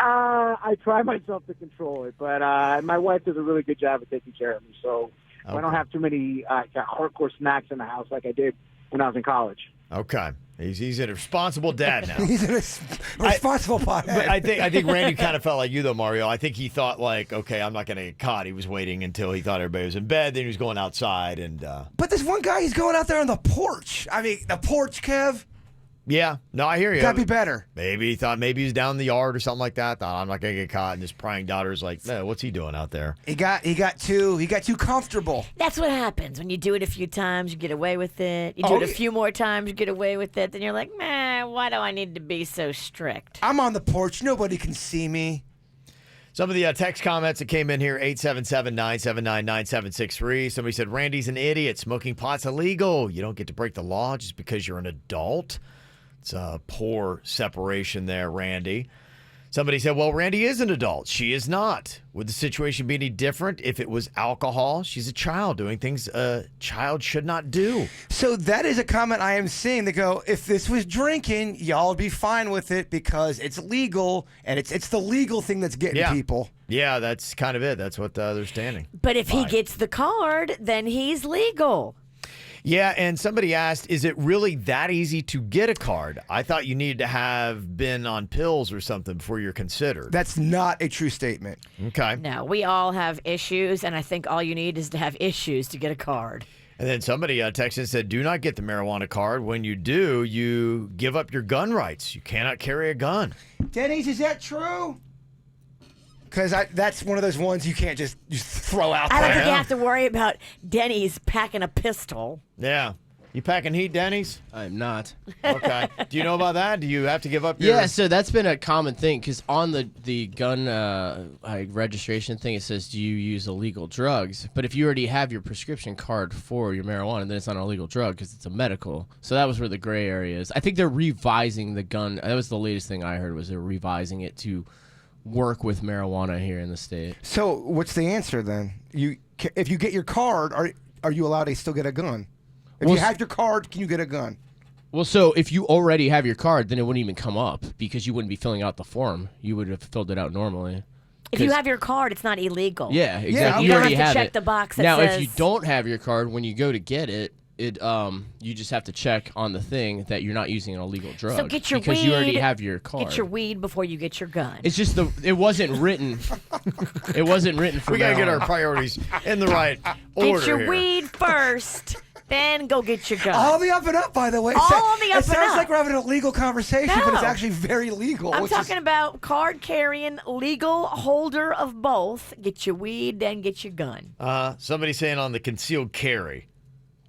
I try myself to control it, but my wife does a really good job of taking care of me, so I don't have too many hardcore snacks in the house like I did when I was in college. Okay. He's a responsible dad now. He's a responsible pothead. But I think Randy kind of felt like you, though, Mario. I think he thought, okay, I'm not going to get caught. He was waiting until he thought everybody was in bed. Then he was going outside. But this one guy, he's going out there on the porch. I mean, the porch, Kev. Yeah. No, I hear you. Gotta be better. Maybe he thought he was down in the yard or something like that. Thought, I'm not going to get caught. And his prying daughter's like, no, what's he doing out there? He got too comfortable. That's what happens when you do it a few times. You get away with it. You do it a few more times. You get away with it. Then you're like, man, why do I need to be so strict? I'm on the porch. Nobody can see me. Some of the text comments that came in here, 877-979-9763. Somebody said, Randy's an idiot. Smoking pot's illegal. You don't get to break the law just because you're an adult. It's a poor separation there, Randy. Somebody said, well, Randy is an adult. She is not. Would the situation be any different if it was alcohol? She's a child doing things a child should not do. So that is a comment I am seeing. They go, if this was drinking, y'all would be fine with it because it's legal, and it's the legal thing that's getting people. Yeah, that's kind of it. That's what they're standing. But if he gets the card, then he's legal. Yeah, and somebody asked, is it really that easy to get a card? I thought you needed to have been on pills or something before you're considered. That's not a true statement. Okay. No, we all have issues, and I think all you need is to have issues to get a card. And then somebody texted and said, do not get the marijuana card. When you do, you give up your gun rights. You cannot carry a gun. Denny's, is that true? Because that's one of those ones you can't just throw out there. I don't think you have to worry about Denny's packing a pistol. Yeah. You packing heat, Denny's? I'm not. Okay. Do you know about that? Do you have to give up your... Yeah, so that's been a common thing, because on the gun registration thing, it says, do you use illegal drugs? But if you already have your prescription card for your marijuana, then it's not an illegal drug because it's a medical. So that was where the gray area is. I think they're revising the gun. That was the latest thing I heard, was they're revising it to work with marijuana here in the state. So what's the answer then? If you get your card, are you allowed to still get a gun? If you have your card, can you get a gun? Well, so if you already have your card, then it wouldn't even come up because you wouldn't be filling out the form. You would have filled it out normally. If you have your card, it's not illegal. Yeah, exactly. You don't already have to check it. the box that now, says... if you don't have your card, when you go to get it, you just have to check on the thing that you're not using an illegal drug. So get your because weed. you already have your card. Get your weed before you get your gun. It's just it wasn't written. It wasn't written for. We gotta get marijuana. our priorities in the right order Get your here. weed first, then go get your gun. All the up and up, by the way. All on the up It and sounds up. like we're having a legal conversation, but it's No. actually very legal. I'm which is- talking about card carrying, legal holder of both. Get your weed, then get your gun. Somebody saying on the concealed carry,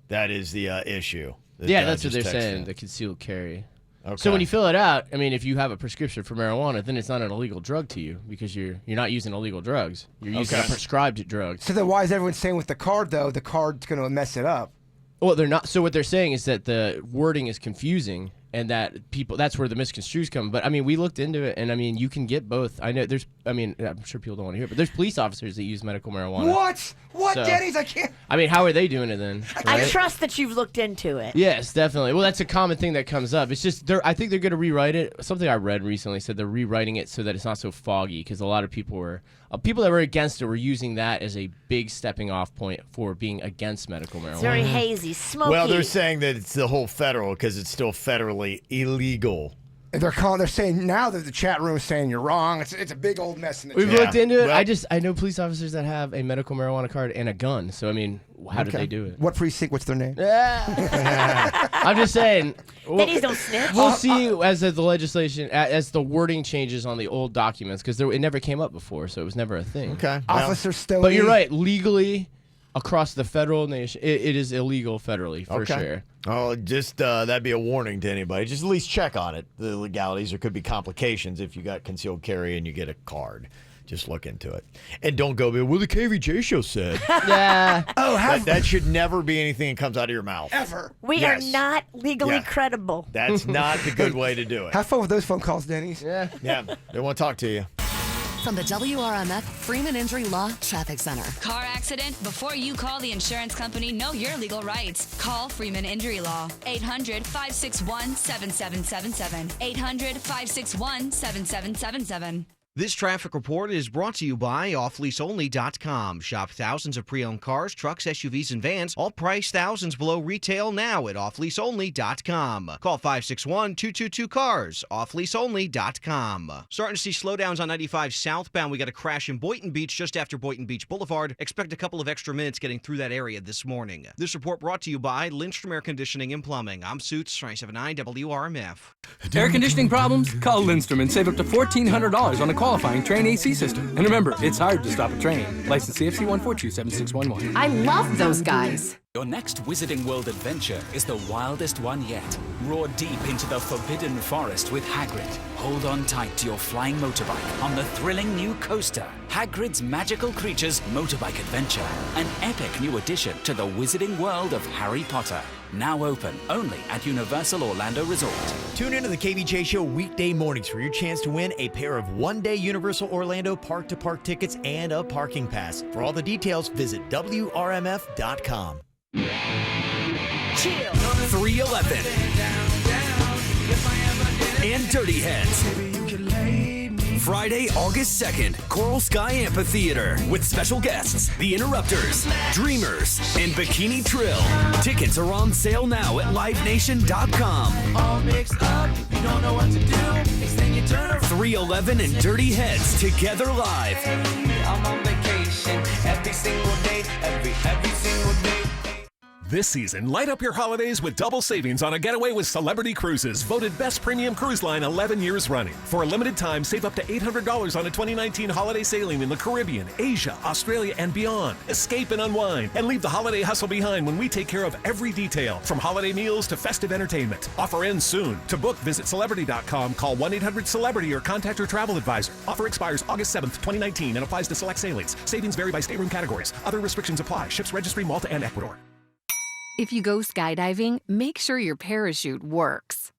that is the issue. Yeah, that's what they're just texted saying. in. The concealed carry. Okay. So when you fill it out, I mean, if you have a prescription for marijuana, then it's not an illegal drug to you because you're not using illegal drugs. You're using a prescribed drug. So then why is everyone saying with the card, though, the card's going to mess it up? Well, they're not. So what they're saying is that the wording is confusing, and that that's where the misconstrues come. But I mean, we looked into it, and I mean, you can get both. I know there's. I mean, I'm sure people don't want to hear it, but there's police officers that use medical marijuana. What? What, So- Denny's? I can't. I mean, how are they doing it then? I right? trust that you've looked into it. Yes, definitely. Well, that's a common thing that comes up. It's just I think they're going to rewrite it. Something I read recently said they're rewriting it so that it's not so foggy because a lot of people that were against it were using that as a big stepping off point for being against medical marijuana. It's very hazy, smoky. Well, they're saying that it's the whole federal because it's still federally illegal. They're saying now that the chat room is saying you're wrong. It's a big old mess in the We've chat. looked into it. Well- I know police officers that have a medical marijuana card and a gun. So I mean, how did Okay. they do it? What precinct? What's their name? I'm just saying. Denny's don't snitch. We'll see as the legislation, as the wording changes on the old documents, because it never came up before, so it was never a thing. Okay. Officer Stoney. But you're right. Legally, across the federal nation, it is illegal federally for sure. Oh, just that'd be a warning to anybody. Just at least check on it, the legalities. There could be complications if you got concealed carry and you get a card. Just look into it. And don't go, well, the KVJ show said. Yeah. Oh, that should never be anything that comes out of your mouth. Ever. We Yes. are not legally Yeah. credible. That's not the good way to do it. Have fun with those phone calls, Denny's. Yeah. Yeah, they want to talk to you. From the WRMF Freeman Injury Law Traffic Center. Car accident? Before you call the insurance company, know your legal rights. Call Freeman Injury Law. 800-561-7777. 800-561-7777. This traffic report is brought to you by offleaseonly.com. Shop thousands of pre-owned cars, trucks, SUVs, and vans, all priced thousands below retail now at offleaseonly.com. Call 561-222-CARS, offleaseonly.com. Starting to see slowdowns on 95 southbound. We got a crash in Boynton Beach just after Boynton Beach Boulevard. Expect a couple of extra minutes getting through that area this morning. This report brought to you by Lindstrom Air Conditioning and Plumbing. I'm Suits, 979 WRMF. Air conditioning problems? Call Lindstrom and save up to $1,400 on a qualifying Train AC system. And remember, it's hard to stop a train. License CFC 1427611. I love those guys. Your next Wizarding World adventure is the wildest one yet. Roar deep into the Forbidden Forest with Hagrid. Hold on tight to your flying motorbike on the thrilling new coaster, Hagrid's Magical Creatures Motorbike Adventure. An epic new addition to the Wizarding World of Harry Potter. Now open only at Universal Orlando Resort. Tune into the KVJ Show weekday mornings for your chance to win a pair of one-day Universal Orlando park-to-park tickets and a parking pass. For all the details, visit WRMF.com. Chill. 311 and Dirty Heads. Friday, August 2nd, Coral Sky Amphitheater with special guests, The Interrupters, Dreamers, and Bikini Trill. Tickets are on sale now at livenation.com. All mixed up, you don't know what to do. Next thing you turn around. 311 and Dirty Heads together live. I'm on vacation every single day, every single day. This season, light up your holidays with double savings on a getaway with Celebrity Cruises, voted best premium cruise line 11 years running. For a limited time, save up to $800 on a 2019 holiday sailing in the Caribbean, Asia, Australia, and beyond. Escape and unwind, and leave the holiday hustle behind when we take care of every detail, from holiday meals to festive entertainment. Offer ends soon. To book, visit Celebrity.com, call 1-800-CELEBRITY or contact your travel advisor. Offer expires August 7th, 2019 and applies to select sailings. Savings vary by stateroom categories. Other restrictions apply. Ships registry Malta and Ecuador. If you go skydiving, make sure your parachute works.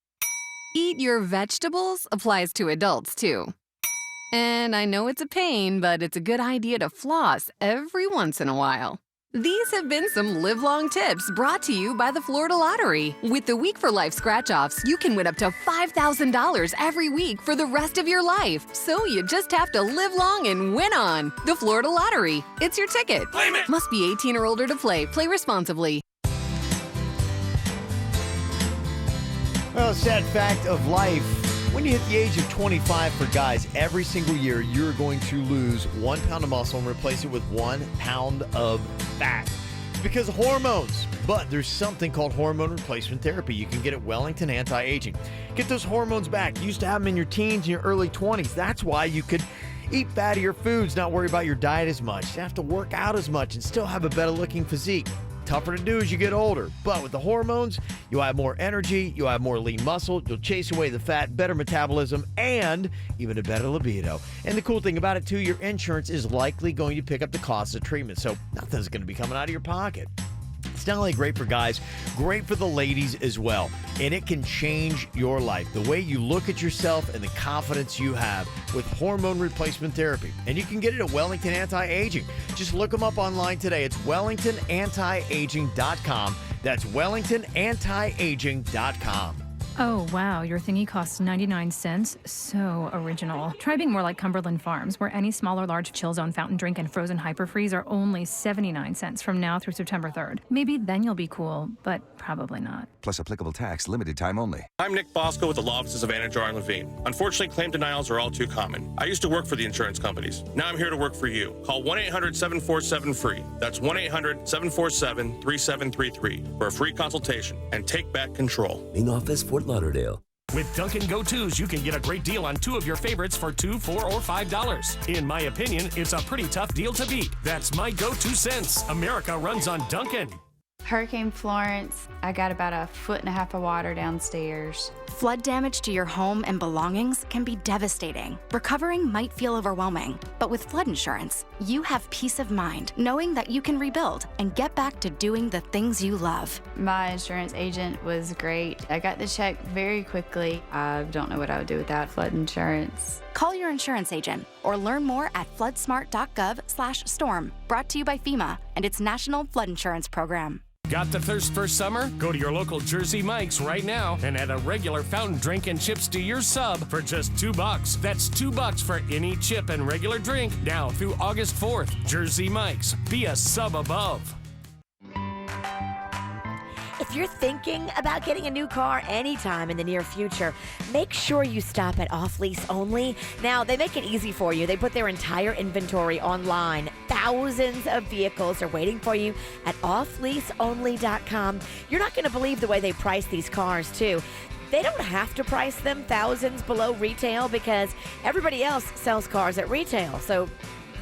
Eat your vegetables applies to adults, too. And I know it's a pain, but it's a good idea to floss every once in a while. These have been some live-long tips brought to you by the Florida Lottery. With the Week for Life scratch-offs, you can win up to $5,000 every week for the rest of your life. So you just have to live long and win on. The Florida Lottery. It's your ticket. Claim it! Must be 18 or older to play. Play responsibly. Well, sad fact of life, when you hit the age of 25 for guys, every single year you're going to lose 1 pound of muscle and replace it with 1 pound of fat. It's because of hormones. But there's something called hormone replacement therapy. You can get at Wellington Anti-Aging. Get those hormones back. You used to have them in your teens and your early 20s. That's why you could eat fattier foods, not worry about your diet as much. You don't have to work out as much and still have a better looking physique. Tougher to do as you get older, but with the hormones, you'll have more energy, you'll have more lean muscle, you'll chase away the fat, better metabolism, and even a better libido. And the cool thing about it too, your insurance is likely going to pick up the cost of treatment, so nothing's going to be coming out of your pocket. It's not only great for guys, great for the ladies as well. And it can change your life, the way you look at yourself and the confidence you have with hormone replacement therapy. And you can get it at Wellington Anti-Aging. Just look them up online today. It's WellingtonAntiAging.com. That's WellingtonAntiAging.com. Oh, wow, your thingy costs 99 cents? So original. Try being more like Cumberland Farms, where any small or large chill zone fountain drink and frozen hyperfreeze are only 79 cents from now through September 3rd. Maybe then you'll be cool, but probably not. Plus applicable tax, limited time only. I'm Nick Bosco with the law offices of Anajar and Levine. Unfortunately, claim denials are all too common. I used to work for the insurance companies. Now I'm here to work for you. Call 1-800-747-FREE. That's 1-800-747-3733 for a free consultation and take back control. Main office, Fort Lauderdale. With Dunkin' Go-Tos, you can get a great deal on 2 of your favorites for $2, $4, or $5. In my opinion, it's a pretty tough deal to beat. That's my go-to sense. America runs on Dunkin'. Hurricane Florence, I got about 1.5 feet of water downstairs. Flood damage to your home and belongings can be devastating. Recovering might feel overwhelming, but with flood insurance, you have peace of mind knowing that you can rebuild and get back to doing the things you love. My insurance agent was great. I got the check very quickly. I don't know what I would do without flood insurance. Call your insurance agent or learn more at floodsmart.gov/storm. Brought to you by FEMA and its National Flood Insurance Program. Got the thirst for summer? Go to your local Jersey Mike's right now and add a regular fountain drink and chips to your sub for just $2. That's $2 for any chip and regular drink now through August 4th. Jersey Mike's. Be a sub above. If you're thinking about getting a new car anytime in the near future, make sure you stop at Off Lease Only. Now, they make it easy for you. They put their entire inventory online. Thousands of vehicles are waiting for you at offleaseonly.com. You're not going to believe the way they price these cars, too. They don't have to price them thousands below retail because everybody else sells cars at retail. So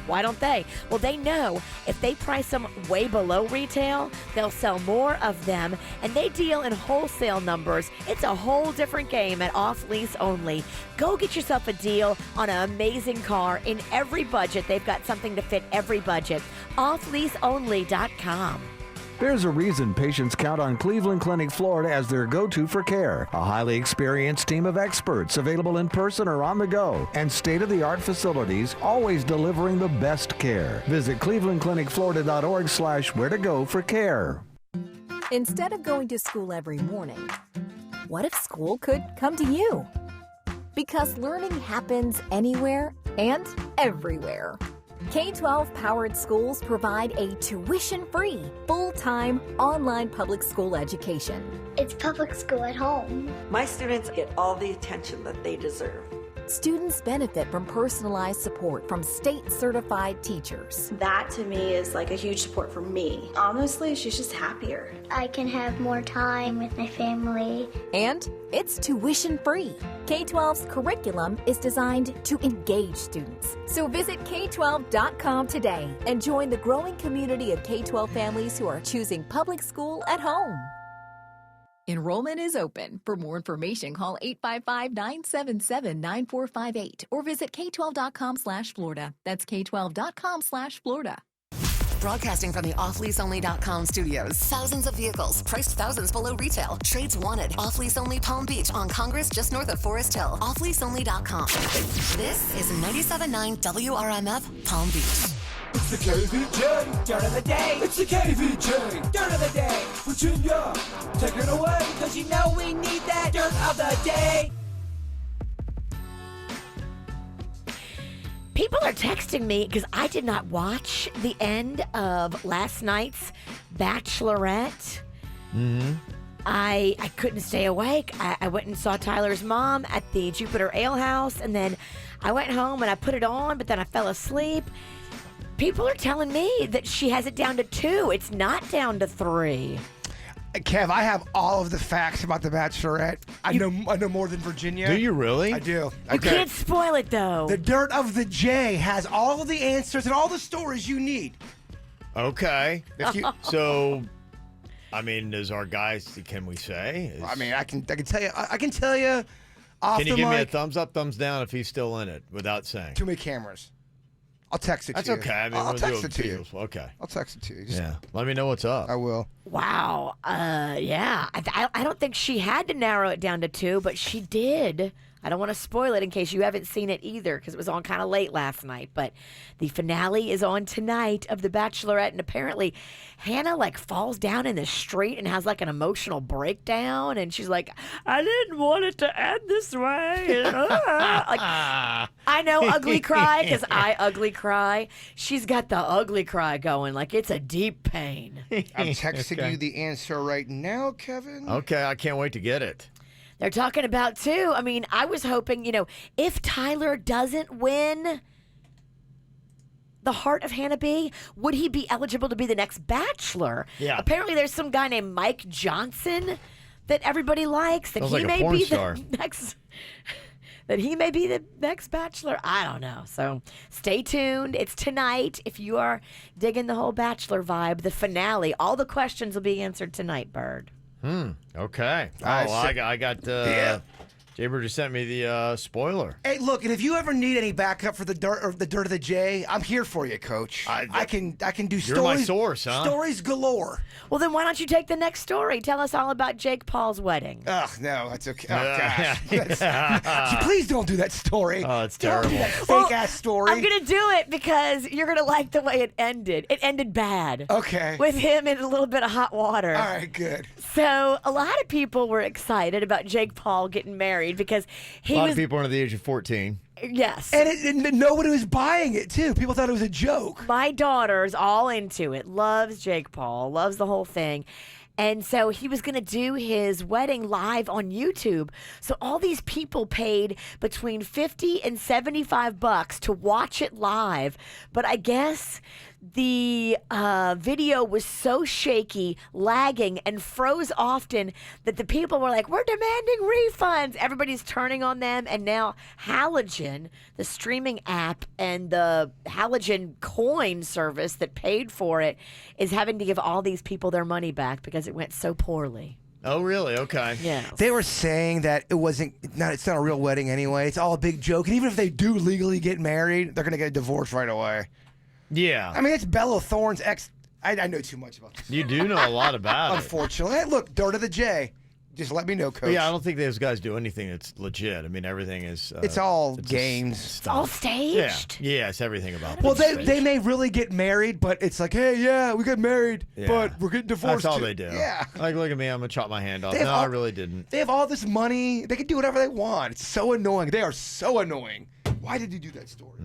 why don't they? Well, they know if they price them way below retail, they'll sell more of them, and they deal in wholesale numbers. It's a whole different game at Off Lease Only. Go get yourself a deal on an amazing car in every budget. They've got something to fit every budget. offleaseonly.com. There's a reason patients count on Cleveland Clinic, Florida as their go-to for care. A highly experienced team of experts available in person or on the go, and state-of-the-art facilities always delivering the best care. Visit clevelandclinicflorida.org/where to go for care. Instead of going to school every morning, what if school could come to you? Because learning happens anywhere and everywhere. K-12 powered schools provide a tuition-free, full-time, online public school education. It's public school at home. My students get all the attention that they deserve. Students benefit from personalized support from state-certified teachers. That to me is like a huge support for me. Honestly, she's just happier. I can have more time with my family. And it's tuition-free. K-12's curriculum is designed to engage students. So visit K12.com today and join the growing community of K-12 families who are choosing public school at home. Enrollment is open. For more information, call 855-977-9458 or visit K12.com/Florida. That's K12.com/Florida. Broadcasting from the offleaseonly.com studios. Thousands of vehicles, priced thousands below retail. Trades wanted. Off Lease Only Palm Beach on Congress, just north of Forest Hill. Offleaseonly.com. This is 97.9 WRMF Palm Beach. It's the KVJ Dirt of the Day. It's the KVJ Dirt of the Day. Virginia, take it away. Because you know we need that Dirt of the Day. People are texting me because I did not watch the end of last night's Bachelorette. Mm-hmm. I couldn't stay awake. I went and saw Tyler's mom at the Jupiter Ale House, and then I went home and I put it on, but then I fell asleep. People are telling me that she has it down to 2. It's not down to 3. Kev, I have all of the facts about The Bachelorette. I know more than Virginia. Do you really? I do. You can't spoil it, though. The Dirt of the J has all of the answers and all the stories you need. Okay. So, I mean, is our guys? Can we say? I mean, I can tell you. I can tell you. Off Can you the give me a mic, thumbs up, thumbs down if he's still in it without saying? Too many cameras. I'll text it That's to you. okay. I mean, I'll we'll text do it to you. Okay. I'll text it to you. Yeah. Let me know what's up. I will. Wow. Yeah. I don't think she had to narrow it down to 2, but she did. I don't want to spoil it in case you haven't seen it either because it was on kind of late last night. But the finale is on tonight of The Bachelorette. And apparently Hannah falls down in the street and has an emotional breakdown. And she's like, I didn't want it to end this way. I know ugly cry because I ugly cry. She's got the ugly cry going it's a deep pain. I'm texting you the answer right now, Kevin. Okay. I can't wait to get it. They're talking about, too. I mean, I was hoping, if Tyler doesn't win the heart of Hannah B, would he be eligible to be the next Bachelor? Yeah. Apparently, there's some guy named Mike Johnson that everybody likes. That Sounds he like a may porn be star. the next. That he may be the next Bachelor. I don't know. So stay tuned. It's tonight. If you are digging the whole Bachelor vibe, the finale, all the questions will be answered tonight, Bird. Okay. I got. Jaybird just sent me the spoiler. Hey, look, and if you ever need any backup for the Dirt of the J, I'm here for you, Coach. I can do stories. You're my source, huh? Stories galore. Well, then why don't you take the next story? Tell us all about Jake Paul's wedding. Ugh, no, that's okay. Oh, gosh. Please don't do that story. Oh, it's Don't do terrible. that fake-ass story. I'm going to do it because you're going to like the way it ended. It ended bad. Okay. With him in a little bit of hot water. All right, good. So a lot of people were excited about Jake Paul getting married because he A lot was... of people under the age of 14. Yes. And nobody was buying it, too. People thought it was a joke. My daughter's all into it, loves Jake Paul, loves the whole thing. And so he was going to do his wedding live on YouTube. So all these people paid between $50 and $75 to watch it live. But I guess the video was so shaky, lagging, and froze often that the people were like, we're demanding refunds. Everybody's turning on them. And now Halogen, the streaming app, and the Halogen coin service that paid for it is having to give all these people their money back because it went so poorly. Oh, really? Okay. Yeah. They were saying that it's not a real wedding anyway. It's all a big joke. And even if they do legally get married, they're going to get a divorce right away. Yeah. I mean, it's Bella Thorne's ex. I know too much about this. You do know a lot about it. Unfortunately. Hey, look, Dirt of the J. Just let me know, Coach. Yeah, I don't think those guys do anything that's legit. I mean, everything is... It's all games. It's all staged. Yeah, it's everything about it. Well, they may really get married, but it's like, hey, yeah, we got married, but we're getting divorced. That's all too. they do. Yeah. Like, look at me, I'm going to chop my hand off. They have No, all- I really didn't. They have all this money. They can do whatever they want. It's so annoying. They are so annoying. Why did you do that story?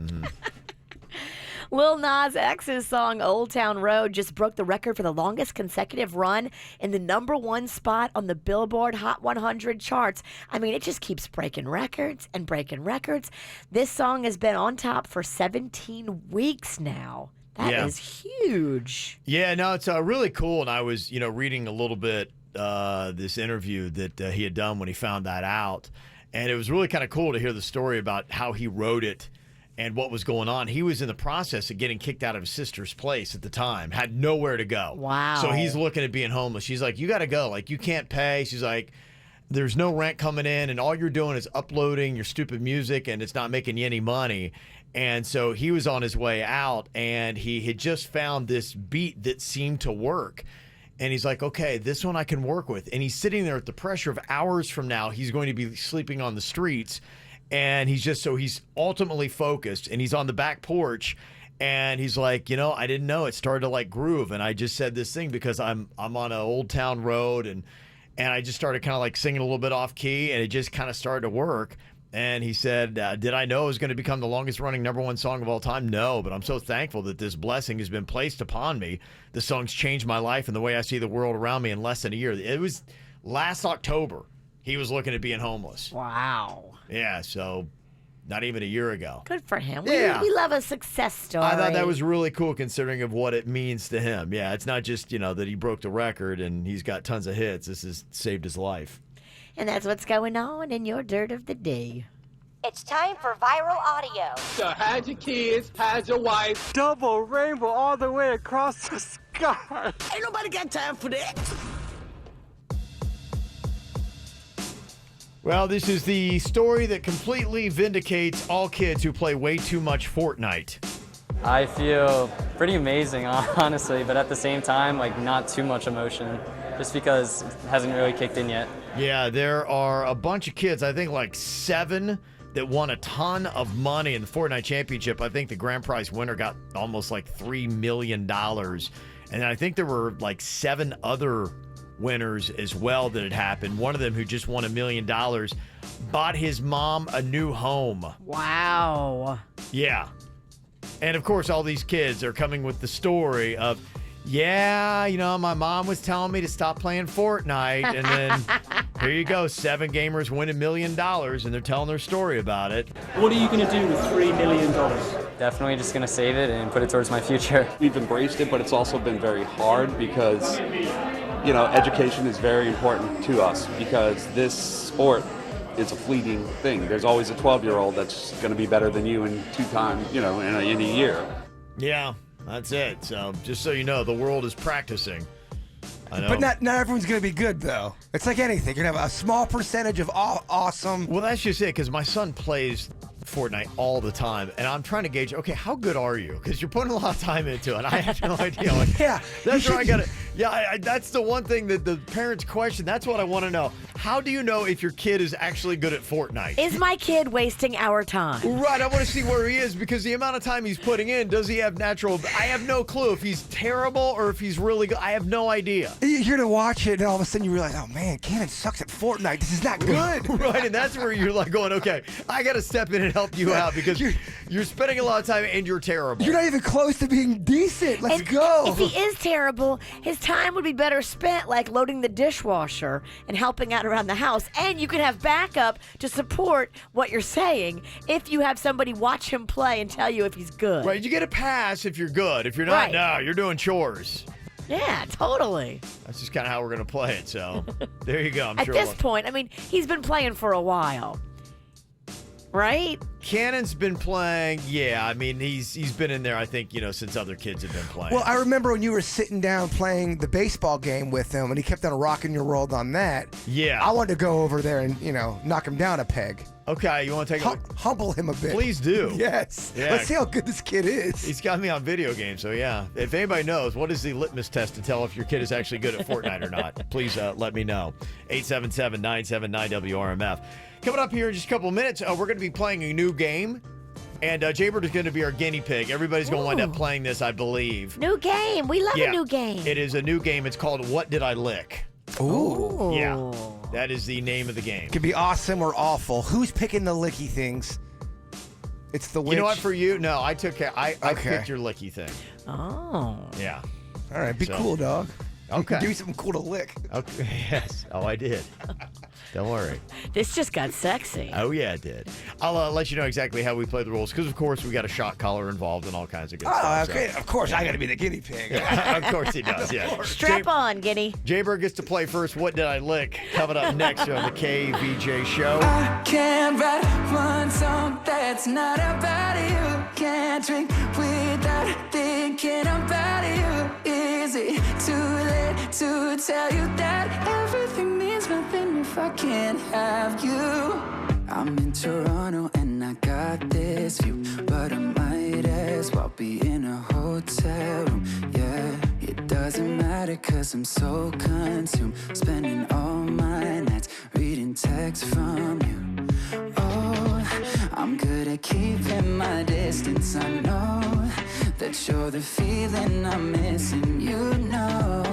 Lil Nas X's song Old Town Road just broke the record for the longest consecutive run in the #1 spot on the Billboard Hot 100 charts. I mean, it just keeps breaking records and breaking records. This song has been on top for 17 weeks now. That is huge. Yeah, no, it's really cool. And I was, reading a little bit this interview that he had done when he found that out. And it was really kind of cool to hear the story about how he wrote it and what was going on. He was in the process of getting kicked out of his sister's place at the time, had nowhere to go. Wow. So he's looking at being homeless. She's like, you got to go. Like, you can't pay. She's like, there's no rent coming in, and all you're doing is uploading your stupid music, and it's not making you any money. And so he was on his way out, and he had just found this beat that seemed to work. And he's like, okay, this one I can work with. And he's sitting there at the pressure of hours from now, he's going to be sleeping on the streets. And he's ultimately focused, and he's on the back porch, And he's like, I didn't know it started to like groove, and I just said this thing because I'm on an old town road, and I just started kind of like singing a little bit off key, and it just kind of started to work. And he said, did I know it was going to become the longest running #1 song of all time? No, but I'm so thankful that this blessing has been placed upon me. The song's changed my life and the way I see the world around me in less than a year. It was last October he was looking at being homeless. Wow. Yeah, so not even a year ago. Good for him. Yeah. We love a success story. I thought that was really cool considering of what it means to him. Yeah, it's not just, that he broke the record and he's got tons of hits. This has saved his life. And that's what's going on in your dirt of the day. It's time for viral audio. So hide your kids, hide your wife. Double rainbow all the way across the sky. Ain't nobody got time for that. Well, this is the story that completely vindicates all kids who play way too much Fortnite. I feel pretty amazing, honestly, but at the same time, like not too much emotion, just because it hasn't really kicked in yet. Yeah, there are a bunch of kids, I think like 7, that won a ton of money in the Fortnite Championship. I think the grand prize winner got almost like $3 million. And I think there were like 7 other winners as well that had happened. One of them who just won $1 million bought his mom a new home. Wow. Yeah. And of course, all these kids are coming with the story of, yeah, my mom was telling me to stop playing Fortnite. And then here you go, 7 gamers win $1 million, and they're telling their story about it. What are you going to do with $3 million? Definitely just going to save it and put it towards my future. We've embraced it, but it's also been very hard because, education is very important to us because this sport is a fleeting thing. There's always a 12-year-old that's going to be better than you in 2 times, in a year. Yeah. That's it. So just so you know, the world is practicing. I know. But not everyone's going to be good, though. It's like anything. You're going to have a small percentage of awesome. Well, that's just it, because my son plays Fortnite all the time, and I'm trying to gauge, okay, how good are you? Because you're putting a lot of time into it. I have no idea. Yeah. That's where I got it. Yeah, that's the one thing that the parents question. That's what I want to know. How do you know if your kid is actually good at Fortnite? Is my kid wasting our time? Right, I want to see where he is because the amount of time he's putting in, does he have natural... I have no clue if he's terrible or if he's really good. I have no idea. You're going to watch it and all of a sudden you realize, oh man, Cannon sucks at Fortnite. This is not good. Right, and that's where you're like going, okay, I got to step in and help you out because you're spending a lot of time and you're terrible. You're not even close to being decent. Let's go. If he is terrible, his time would be better spent like loading the dishwasher and helping out around the house. And you can have backup to support what you're saying if you have somebody watch him play and tell you if he's good. Right, you get a pass if you're good. If you're not, no, you're doing chores. Yeah, totally. That's just kind of how we're going to play it. So there you go. At this point, I mean, he's been playing for a while. Right? Cannon's been playing, yeah. I mean, he's been in there, I think, since other kids have been playing. Well, I remember when you were sitting down playing the baseball game with him, and he kept on rocking your world on that. Yeah. I wanted to go over there and, knock him down a peg. Okay, you want to take humble him a bit. Please do. Yes. Yeah. Let's see how good this kid is. He's got me on video games, so yeah. If anybody knows, what is the litmus test to tell if your kid is actually good at Fortnite or not? Please let me know. 877-979-WRMF. Coming up here in just a couple of minutes, we're going to be playing a new game, and Jaybird is going to be our guinea pig. Everybody's going to wind up playing this, I believe. New game. We love a new game. It is a new game. It's called What Did I Lick? Ooh. Yeah, that is the name of the game. It could be awesome or awful. Who's picking the licky things? It's the witch. You know what, for you? No, I took care. I picked your licky thing. Oh. Yeah. All right, be cool, dog. Okay. Give me something cool to lick. Okay. Yes. Oh, I did. Don't worry. This just got sexy. Oh, yeah, it did. I'll let you know exactly how we play the rules because, of course, we got a shot collar involved and all kinds of good stuff. Okay. So. Of course, I got to be the guinea pig. Of course he does, yeah. Strap on, Giddy. Jaybird gets to play first. What did I lick? Coming up next on the KVJ Show. I can't write one song that's not about you. Can't drink without thinking about you. Is it too late to tell you that everything means nothing if I can't have you? I'm in Toronto and I got this view, but I might as well be in a hotel room. Yeah, it doesn't matter cause I'm so consumed, spending all my nights reading texts from you. Oh, I'm good at keeping my distance. I know that you're the feeling I'm missing. You know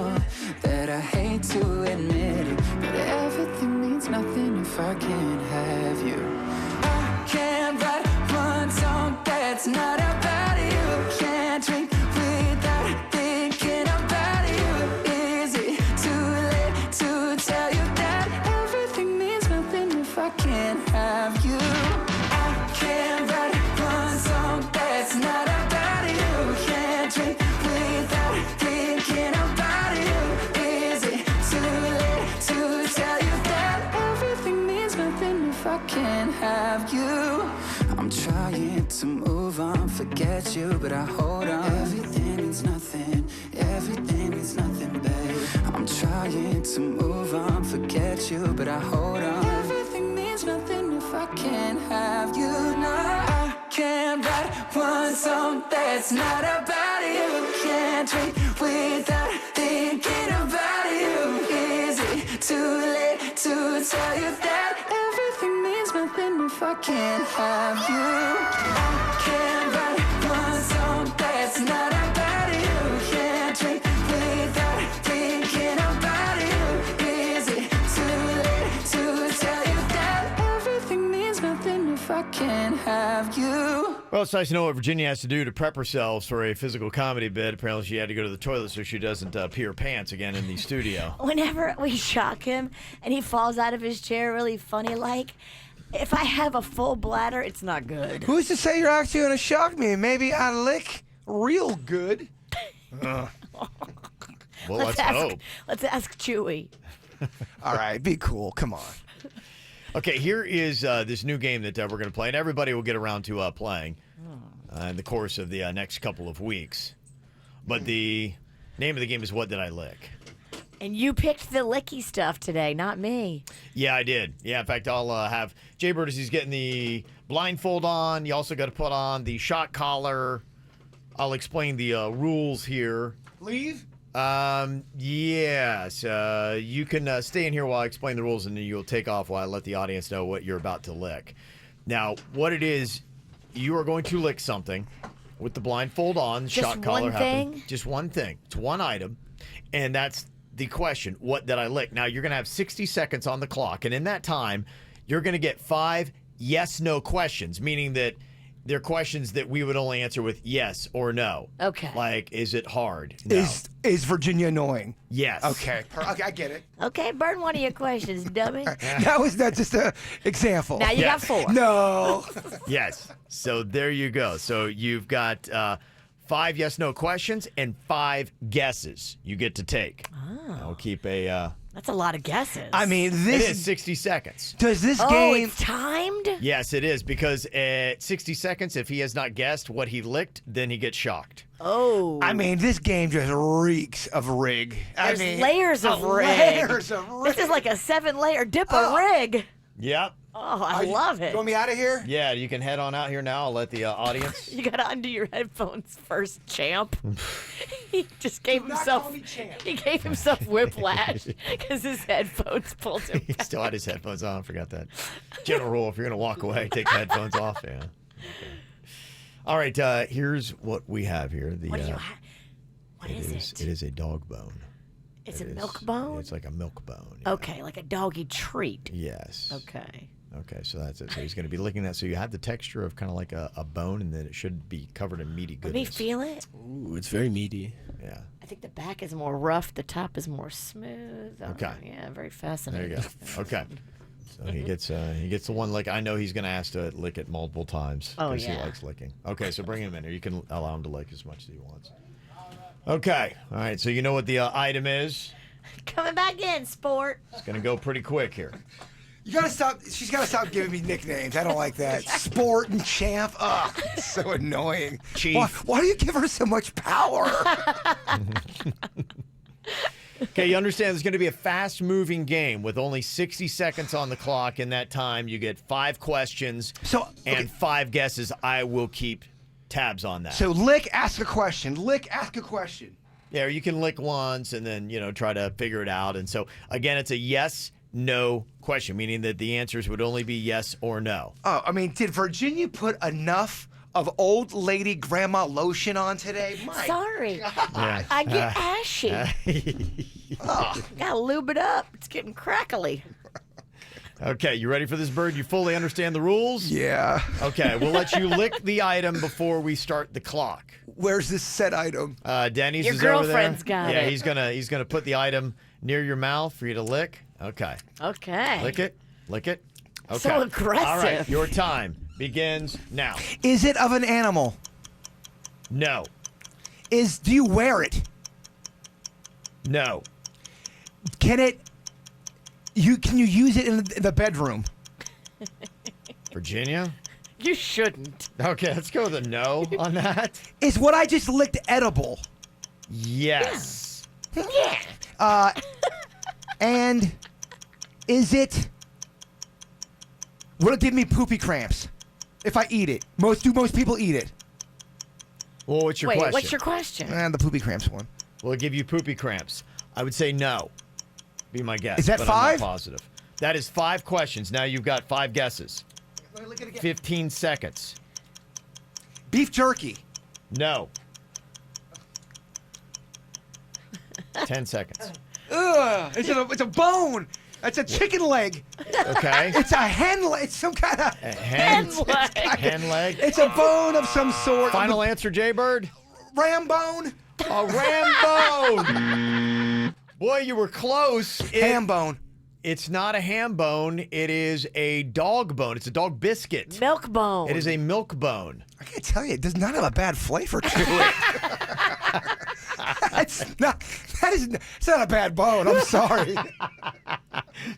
that I hate to admit it, but everything means nothing if I can't have you. I can't write one song that's not about you. Can't drink without thinking about you. Is it too late to tell you that everything means nothing if I can't have you? I can't write one song that's not about you. Can't drink without thinking about you. Is it too late to tell you that everything means nothing if I can't have you? I'm trying to move on, forget you, but I hold on. Everything means nothing, everything means nothing, babe. I'm trying to move on, forget you, but I hold on. Everything means nothing if I can't have you. No, I can't write one song that's not about you. Can't drink without thinking about you. Is it too late to tell you that everything means nothing if I can't have you? I can't write one song that's not about you. Can't drink without thinking about you. Is it too late to tell you that everything means nothing if I can't have you? Well, it's nice to know what Virginia has to do to prep herself for a physical comedy bit. Apparently, she had to go to the toilet so she doesn't pee her pants again in the studio. Whenever we shock him and he falls out of his chair really funny like, if I have a full bladder, it's not good. Who's to say you're actually going to shock me? Maybe I lick real good. Well, let's hope. Let's ask Chewy. All right, be cool. Come on. Okay, here is this new game that we're going to play, and everybody will get around to playing in the course of the next couple of weeks. But the name of the game is What Did I Lick? And you picked the licky stuff today, not me. Yeah, I did. Yeah, in fact, I'll have Jaybird as he's getting the blindfold on. You also got to put on the shock collar. I'll explain the rules here. Leave? Yes. You can stay in here while I explain the rules, and then you'll take off while I let the audience know what you're about to lick. Now, what it is, you are going to lick something with the blindfold on, Just shock collar. one thing? Just one thing. It's one item, and that's the question. What did I lick? Now, you're going to have 60 seconds on the clock, and in that time, you're going to get 5 yes-no questions, meaning that they're questions that we would only answer with yes or no. Okay. Like, is it hard? No. Is Virginia annoying? Yes. Okay. Okay, I get it. Okay, burn one of your questions, dummy. That just an example. Now you got 4. No. Yes. So there you go. So you've got 5 yes-no questions and 5 guesses you get to take. Oh. I'll keep a... That's a lot of guesses. I mean, It is 60 seconds. Does this Oh, game... it's timed? Yes, it is, because at 60 seconds, if he has not guessed what he licked, then he gets shocked. Oh. I mean, this game just reeks of rig. There's layers of rig. Layers of rig. This is like a 7-layer dip of rig. Yep. Oh, I love it. You want me out of here? Yeah, you can head on out here now. I'll let the audience... You gotta undo your headphones first, champ. He just gave himself. He gave himself whiplash because his headphones pulled him. He still had his headphones on. I forgot that. General rule: if you're gonna walk away, take the headphones off. Yeah. Okay. All right. Here's what we have here. The What do you have? What is it? It is a dog bone. It's a milk bone? It's like a milk bone. Yeah. Okay, like a doggy treat. Yes. Okay. Okay, so that's it. So he's going to be licking that. So you have the texture of kind of like a bone, and then it should be covered in meaty Let me goodness. feel it. Ooh, it's very meaty. Yeah. I think the back is more rough. The top is more smooth. Oh, Okay. Yeah, very fascinating. There you go. Okay. So he gets the one lick. I know he's going to ask to lick it multiple times Oh, because yeah. he likes licking. Okay, so bring him in here. You can allow him to lick as much as he wants. Okay. All right. So you know what the item is. Coming back in, sport. It's going to go pretty quick here. You gotta stop. She's gotta stop giving me nicknames. I don't like that. Sport and champ. Ugh, it's so annoying. Chief. Why do you give her so much power? Okay, you understand there's going to be a fast-moving game with only 60 seconds on the clock. In that time, you get 5 questions and 5 guesses. I will keep tabs on that. So lick, ask a question. Lick, ask a question. Yeah, or you can lick once and then, try to figure it out. And so, again, it's a yes no question, meaning that the answers would only be yes or no. Oh, I mean, did Virginia put enough of old lady grandma lotion on today? My Sorry. Yeah. I get ashy. Gotta lube it up. It's getting crackly. Okay, you ready for this, Bird? You fully understand the rules? Yeah. Okay, we'll let you lick the item before we start the clock. Where's this set item? Denny's Your is over there. girlfriend's got Yeah, it. he's gonna put the item near your mouth for you to lick. Okay. Okay. Lick it. Okay. So aggressive. All right, your time begins now. Is it of an animal? No. Do you wear it? No. Can you use it in the bedroom? Virginia? You shouldn't. Okay, let's go with a no on that. Is what I just licked edible? Yes. Yeah. And is it? Will it give me poopy cramps if I eat it? Most people eat it. Well, what's your Wait, question? what's your question? And the poopy cramps one. Will it give you poopy cramps? I would say no. Be my guess. Is that but 5? I'm not positive. That is 5 questions. Now you've got 5 guesses. 15 seconds. Beef jerky. No. 10 seconds. Ugh! It's a bone. It's a chicken leg. Okay. It's a hen leg. It's some kind of Hen leg. It's a bone of some sort. Final answer, Jaybird? Ram bone. A ram bone. Boy, you were close. Ham bone. It's not a ham bone. It is a dog bone. It's a dog biscuit. Milk bone. It is a milk bone. I can't tell you, it does not have a bad flavor to it. It's not a bad bone. I'm sorry.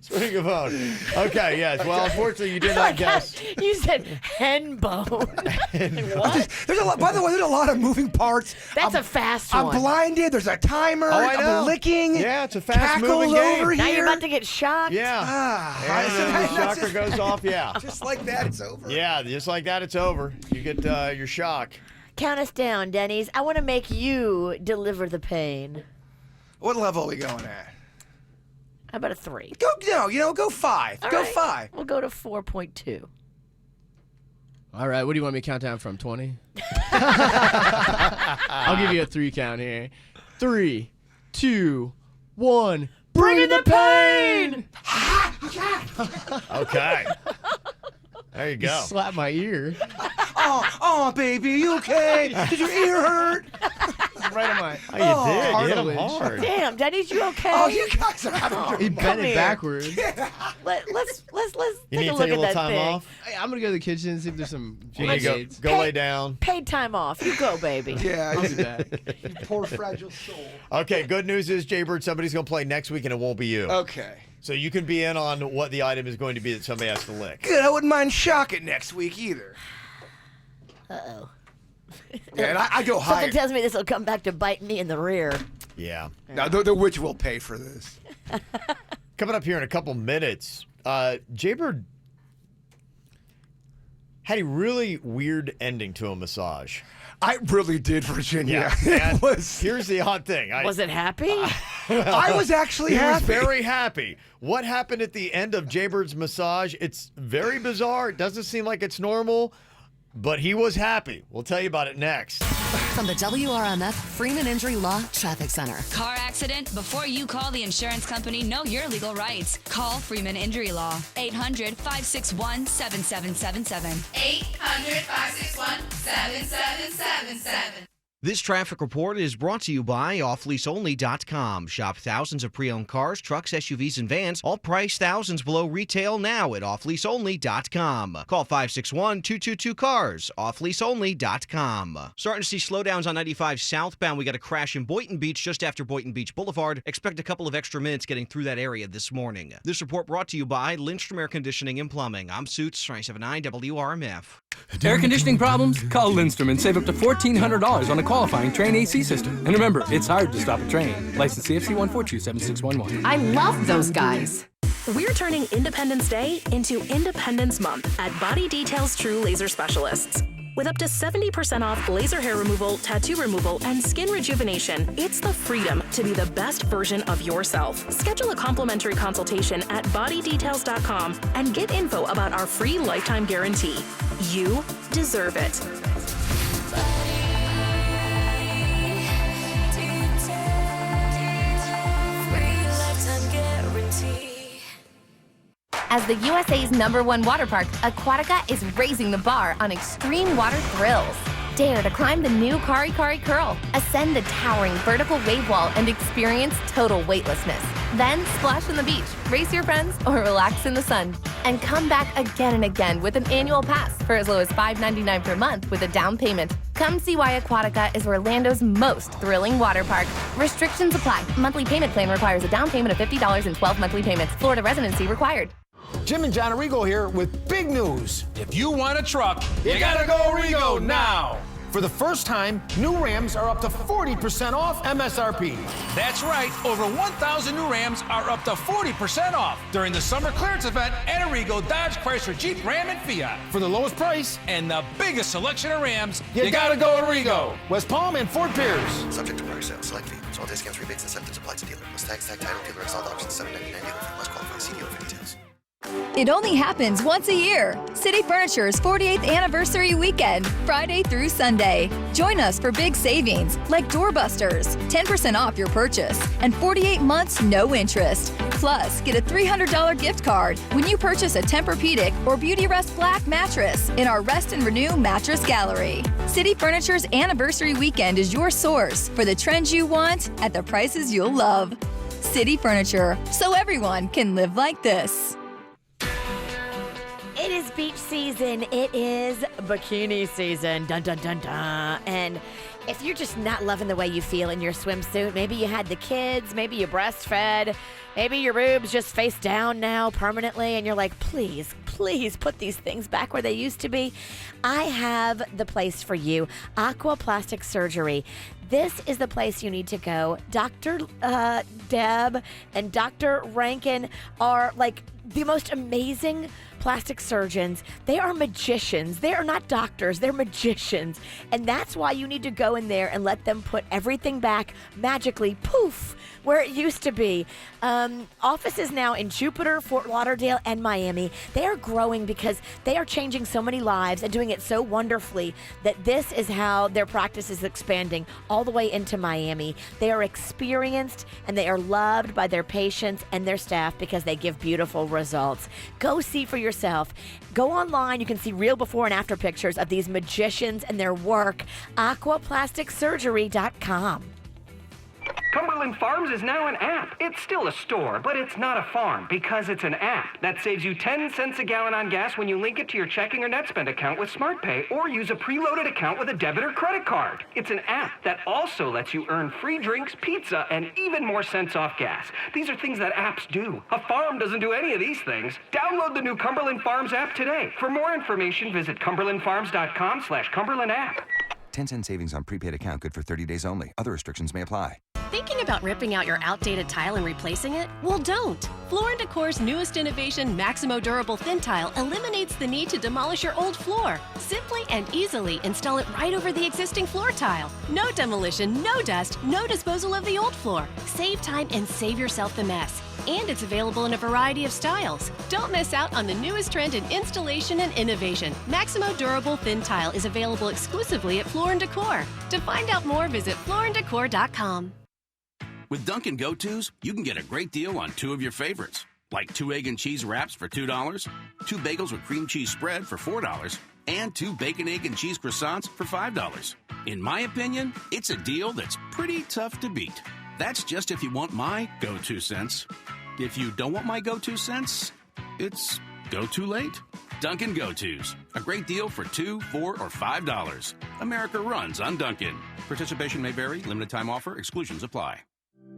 Speaking of bone. Okay, yes. Well, unfortunately, you did not guess. You said hen bone. What? There's a lot. By the way, there's a lot of moving parts. That's a fast I'm one. blinded. There's a timer. Oh, I know. I'm licking. Yeah, it's a fast-moving Cackles game. over Now here. you're about to get shocked. Yeah. And so then the that's shocker goes off. Yeah. Just like that, it's over. Yeah, just like that, it's over. You get your shock. Count us down, Denny's. I want to make you deliver the pain. What level are we going at? How about a 3? Go 5. All Go right. 5. We'll go to 4.2. All right, what do you want me to count down from? 20? I'll give you a 3 count here. 3, 2, 1. Bring in the pain! Okay. There you You go. slapped my ear. Oh, baby, you okay? Did your ear hurt? Right on my Oh, you did. You hit him cartilage. hard. Damn, Denny's, you okay? Oh, you guys are having He bent here. it backwards. Let's You take need a to look take a at little that time thing. off. Hey, I'm gonna go to the kitchen and see if there's some You need to Band-Aids. go lay down. Paid time off. You go, baby. Yeah, I'll do that. you poor fragile soul. Okay, good news is, Jaybird, somebody's going to play next week and it won't be you. Okay. So you can be in on what the item is going to be that somebody has to lick. Good. I wouldn't mind shocking next week either. Uh-oh. Yeah, and I go higher. Something tells me this will come back to bite me in the rear. Yeah. Now, the witch will pay for this. Coming up here in a couple minutes, Jaybird had a really weird ending to a massage. I really did, Virginia. And It was. Here's the odd thing. Was it happy? I was actually He happy. was very happy. What happened at the end of Jaybird's massage? It's very bizarre. It doesn't seem like it's normal, but he was happy. We'll tell you about it next. From the WRMF Freeman Injury Law Traffic Center. Car accident? Before you call the insurance company, know your legal rights. Call Freeman Injury Law. 800-561-7777. 800-561-7777. This traffic report is brought to you by offleaseonly.com. Shop thousands of pre-owned cars, trucks, SUVs, and vans, all priced thousands below retail now at offleaseonly.com. Call 561-222-CARS, offleaseonly.com. Starting to see slowdowns on 95 southbound. We got a crash in Boynton Beach just after Boynton Beach Boulevard. Expect a couple of extra minutes getting through that area this morning. This report brought to you by Lindstrom Air Conditioning and Plumbing. I'm Suits, 979 WRMF. Air conditioning problems? Call Lindstrom and save up to $1,400 on a qualifying Train AC system. And remember, it's hard to stop a train. License CFC 1427611. I love those guys. We're turning Independence Day into Independence Month at Body Details True Laser Specialists. With up to 70% off laser hair removal, tattoo removal, and skin rejuvenation, it's the freedom to be the best version of yourself. Schedule a complimentary consultation at bodydetails.com and get info about our free lifetime guarantee. You deserve it. As the USA's #1 water park, Aquatica is raising the bar on extreme water thrills. Dare to climb the new Kari Kari Curl, ascend the towering vertical wave wall, and experience total weightlessness. Then splash on the beach, race your friends, or relax in the sun. And come back again and again with an annual pass for as low as $5.99 per month with a down payment. Come see why Aquatica is Orlando's most thrilling water park. Restrictions apply. Monthly payment plan requires a down payment of $50 and 12 monthly payments. Florida residency required. Jim and John Arrigo here with big news. If you want a truck, you gotta go Arrigo now. For the first time, new Rams are up to 40% off MSRP. That's right, over 1,000 new Rams are up to 40% off during the summer clearance event at Arrigo Dodge, Chrysler, Jeep, Ram, and Fiat. For the lowest price And the biggest selection of Rams, you gotta go Arrigo. West Palm and Fort Pierce. Subject to prior sale, select fee. All discounts, rebates, incentives applied to dealer. Plus tax, tag, title, dealer, installed options, $7.99 dealer fee. Must qualify. See dealer for details. It only happens once a year. City Furniture's 48th anniversary weekend, Friday through Sunday. Join us for big savings like doorbusters, 10% off your purchase, and 48 months no interest. Plus, get a $300 gift card when you purchase a Tempur-Pedic or Beauty Rest Black mattress in our Rest and Renew Mattress Gallery. City Furniture's anniversary weekend is your source for the trends you want at the prices you'll love. City Furniture, so everyone can live like this. It is beach season. It is bikini season. Dun, dun, dun, dun. And if you're just not loving the way you feel in your swimsuit, maybe you had the kids, maybe you breastfed, maybe your boobs just face down now permanently, and you're like, please, please put these things back where they used to be. I have the place for you, Aqua Plastic Surgery. This is the place you need to go. Dr. Deb and Dr. Rankin are like the most amazing plastic surgeons. They are magicians. They are not doctors. They're magicians. And that's why you need to go in there and let them put everything back magically, poof, where it used to be. Offices now in Jupiter, Fort Lauderdale, and Miami. They are growing because they are changing so many lives and doing it so wonderfully that this is how their practice is expanding all the way into Miami. They are experienced and they are loved by their patients and their staff because they give beautiful results. Go see for yourself. Go online. You can see real before and after pictures of these magicians and their work. aquaplasticsurgery.com. Cumberland Farms is now an app. It's still a store, but it's not a farm because it's an app that saves you 10 cents a gallon on gas when you link it to your checking or NetSpend account with SmartPay or use a preloaded account with a debit or credit card. It's an app that also lets you earn free drinks, pizza, and even more cents off gas. These are things that apps do. A farm doesn't do any of these things. Download the new Cumberland Farms app today. For more information, visit cumberlandfarms.com/Cumberland app. 10-cent savings on prepaid account good for 30 days only. Other restrictions may apply. Thinking about ripping out your outdated tile and replacing it? Well, don't. Floor & Decor's newest innovation, Maximo Durable Thin Tile, eliminates the need to demolish your old floor. Simply and easily install it right over the existing floor tile. No demolition, no dust, no disposal of the old floor. Save time and save yourself the mess. And it's available in a variety of styles. Don't miss out on the newest trend in installation and innovation. Maximo Durable Thin Tile is available exclusively at Floor & Decor. To find out more, visit flooranddecor.com. With Dunkin' Go-Tos, you can get a great deal on two of your favorites, like 2 egg and cheese wraps for $2, 2 bagels with cream cheese spread for $4, and 2 bacon, egg, and cheese croissants for $5. In my opinion, it's a deal that's pretty tough to beat. That's just if you want my go-to cents. If you don't want my go-to cents, it's go too late. Dunkin' Go-Tos, a great deal for $2, $4, or $5. America runs on Dunkin'. Participation may vary. Limited time offer. Exclusions apply.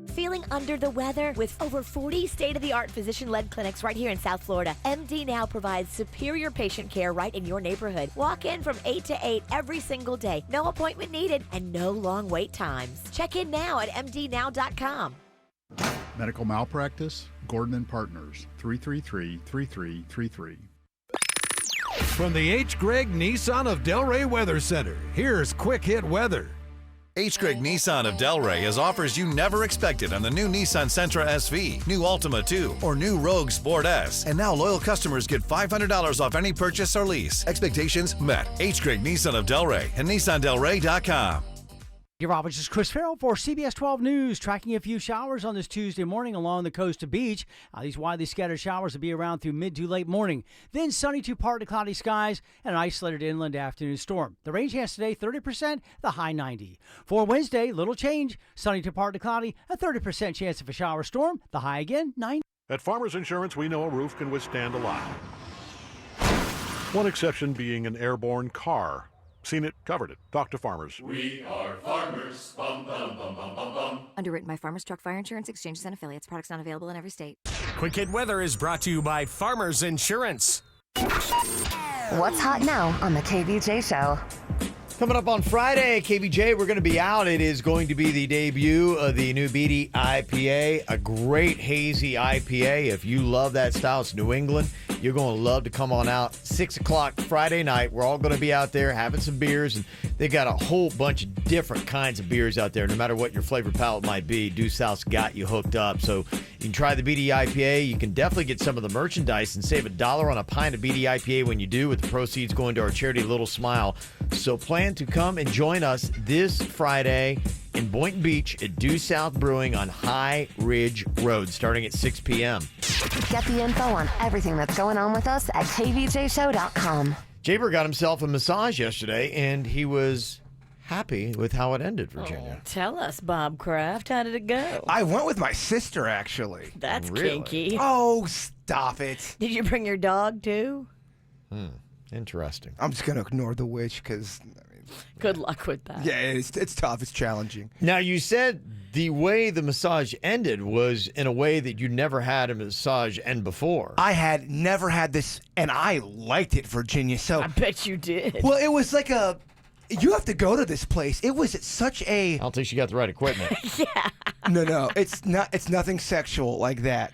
Feeling under the weather? With over 40 state-of-the-art physician-led clinics right here in South Florida, MD Now provides superior patient care right in your neighborhood. Walk in from 8 to 8 every single day. No appointment needed and no long wait times. Check in now at mdnow.com. Medical malpractice? Gordon & Partners, 333-3333. From the H. Gregg Nissan of Delray Weather Center, here's Quick Hit Weather. H. Gregg Nissan of Delray has offers you never expected on the new Nissan Sentra SV, new Altima 2, or new Rogue Sport S. And now loyal customers get $500 off any purchase or lease. Expectations met. H. Gregg Nissan of Delray and NissanDelray.com. Your Rob, this is Chris Farrell for CBS 12 News. Tracking a few showers on this Tuesday morning along the coast to beach. These widely scattered showers will be around through mid to late morning. Then sunny to partly cloudy skies and an isolated inland afternoon storm. The rain chance today, 30%, the high 90. For Wednesday, little change. Sunny to partly cloudy, a 30% chance of a shower storm. The high again, 90. At Farmers Insurance, we know a roof can withstand a lot. One exception being an airborne car. Seen it, covered it. Talk to Farmers. We are Farmers. Bum, bum, bum, bum, bum, bum. Underwritten by Farmers Truck Fire Insurance Exchanges and Affiliates. Products not available in every state. Quick Hit Weather is brought to you by Farmers Insurance. What's hot now on the KVJ Show? Coming up on Friday, KVJ, we're going to be out. It is going to be the debut of the new Beatty IPA, a great hazy IPA. If you love that style, it's New England. You're going to love to come on out. 6 o'clock Friday night. We're all going to be out there having some beers, and they got a whole bunch of different kinds of beers out there. No matter what your flavor palette might be, Due South's got you hooked up. So you can try the Beatty IPA. You can definitely get some of the merchandise and save $1 on a pint of Beatty IPA when you do, with the proceeds going to our charity Little Smile. So plan to come and join us this Friday in Boynton Beach at Due South Brewing on High Ridge Road, starting at 6 p.m. Get the info on everything that's going on with us at kvjshow.com. Jaber got himself a massage yesterday, and he was happy with how it ended, Virginia. Tell us, Bob Kraft, how did it go? I went with my sister, actually. That's Really? kinky. Oh, stop it. Did you bring your dog, too? Interesting. I'm just going to ignore the witch because, Good luck with that. yeah, it's tough. It's challenging. Now, you said the way the massage ended was in a way that you never had a massage end before. I had never had this, and I liked it, Virginia. So I bet you did. Well, it was like you have to go to this place. It was such a. I don't think she got the right equipment. Yeah. No, it's not. It's nothing sexual like that.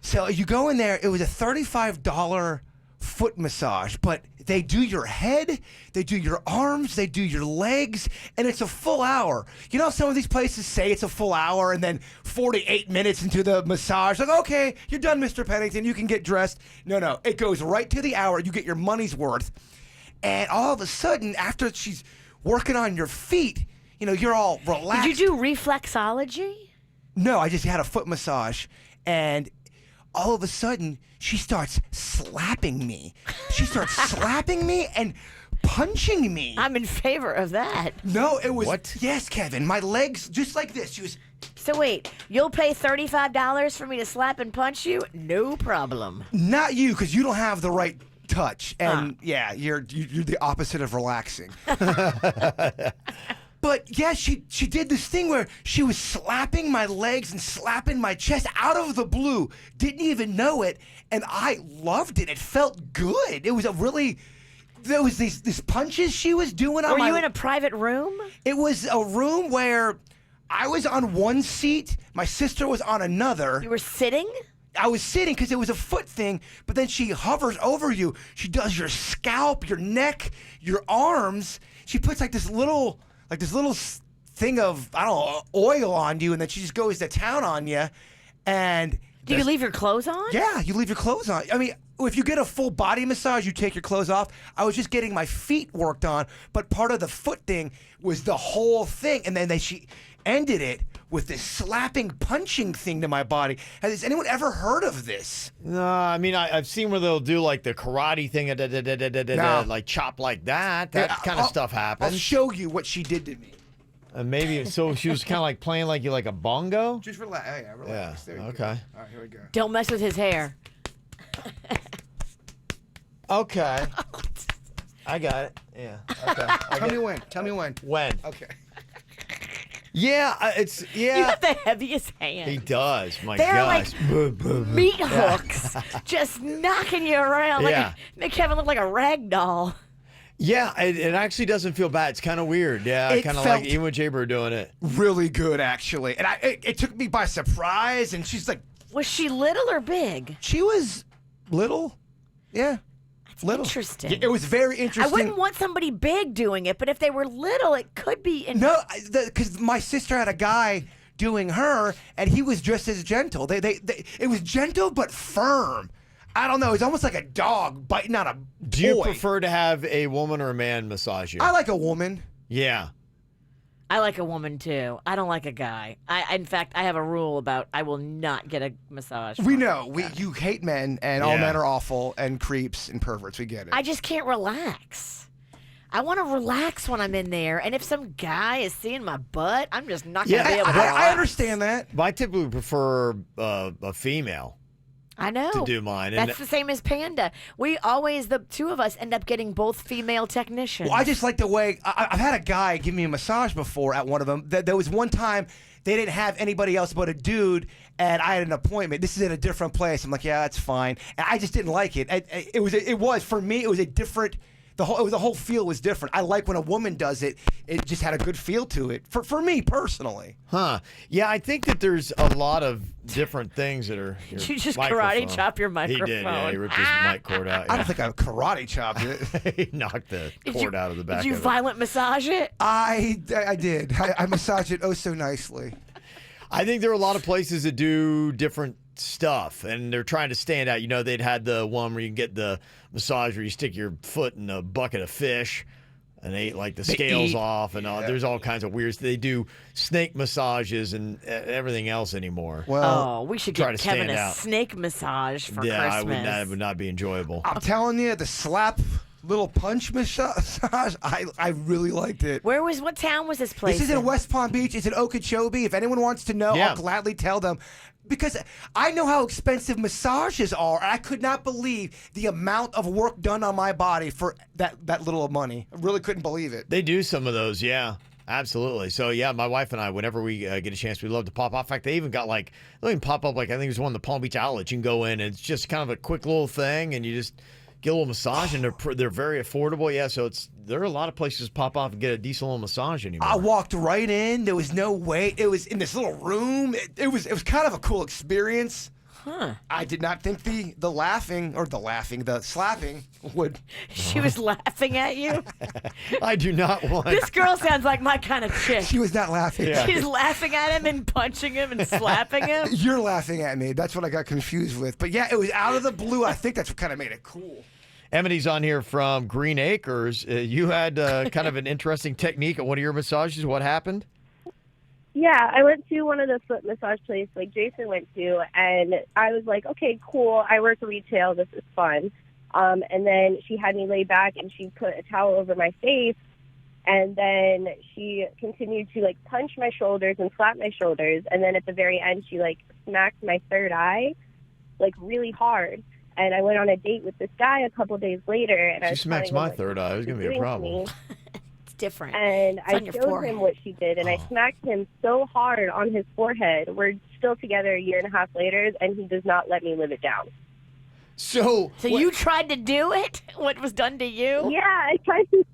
So you go in there. It was a $35 foot massage, but they do your head, they do your arms, they do your legs, and it's a full hour. You know, some of these places say it's a full hour, and then 48 minutes into the massage, like, okay, you're done, Mr. Pennington, you can get dressed. No, it goes right to the hour. You get your money's worth. And all of a sudden, after she's working on your feet, you know, you're all relaxed. Did you do reflexology? No, I just had a foot massage, and all of a sudden, she starts slapping me. She starts slapping me and punching me. I'm in favor of that. No, it was. What? Yes, Kevin. My legs, just like this. She was. So wait, you'll pay $35 for me to slap and punch you? No problem. Not you, because you don't have the right touch. And yeah, you're the opposite of relaxing. But yeah, she did this thing where she was slapping my legs and slapping my chest out of the blue. Didn't even know it, and I loved it. It felt good. It was there was these punches she was doing on Were my. you in a private room? It was a room where I was on one seat, my sister was on another. You were sitting? I was sitting because it was a foot thing, but then she hovers over you. She does your scalp, your neck, your arms. She puts like this little thing of, I don't know, oil on you, and then she just goes to town on you. And do you leave your clothes on? Yeah, you leave your clothes on. I mean, if you get a full body massage, you take your clothes off. I was just getting my feet worked on, but part of the foot thing was the whole thing. And then she ended it with this slapping, punching thing to my body. Has anyone ever heard of this? No, I mean, I've seen where they'll do like the karate thing, like chop like that. That kind of stuff happens. I'll show you what she did to me. Maybe, so she was kind of like playing like a bongo? Just relax. Oh, yeah, relax. Yeah, there you okay. Go. All right, here we go. Don't mess with his hair. Okay. I got it. Yeah. Okay. Tell me when. When? Okay. Yeah, You have the heaviest hand. He does. My They're gosh. like meat hooks, just knocking you around. Yeah. Make Kevin look like a rag doll. Yeah, it actually doesn't feel bad. It's kind of weird. Yeah, kind of like even with Jaber doing it. Really good, actually. And it took me by surprise, and she's like... Was she little or big? She was little. Yeah. I Little. Interesting. Yeah, it was very interesting. I wouldn't want somebody big doing it, but if they were little, it could be. No, because my sister had a guy doing her, and he was just as gentle. It was gentle but firm. I don't know. It's almost like a dog biting on a boy. Do you prefer to have a woman or a man massage you? I like a woman. Yeah. I like a woman too. I don't like a guy. In fact, I have a rule about I will not get a massage. We know. You hate men, and all men are awful and creeps and perverts. We get it. I just can't relax. I want to relax when I'm in there, and if some guy is seeing my butt, I'm just not going to be able to relax. I understand that. I typically prefer a female. I know. To do mine. That's the same as Panda. We always, the two of us, end up getting both female technicians. Well, I just like the way I've had a guy give me a massage before at one of them. There was one time they didn't have anybody else but a dude, and I had an appointment. This is at a different place. I'm like, yeah, that's fine. And I just didn't like it. It was for me. It was a different. The whole feel was different. I like when a woman does it. It just had a good feel to it. For me personally. Huh. Yeah, I think that there's a lot of different things that are. Did you just karate chop your microphone? He did. Yeah, he ripped his mic cord out. I don't think I karate chopped it. He knocked the cord out of the back. Did you of it. violent massage it? I did. I massaged it oh so nicely. I think there are a lot of places that do different stuff, and they're trying to stand out. You know, they'd had the one where you can get the massage where you stick your foot in a bucket of fish and they eat like the scales off and all. There's all kinds of weird. They do snake massages and everything else anymore. Well, we should try get to Kevin stand a out. snake massage for Christmas. That would not be enjoyable. I'm telling you, the slap little punch massage, I really liked it. What town was this place? This is in West Palm Beach. It's in Okeechobee. If anyone wants to know, I'll gladly tell them. Because I know how expensive massages are. I could not believe the amount of work done on my body for that little money. I really couldn't believe it. They do some of those, yeah. Absolutely. So, yeah, my wife and I, whenever we get a chance, we love to pop off. In fact, they even got they'll even pop up I think there's one in the Palm Beach outlets. You can go in, and it's just kind of a quick little thing, and you just get a little massage, and they're very affordable. Yeah, so there are a lot of places to pop off and get a decent little massage anymore. I walked right in. There was no wait. It was in this little room. It was kind of a cool experience. Huh. I did not think the slapping would. She was laughing at you? I do not want. This girl sounds like my kind of chick. She was not laughing. Yeah. She's laughing at him and punching him and slapping him. You're laughing at me. That's what I got confused with. But yeah, it was out of the blue. I think that's what kind of made it cool. Emily's on here from Green Acres. You had kind of an interesting technique at one of your massages. What happened? Yeah, I went to one of the foot massage places like Jason went to, and I was like, okay, cool. I work retail. This is fun. And then she had me lay back, and she put a towel over my face, and then she continued to, punch my shoulders and slap my shoulders. And then at the very end, she, smacked my third eye, really hard. And I went on a date with this guy a couple days later. And she smacks my third eye. It was going to be a problem. It's different. And It's on I your showed forehead. him what she did, and I smacked him so hard on his forehead. We're still together a year and a half later, and he does not let me live it down. So you tried to do it? What was done to you? Yeah, I tried to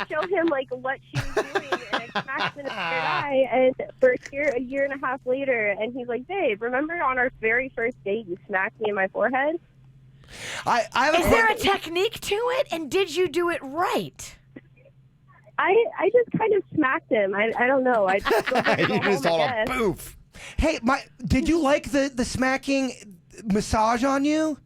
show him what she was doing, and I smacked him in the third eye. And for a year and a half later, and he's like, "Babe, remember on our very first date, you smacked me in my forehead?" Is there a technique to it, and did you do it right? I just kind of smacked him. I don't know. I just You just all a poof. Hey, did you like the smacking massage on you?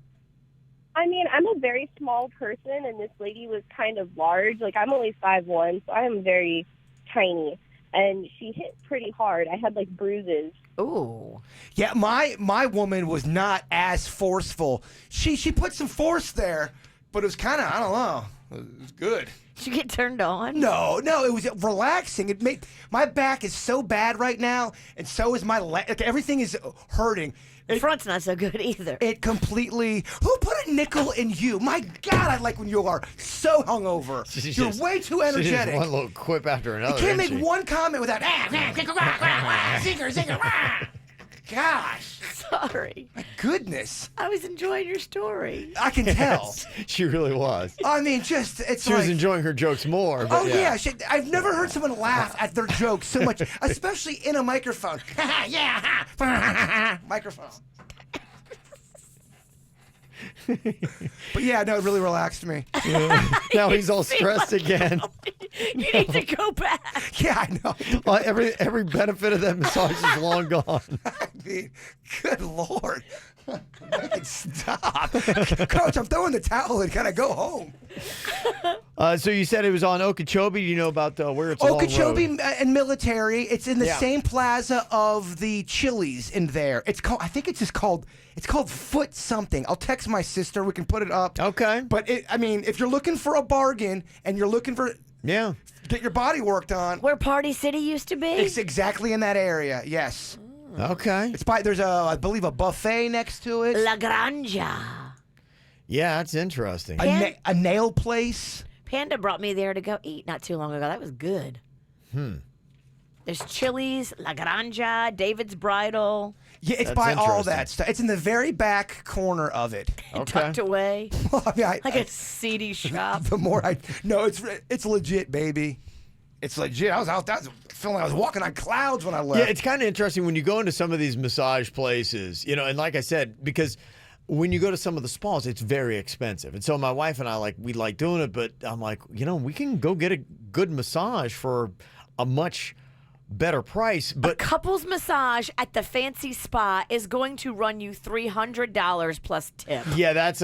I mean, I'm a very small person, and this lady was kind of large. I'm only 5'1", so I am very tiny. And she hit pretty hard. I had, bruises. Ooh. Yeah, my woman was not as forceful. She put some force there, but it was kind of, I don't know, it was good. Did you get turned on? No, it was relaxing. It made my back is so bad right now, and so is my leg. Everything is hurting. Front's not so good either. It completely. Who put a nickel in you? My God, I like when you are so hungover. You're way too energetic. One little quip after another. You can't make isn't she? one comment without zinger. Gosh. Sorry. My goodness. I was enjoying your story. I can tell. She really was. I mean, it's She was enjoying her jokes more. But yeah. I've never heard someone laugh at their jokes so much, especially in a microphone. Yeah, microphone. But yeah, no, it really relaxed me. Now he's all stressed again. You need to go back. Yeah, I know. Well, every benefit of that massage is long gone. I mean, good Lord. Make it stop. Coach, I'm throwing the towel and gotta go home. So you said it was on Okeechobee. You know about where it's Okeechobee and Military. It's in the Yeah. same plaza of the Chili's in there. It's called. I think it's just called. It's called Foot something. I'll text my sister. We can put it up. Okay. But I mean, if you're looking for a bargain and you're looking for get your body worked on. Where Party City used to be? It's exactly in that area. Yes. Okay. It's there's I believe a buffet next to it. La Granja. Yeah, that's interesting. A nail place. Panda brought me there to go eat not too long ago. That was good. There's Chili's, La Granja, David's Bridal. Yeah, it's by all that stuff. It's in the very back corner of it. Tucked away. Well, I mean, like a seedy shop. The more it's legit, baby. It's legit. I was feeling like I was walking on clouds when I left. Yeah, it's kind of interesting when you go into some of these massage places, and like I said, because when you go to some of the spas, it's very expensive. And so my wife and I, we like doing it, but I'm like, we can go get a good massage for a much better price. But a couple's massage at the fancy spa is going to run you $300 plus tip. Yeah, that's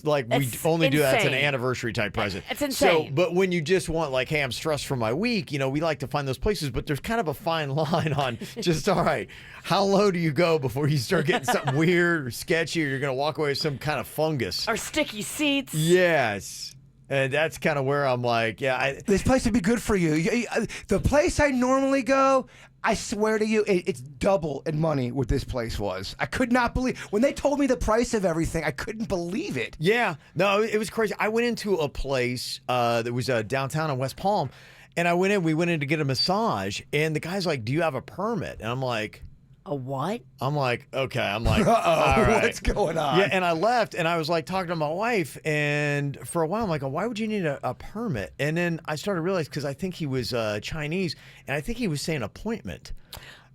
like we only do that. That's an insane. anniversary type present. It's insane. So, but when you just want hey, I'm stressed for my week, we like to find those places, but there's kind of a fine line on just, all right, how low do you go before you start getting something weird or sketchy, or you're going to walk away with some kind of fungus. Or sticky seats. Yes. And that's kind of where I'm like, this place would be good for you. The place I normally go, I swear to you, it's double in money what this place was. I could not believe when they told me the price of everything. I couldn't believe it. Yeah, no, it was crazy. I went into a place that was downtown in West Palm, and we went in to get a massage, and the guy's like, "Do you have a permit?" And I'm like, a what? I'm like, okay. I'm like, uh-oh, all right. What's going on? Yeah, and I left, and I was talking to my wife, and for a while, I'm like, why would you need a permit? And then I started to realize, because I think he was Chinese, and I think he was saying appointment.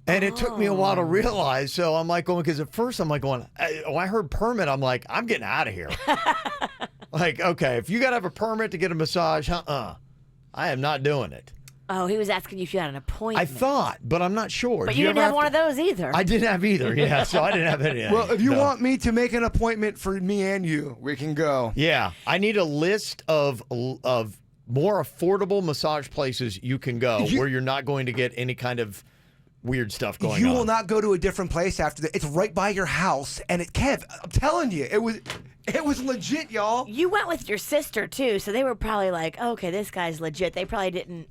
And it took me a while to realize. So I'm because at first I'm when I heard permit, I'm like, I'm getting out of here. Okay, if you got to have a permit to get a massage, I am not doing it. Oh, he was asking you if you had an appointment. I thought, but I'm not sure. But you didn't have one of those either. I didn't have either, yeah. So I didn't have any. Well, if you want me to make an appointment for me and you, we can go. Yeah, I need a list of more affordable massage places you can go where you're not going to get any kind of weird stuff going on. You will not go to a different place after that. It's right by your house, and Kev, I'm telling you, it was legit, y'all. You went with your sister too, so they were probably like, okay, this guy's legit. They probably didn't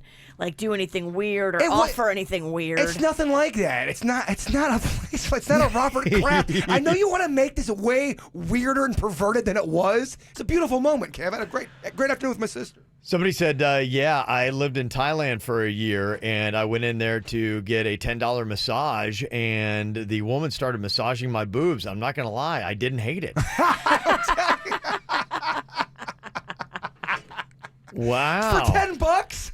do anything weird or offer anything weird. It's nothing like that. It's not a place. It's not a Robert Kraft. I know you want to make this way weirder and perverted than it was. It's a beautiful moment, Kev. I had a great afternoon with my sister. Somebody said, yeah, I lived in Thailand for a year, and I went in there to get a $10 massage, and the woman started massaging my boobs. I'm not going to lie, I didn't hate it. Wow. For $10?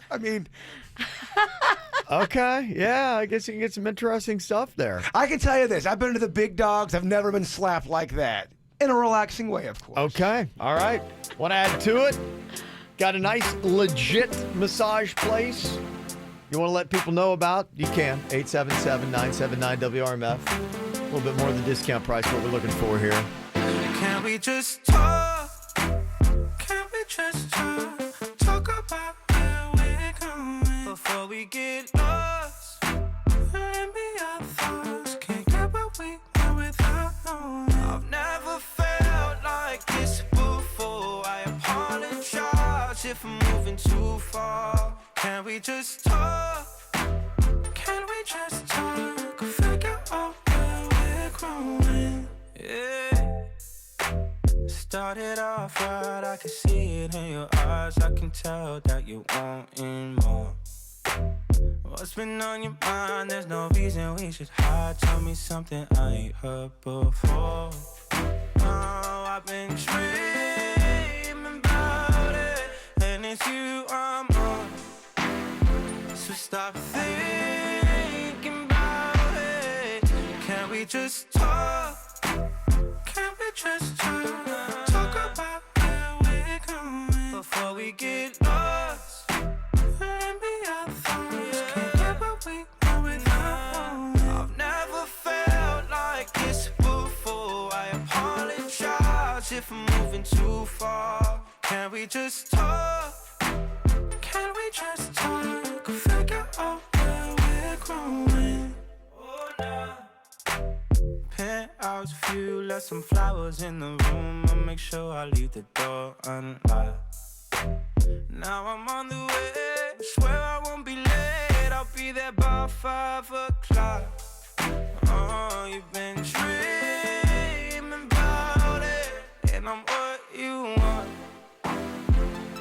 I mean... Okay, yeah, I guess you can get some interesting stuff there. I can tell you this. I've been to the big dogs. I've never been slapped like that. In a relaxing way, of course. Okay, all right. Want to add to it? Got a nice, legit massage place you want to let people know about? You can. 877-979-WRMF. A little bit more than the discount price, what we're looking for here. Can we just talk? Can we just talk? Talk about where we're going before we get lost. Let me our thoughts. Can't get what we want without knowing. I've never felt like this before. I apologize if I'm moving too far. Can we just talk? Can we just talk? Figure out where we're growing. Yeah. Started off right, I can see it in your eyes. I can tell that you're wanting more. What's been on your mind? There's no reason we should hide. Tell me something I ain't heard before. Oh, I've been dreaming about it, and it's you I'm on. So stop thinking about it. Can we just talk? Can we just talk about where we're going before we get lost? Let me our thoughts. Can't get what we want without one. I've never felt like this before. I apologize if I'm moving too far. Can we just talk? Can we just talk? Figure out where we're growing. Oh, nah. Penthouse view, left some flowers in the room. I'll make sure I leave the door unlocked. Now I'm on the way, swear I won't be late. I'll be there by 5 o'clock. Oh, you've been dreaming about it, and I'm what you want.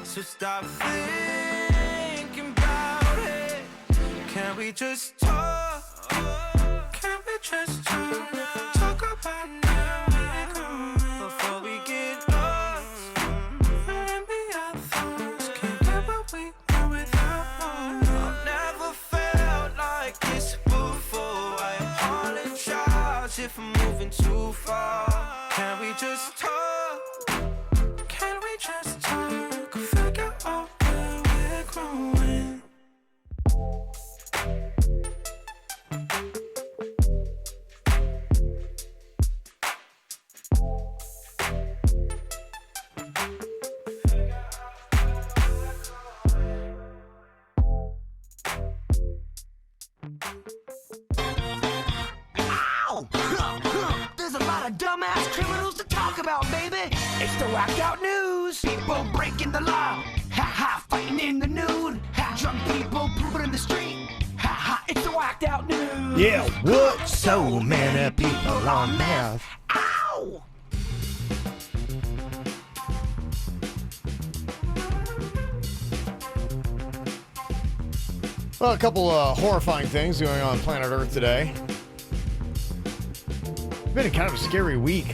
So stop thinking about it. Can we just talk? Can we just talk? Talk about where we're going before we get lost. Let me our thoughts. Can't get what we want without one. I've never felt like this before. I apologize if I'm moving too far. Can we just talk? Can we just talk? Figure out where we're growing. There's a lot of dumbass criminals to talk about, baby. It's the whacked out news. People breaking the law. Ha ha, fighting in the nude. Ha, drunk people pooping in the street. Ha ha, it's the whacked out news. Yeah, what? So many people on meth. Ow! Well, a couple horrifying things going on planet Earth today. It's been kind of a scary week.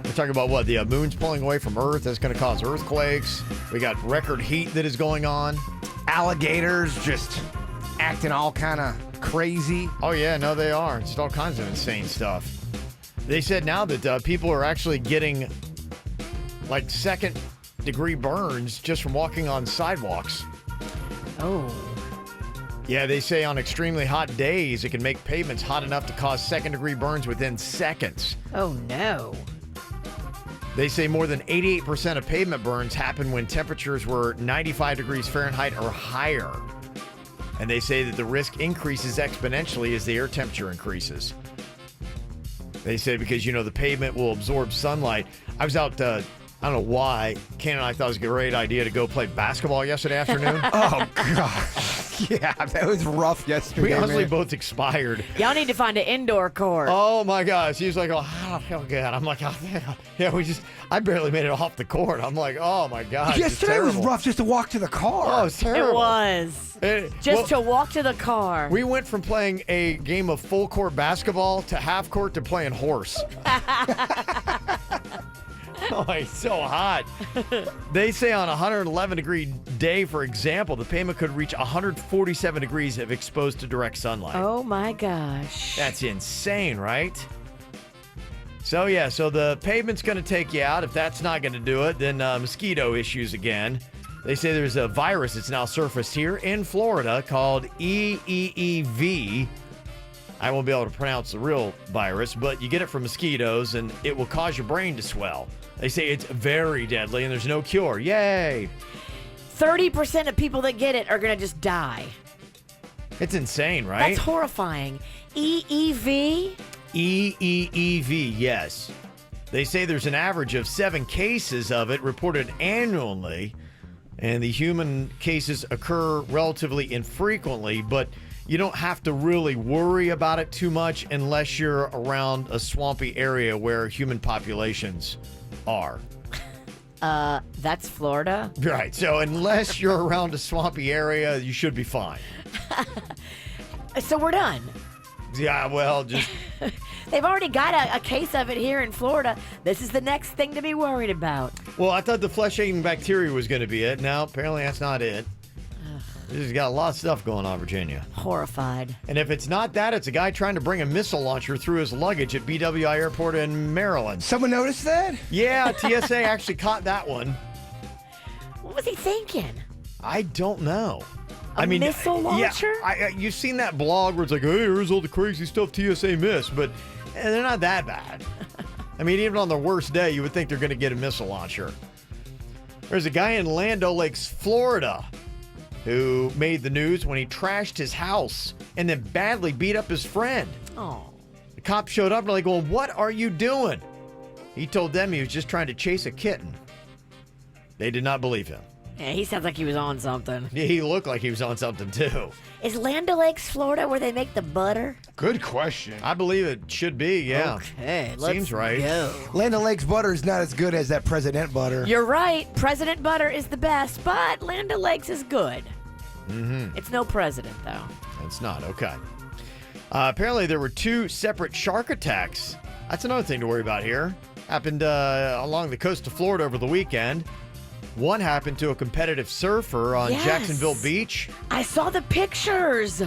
We're talking about what? The moon's pulling away from Earth. That's going to cause earthquakes. We got record heat that is going on. Alligators just acting all kind of crazy. Oh, yeah, no, they are. Just all kinds of insane stuff. They said now that people are actually getting like second-degree burns just from walking on sidewalks. Oh. Yeah, they say on extremely hot days, it can make pavements hot enough to cause second-degree burns within seconds. Oh, no. They say more than 88% of pavement burns happen when temperatures were 95 degrees Fahrenheit or higher. And they say that the risk increases exponentially as the air temperature increases. They say because, you know, the pavement will absorb sunlight. I was out, I don't know why, Ken and I thought it was a great idea to go play basketball yesterday afternoon. Oh, God. Yeah, that was rough yesterday. We honestly man. both expired. Y'all need to find an indoor court. Oh my gosh. He was like, oh, I don't feel good. I'm like, oh, yeah, I barely made it off the court. I'm like, oh my God. Yesterday was rough just to walk to the car. Oh, it's terrible. It was. Just to walk to the car. We went from playing a game of full court basketball to half court to playing horse. Oh, it's so hot. They say on a 111-degree day, for example, the pavement could reach 147 degrees if exposed to direct sunlight. Oh, my gosh. That's insane, right? So, yeah, so the pavement's going to take you out. If that's not going to do it, then mosquito issues again. They say there's a virus that's now surfaced here in Florida called EEEV. I won't be able to pronounce the real virus, but you get it from mosquitoes, and it will cause your brain to swell. They say it's very deadly, and there's no cure. Yay! 30% of people that get it are going to just die. It's insane, right? That's horrifying. EEV? EEEV, yes. They say there's an average of 7 cases of it reported annually, and the human cases occur relatively infrequently, but you don't have to really worry about it too much unless you're around a swampy area where human populations are. That's Florida? Right. So unless you're around a swampy area, you should be fine. So we're done. Yeah, well, just... They've already got a case of it here in Florida. This is the next thing to be worried about. Well, I thought the flesh-eating bacteria was going to be it. No, apparently that's not it. He's got a lot of stuff going on, Virginia. Horrified. And if it's not that, it's a guy trying to bring a missile launcher through his luggage at BWI Airport in Maryland. Someone noticed that? Yeah, TSA actually caught that one. What was he thinking? I don't know. A missile launcher? Yeah, you've seen that blog where it's like, hey, here's all the crazy stuff TSA missed, but they're not that bad. I mean, even on their worst day, you would think they're going to get a missile launcher. There's a guy in Land O'Lakes, Florida, who made the news when he trashed his house and then badly beat up his friend. Oh. The cops showed up and they're like, going, what are you doing? He told them he was just trying to chase a kitten. They did not believe him. Yeah, he sounds like he was on something. He looked like he was on something, too. Is Land O'Lakes, Florida, where they make the butter? Good question. I believe it should be, yeah. Okay, let's Seems right. go. Land O'Lakes butter is not as good as that President butter. You're right. President butter is the best, but Land O'Lakes is good. Mm-hmm. It's no president, though. It's not, okay. Apparently, there were 2 separate shark attacks. That's another thing to worry about here. Happened along the coast of Florida over the weekend. One happened to a competitive surfer on Yes. Jacksonville Beach. I saw the pictures.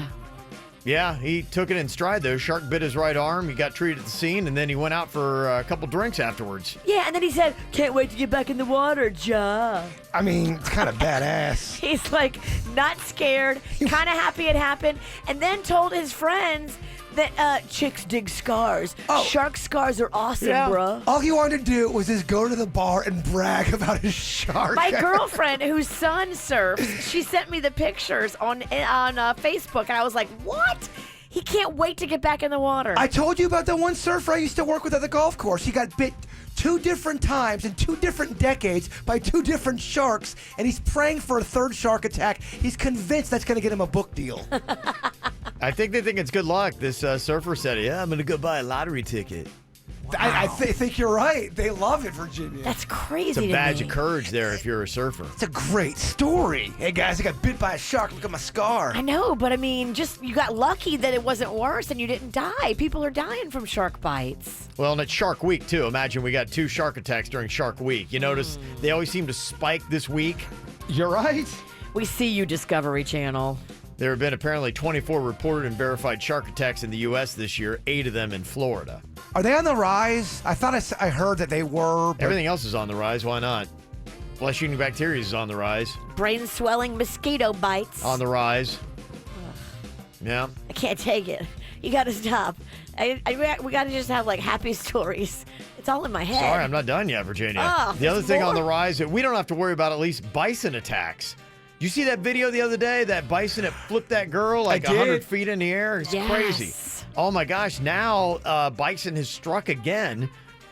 Yeah, he took it in stride, though. Shark bit his right arm. He got treated at the scene, and then he went out for a couple drinks afterwards. Yeah, and then he said, can't wait to get back in the water, Ja. I mean, it's kind of badass. He's like not scared, kind of happy it happened, and then told his friends that chicks dig scars. Shark scars are awesome, bro. All he wanted to do was just go to the bar and brag about his shark. My girlfriend, whose son surfs, she sent me the pictures on Facebook, and I was like, what? He can't wait to get back in the water. I told you about that one surfer I used to work with at the golf course. He got bit 2 different times in 2 different decades by 2 different sharks, and he's praying for a 3rd shark attack. He's convinced that's going to get him a book deal. I think they think it's good luck. This surfer said, yeah, I'm going to go buy a lottery ticket. Wow. I think you're right. They love it, Virginia. That's crazy. It's a badge of courage there if you're a surfer. It's a great story. Hey, guys, I got bit by a shark. Look at my scar. I know, but I mean, just you got lucky that it wasn't worse and you didn't die. People are dying from shark bites. Well, and it's Shark Week, too. Imagine we got 2 shark attacks during Shark Week. You notice they always seem to spike this week? You're right. We see you, Discovery Channel. There have been apparently 24 reported and verified shark attacks in the U.S. this year, 8 of them in Florida. Are they on the rise? I thought I heard that they were. But Everything else is on the rise. Why not? Flesh-eating bacteria is on the rise. Brain swelling mosquito bites. On the rise. Yeah. I can't take it. You got to stop. We got to just have like happy stories. It's all in my head. Sorry, I'm not done yet, Virginia. Oh, the other there's thing on more? the rise, we don't have to worry about at least bison attacks. You see that video the other day? That bison that flipped that girl like 100 feet in the air? It's Yes. crazy. Oh my gosh, now bison has struck again.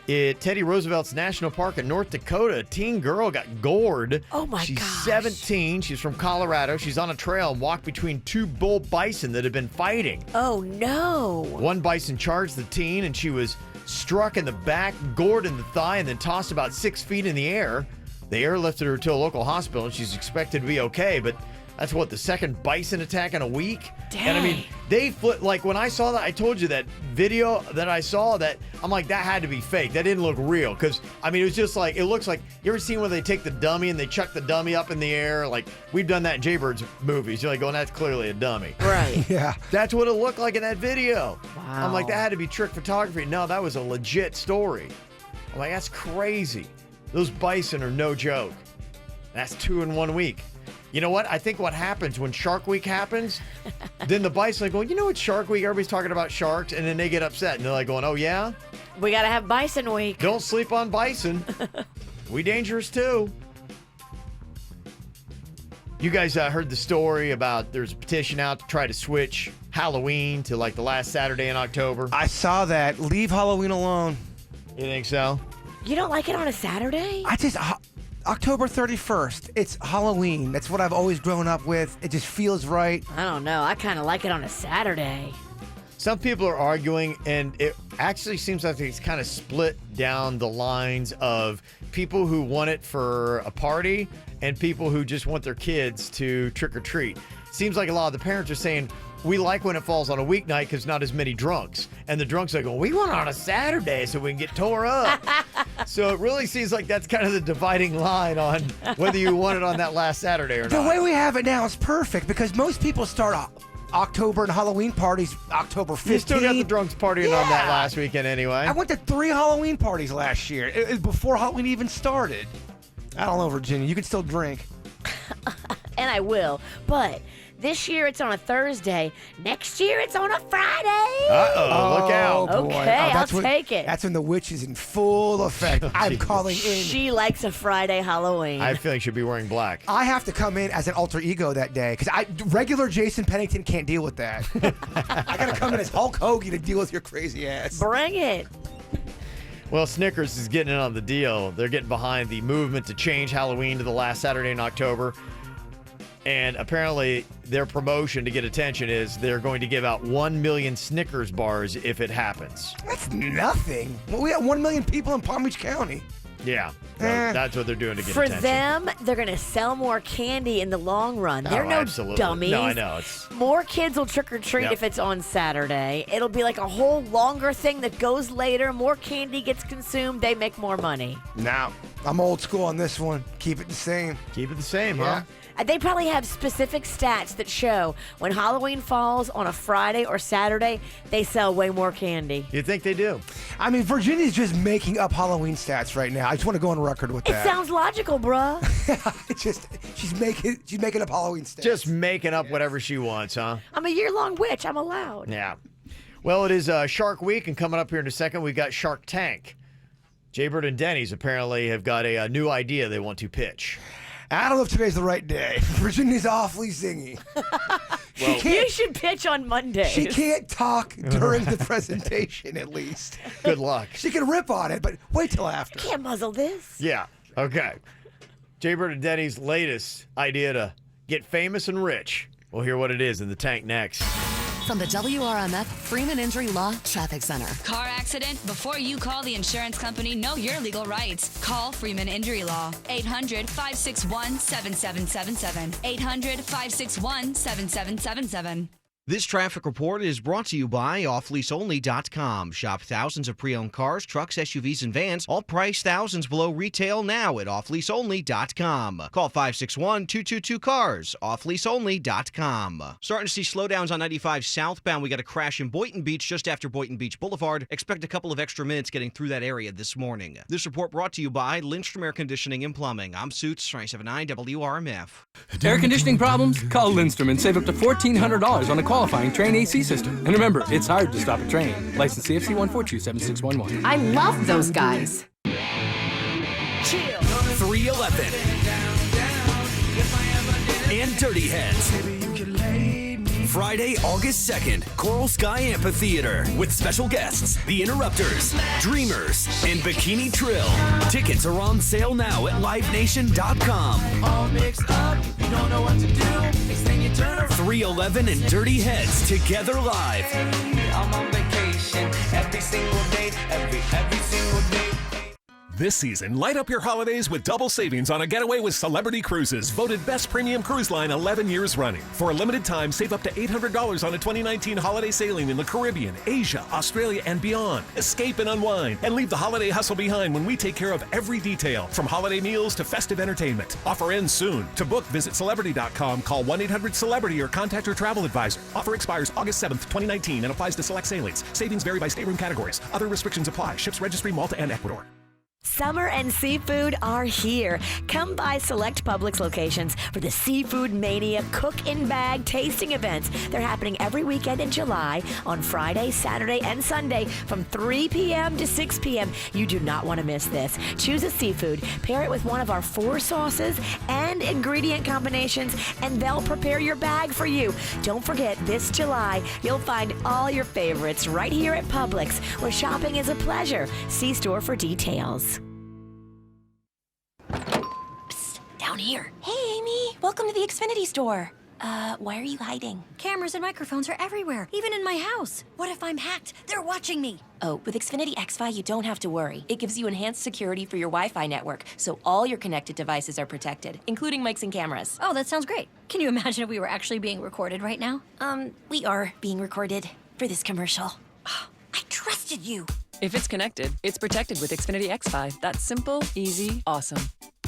At Teddy Roosevelt's National Park in North Dakota, a teen girl got gored. Oh my She's gosh. 17. She's from Colorado. She's on a trail and walked between 2 bull bison that had been fighting. Oh no. One bison charged the teen and she was struck in the back, gored in the thigh, and then tossed about 6 feet in the air. They airlifted her to a local hospital and she's expected to be okay, but that's what, the 2nd bison attack in a week? And I mean, they like when I saw that, I told you that video that I saw that, I'm like, that had to be fake. That didn't look real. Because, I mean, it was just like, it looks like, you ever seen when they take the dummy and they chuck the dummy up in the air? Like, we've done that in Jaybirds movies. You're like, going, that's clearly a dummy. Right. Yeah. That's what it looked like in that video. Wow. I'm like, that had to be trick photography. No, that was a legit story. I'm like, that's crazy. Those bison are no joke. That's 2 in 1 week. You know what? I think what happens when Shark Week happens, then the bison are going, you know what, Shark Week, everybody's talking about sharks, and then they get upset, and they're like going, oh yeah? We got to have Bison Week. Don't sleep on bison. We dangerous too. You guys heard the story about there's a petition out to try to switch Halloween to like the last Saturday in October. I saw that. Leave Halloween alone. You think so? You don't like it on a Saturday? October 31st. It's Halloween. That's what I've always grown up with. It just feels right. I don't know. I kind of like it on a Saturday. Some people are arguing, and Actually seems like it's kind of split down the lines of people who want it for a party and people who just want their kids to trick or treat. Seems like a lot of the parents are saying, we like when it falls on a weeknight because not as many drunks. And the drunks are going, we want it on a Saturday so we can get tore up. So it really seems like that's kind of the dividing line on whether you want it on that last Saturday or not. The way we have it now is perfect because most people start October and Halloween parties October 15th. You still got the drunks partying on that last weekend anyway. I went to 3 Halloween parties last year. It was before Halloween even started. I don't know, Virginia. You can still drink. And I will. But this year it's on a Thursday. Next year it's on a Friday. Uh-oh, look out. Okay, I'll take it. That's when the witch is in full effect. I'm calling in. She likes a Friday Halloween. I feel like she'll be wearing black. I have to come in as an alter ego that day because regular Jason Pennington can't deal with that. I got to come in as Hulk Hogan to deal with your crazy ass. Bring it. Well, Snickers is getting in on the deal. They're getting behind the movement to change Halloween to the last Saturday in October. And apparently their promotion to get attention is they're going to give out 1 million Snickers bars if it happens. That's nothing. Well, we have 1 million people in Palm Beach County. Yeah, so that's what they're doing to get For attention. them, they're going to sell more candy in the long run. They're no absolutely. dummies. No, I know. More kids will trick or treat if it's on Saturday. It'll be like a whole longer thing that goes later. More candy gets consumed. They make more money. Now, I'm old school on this one. Keep it the same. Keep it the same, huh? They probably have specific stats that show when Halloween falls on a Friday or Saturday, they sell way more candy. You think they do? I mean, Virginia's just making up Halloween stats right now. I just want to go on record with It that. sounds logical, bruh. It's just she's making up Halloween stats. Just making up whatever she wants, huh? I'm a year-long witch. I'm allowed. Yeah. Well, it is Shark Week, and coming up here in a second, we've got Shark Tank. Jaybird and Denny's apparently have got a new idea they want to pitch. I don't know if today's the right day. Virginia's awfully zingy. You should pitch on Monday. She can't talk during the presentation, at least. Good luck. She can rip on it, but wait till after. Can't muzzle this. Yeah. Okay. Jaybird and Denny's latest idea to get famous and rich. We'll hear what it is in the tank next. From the WRMF Freeman Injury Law Traffic Center. Car accident? Before you call the insurance company, know your legal rights. Call Freeman Injury Law. 800-561-7777. 800-561-7777. This traffic report is brought to you by offleaseonly.com. Shop thousands of pre-owned cars, trucks, SUVs, and vans, all priced thousands below retail now at offleaseonly.com. Call 561-222-CARS, offleaseonly.com. Starting to see slowdowns on 95 southbound. We got a crash in Boynton Beach just after Boynton Beach Boulevard. Expect a couple of extra minutes getting through that area this morning. This report brought to you by Lindstrom Air Conditioning and Plumbing. I'm Suits, 979 WRMF. Air conditioning problems? Call Lindstrom and save up to $1,400 on a qualifying Train AC system. And remember, it's hard to stop a train. License CFC 1427611. I love those guys. Chill. 311. And Dirty Heads. Friday, August 2nd, Coral Sky Amphitheater with special guests, The Interrupters, Dreamers, and Bikini Trill. Tickets are on sale now at livenation.com. All mixed up, you don't know what to do. Next thing you turn around. 311 and Dirty Heads together live. I'm on vacation every single day, every single day. This season, light up your holidays with double savings on a getaway with Celebrity Cruises, voted best premium cruise line 11 years running. For a limited time, save up to $800 on a 2019 holiday sailing in the Caribbean, Asia, Australia, and beyond. Escape and unwind, and leave the holiday hustle behind when we take care of every detail, from holiday meals to festive entertainment. Offer ends soon. To book, visit Celebrity.com, call 1-800-CELEBRITY or contact your travel advisor. Offer expires August 7th, 2019 and applies to select sailings. Savings vary by stateroom categories. Other restrictions apply. Ships registry Malta and Ecuador. Summer and seafood are here. Come by select Publix locations for the Seafood Mania Cook in Bag tasting events. They're happening every weekend in July on Friday, Saturday, and Sunday from 3 p.m. to 6 p.m. You do not want to miss this. Choose a seafood, pair it with one of our 4 sauces and ingredient combinations, and they'll prepare your bag for you. Don't forget, this July, you'll find all your favorites right here at Publix, where shopping is a pleasure. See store for details. Down here. Hey, Amy. Welcome to the Xfinity store. Why are you hiding? Cameras and microphones are everywhere, even in my house. What if I'm hacked? They're watching me. Oh, with Xfinity XFi, you don't have to worry. It gives you enhanced security for your Wi-Fi network, so all your connected devices are protected, including mics and cameras. Oh, that sounds great. Can you imagine if we were actually being recorded right now? We are being recorded for this commercial. I trusted you. If it's connected, it's protected with Xfinity XFi. That's simple, easy, awesome.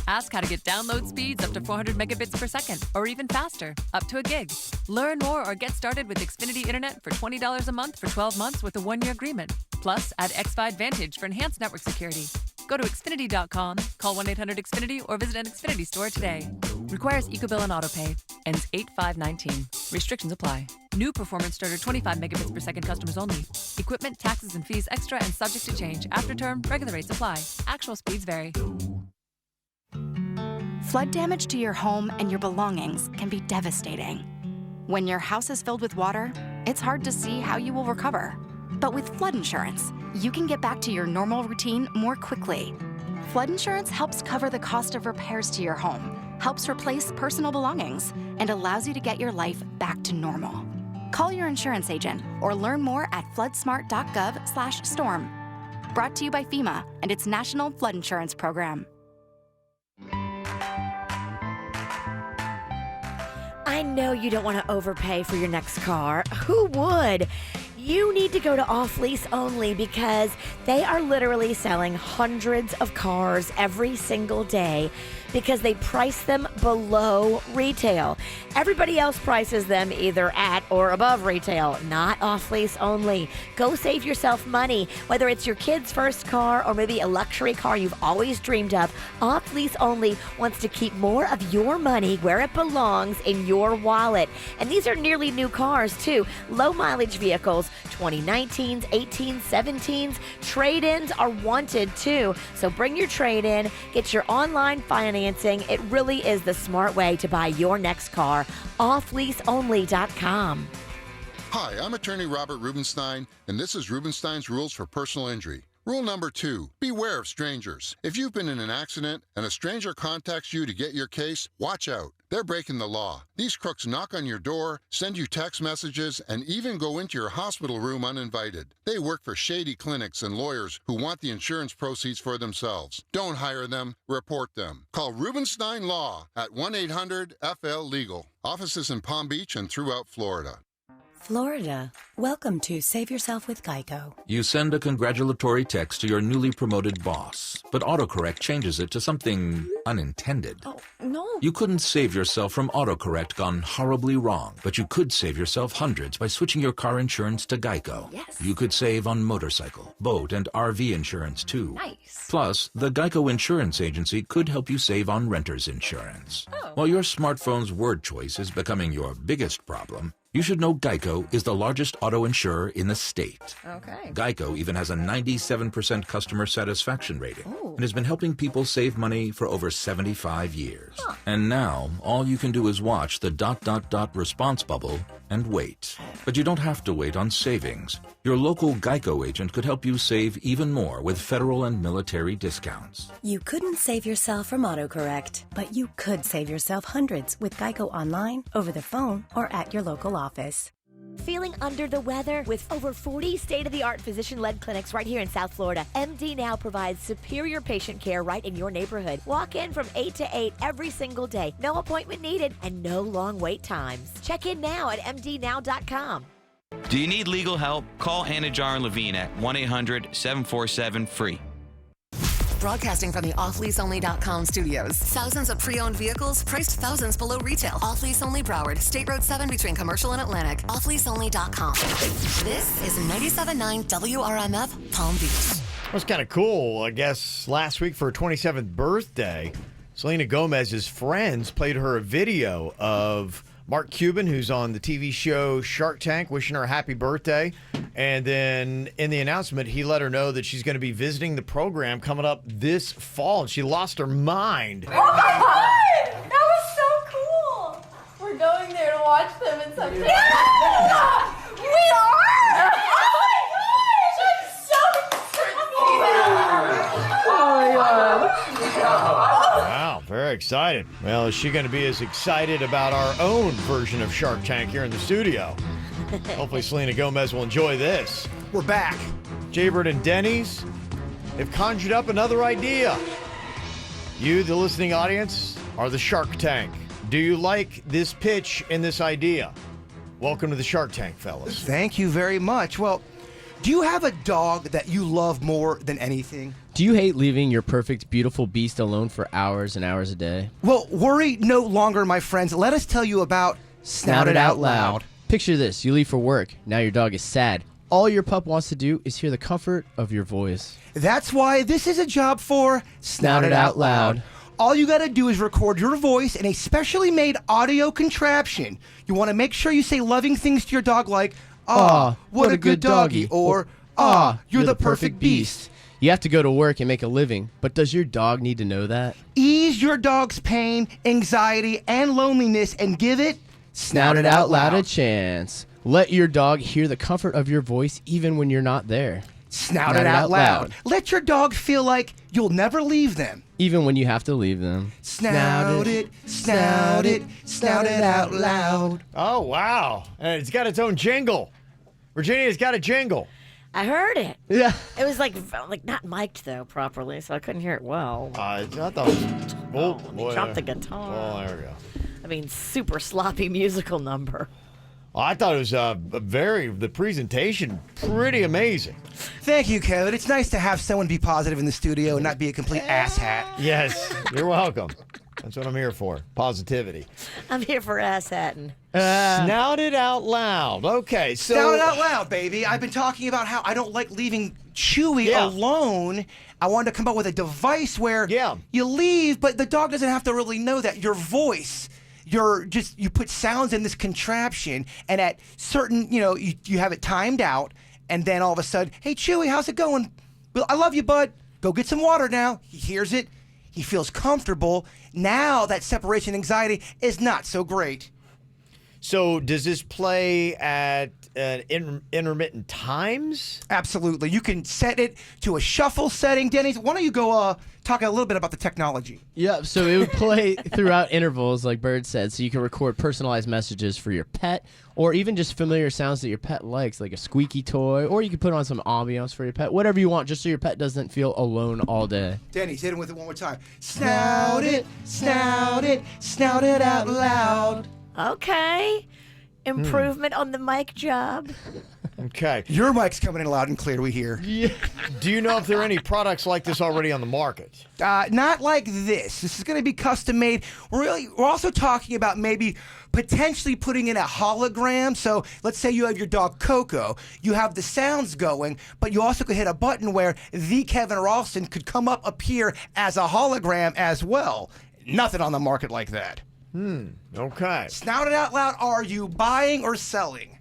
Ask how to get download speeds up to 400 megabits per second, or even faster, up to a gig. Learn more or get started with Xfinity Internet for $20 a month for 12 months with a 1-year agreement. Plus, add XFi Advantage for enhanced network security. Go to Xfinity.com, call 1-800-XFINITY, or visit an Xfinity store today. Requires EcoBill and AutoPay. Ends 8/5/19. Restrictions apply. New performance starter 25 megabits per second customers only. Equipment, taxes, and fees extra and subject to change. After term, regular rates apply. Actual speeds vary. Flood damage to your home and your belongings can be devastating. When your house is filled with water, it's hard to see how you will recover. But with flood insurance, you can get back to your normal routine more quickly. Flood insurance helps cover the cost of repairs to your home, helps replace personal belongings, and allows you to get your life back to normal. Call your insurance agent or learn more at floodsmart.gov/storm. Brought to you by FEMA and its National Flood Insurance Program. I know you don't want to overpay for your next car. Who would? You need to go to Off Lease Only because they are literally selling hundreds of cars every single day because they price them below retail. Everybody else prices them either at or above retail, not Off Lease Only. Go save yourself money, whether it's your kid's first car or maybe a luxury car you've always dreamed of. Off Lease Only wants to keep more of your money where it belongs, in your wallet. And these are nearly new cars too. Low mileage vehicles, 2019s, 18s, 17s. Trade-ins are wanted too. So bring your trade-in, get your online financing. It really is the smart way to buy your next car. OffLeaseOnly.com. Hi, I'm attorney Robert Rubenstein, and this is Rubenstein's Rules for Personal Injury. Rule number 2, beware of strangers. If you've been in an accident and a stranger contacts you to get your case, watch out. They're breaking the law. These crooks knock on your door, send you text messages, and even go into your hospital room uninvited. They work for shady clinics and lawyers who want the insurance proceeds for themselves. Don't hire them, report them. Call Rubenstein Law at 1-800-FL-LEGAL. Offices in Palm Beach and throughout Florida. Florida. Welcome to Save Yourself with Geico. You send a congratulatory text to your newly promoted boss, but autocorrect changes it to something unintended. Oh, no. You couldn't save yourself from autocorrect gone horribly wrong, but you could save yourself hundreds by switching your car insurance to Geico. Yes. You could save on motorcycle, boat, and RV insurance too. Nice. Plus, the Geico Insurance Agency could help you save on renter's insurance. Oh. While your smartphone's word choice is becoming your biggest problem, you should know Geico is the largest auto insurer in the state. Okay. Geico even has a 97% customer satisfaction rating Ooh. and has been helping people save money for over 75 years. And now, all you can do is watch the ... response bubble and wait. But you don't have to wait on savings. Your local Geico agent could help you save even more with federal and military discounts. You couldn't save yourself from autocorrect, but you could save yourself hundreds with Geico online, over the phone, or at your local office. Feeling under the weather? With over 40 state-of-the-art physician-led clinics right here in South Florida, MD Now provides superior patient care right in your neighborhood. Walk in from 8 to 8 every single day. No appointment needed and no long wait times. Check in now at mdnow.com. Do you need legal help? Call Anajar and Levine at 1-800-747-FREE. Broadcasting from the offleaseonly.com studios. Thousands of pre-owned vehicles priced thousands below retail. Off Lease Only Broward, State Road 7 between Commercial and Atlantic. Offleaseonly.com. This is 97.9 WRMF Palm Beach. It was kind of cool, I guess, last week for her 27th birthday. Selena Gomez's friends played her a video of Mark Cuban, who's on the TV show Shark Tank, wishing her a happy birthday. And then in the announcement, he let her know that she's going to be visiting the program coming up this fall. And she lost her mind. Oh my God! That was so cool! We're going there to watch them in some. Yeah! We are! Oh my gosh! I'm so excited! Oh my God! Wow, very Very excited. Well, is she going to be as excited about our own version of Shark Tank here in the studio? Hopefully Selena Gomez will enjoy this. We're back. Jaybird and Denny's have conjured up another idea. You, the listening audience, are the Shark Tank. Do you like this pitch and this idea? Welcome to the Shark Tank, fellas. Thank you very much. Well, do you have a dog that you love more than anything? Do you hate leaving your perfect, beautiful beast alone for hours and hours a day? Well, worry no longer, my friends. Let us tell you about Snout It Out Loud. Picture this. You leave for work. Now your dog is sad. All your pup wants to do is hear the comfort of your voice. That's why this is a job for Snout It Out Loud. All you got to do is record your voice in a specially made audio contraption. You want to make sure you say loving things to your dog like, "Aw, what a good doggy," or "Aw, you're the perfect beast." You have to go to work and make a living, but does your dog need to know that? Ease your dog's pain, anxiety, and loneliness and give it Snout It Out Loud a chance. Let your dog hear the comfort of your voice even when you're not there. Snout It Out Loud. Let your dog feel like you'll never leave them. Even when you have to leave them. Snout it, snout it, snout it out loud. Oh, wow. And it's got its own jingle. Virginia's got a jingle. I heard it. Yeah. It was like not mic'd though properly, so I couldn't hear it well. I thought it was... Oh, Let me drop the guitar. Oh, there we go. I mean, super sloppy musical number. Well, I thought it was the presentation, pretty amazing. Thank you, Kevin. It's nice to have someone be positive in the studio and not be a complete asshat. Yes, you're welcome. That's what I'm here for, positivity. I'm here for asshatting. Snout It Out Loud. Okay, so... Snout It Out Loud, baby. I've been talking about how I don't like leaving Chewy alone. I wanted to come up with a device where you leave, but the dog doesn't have to really know that. Your voice... you put sounds in this contraption, and at certain, you have it timed out, and then all of a sudden, "Hey, Chewy, how's it going? Well, I love you, bud. Go get some water now." He hears it. He feels comfortable. Now that separation anxiety is not so great. So does this play at intermittent times? Absolutely. You can set it to a shuffle setting. Denny's, why don't you go talk a little bit about the technology? Yeah, so it would play throughout intervals, like Bird said, so you can record personalized messages for your pet, or even just familiar sounds that your pet likes, like a squeaky toy, or you can put on some ambiance for your pet, whatever you want, just so your pet doesn't feel alone all day. Denny's, hit him with it one more time. Snout it, snout it, snout it out loud. Okay. Improvement on the mic job. Okay. Your mic's coming in loud and clear, we hear. Yeah. Do you know if there are any products like this already on the market? Not like this. This is going to be custom made. We're also talking about maybe potentially putting in a hologram. So let's say you have your dog Coco. You have the sounds going, but you also could hit a button where the Kevin Ralston could appear as a hologram as well. Nothing on the market like that. Okay. Snout It Out Loud, are you buying or selling?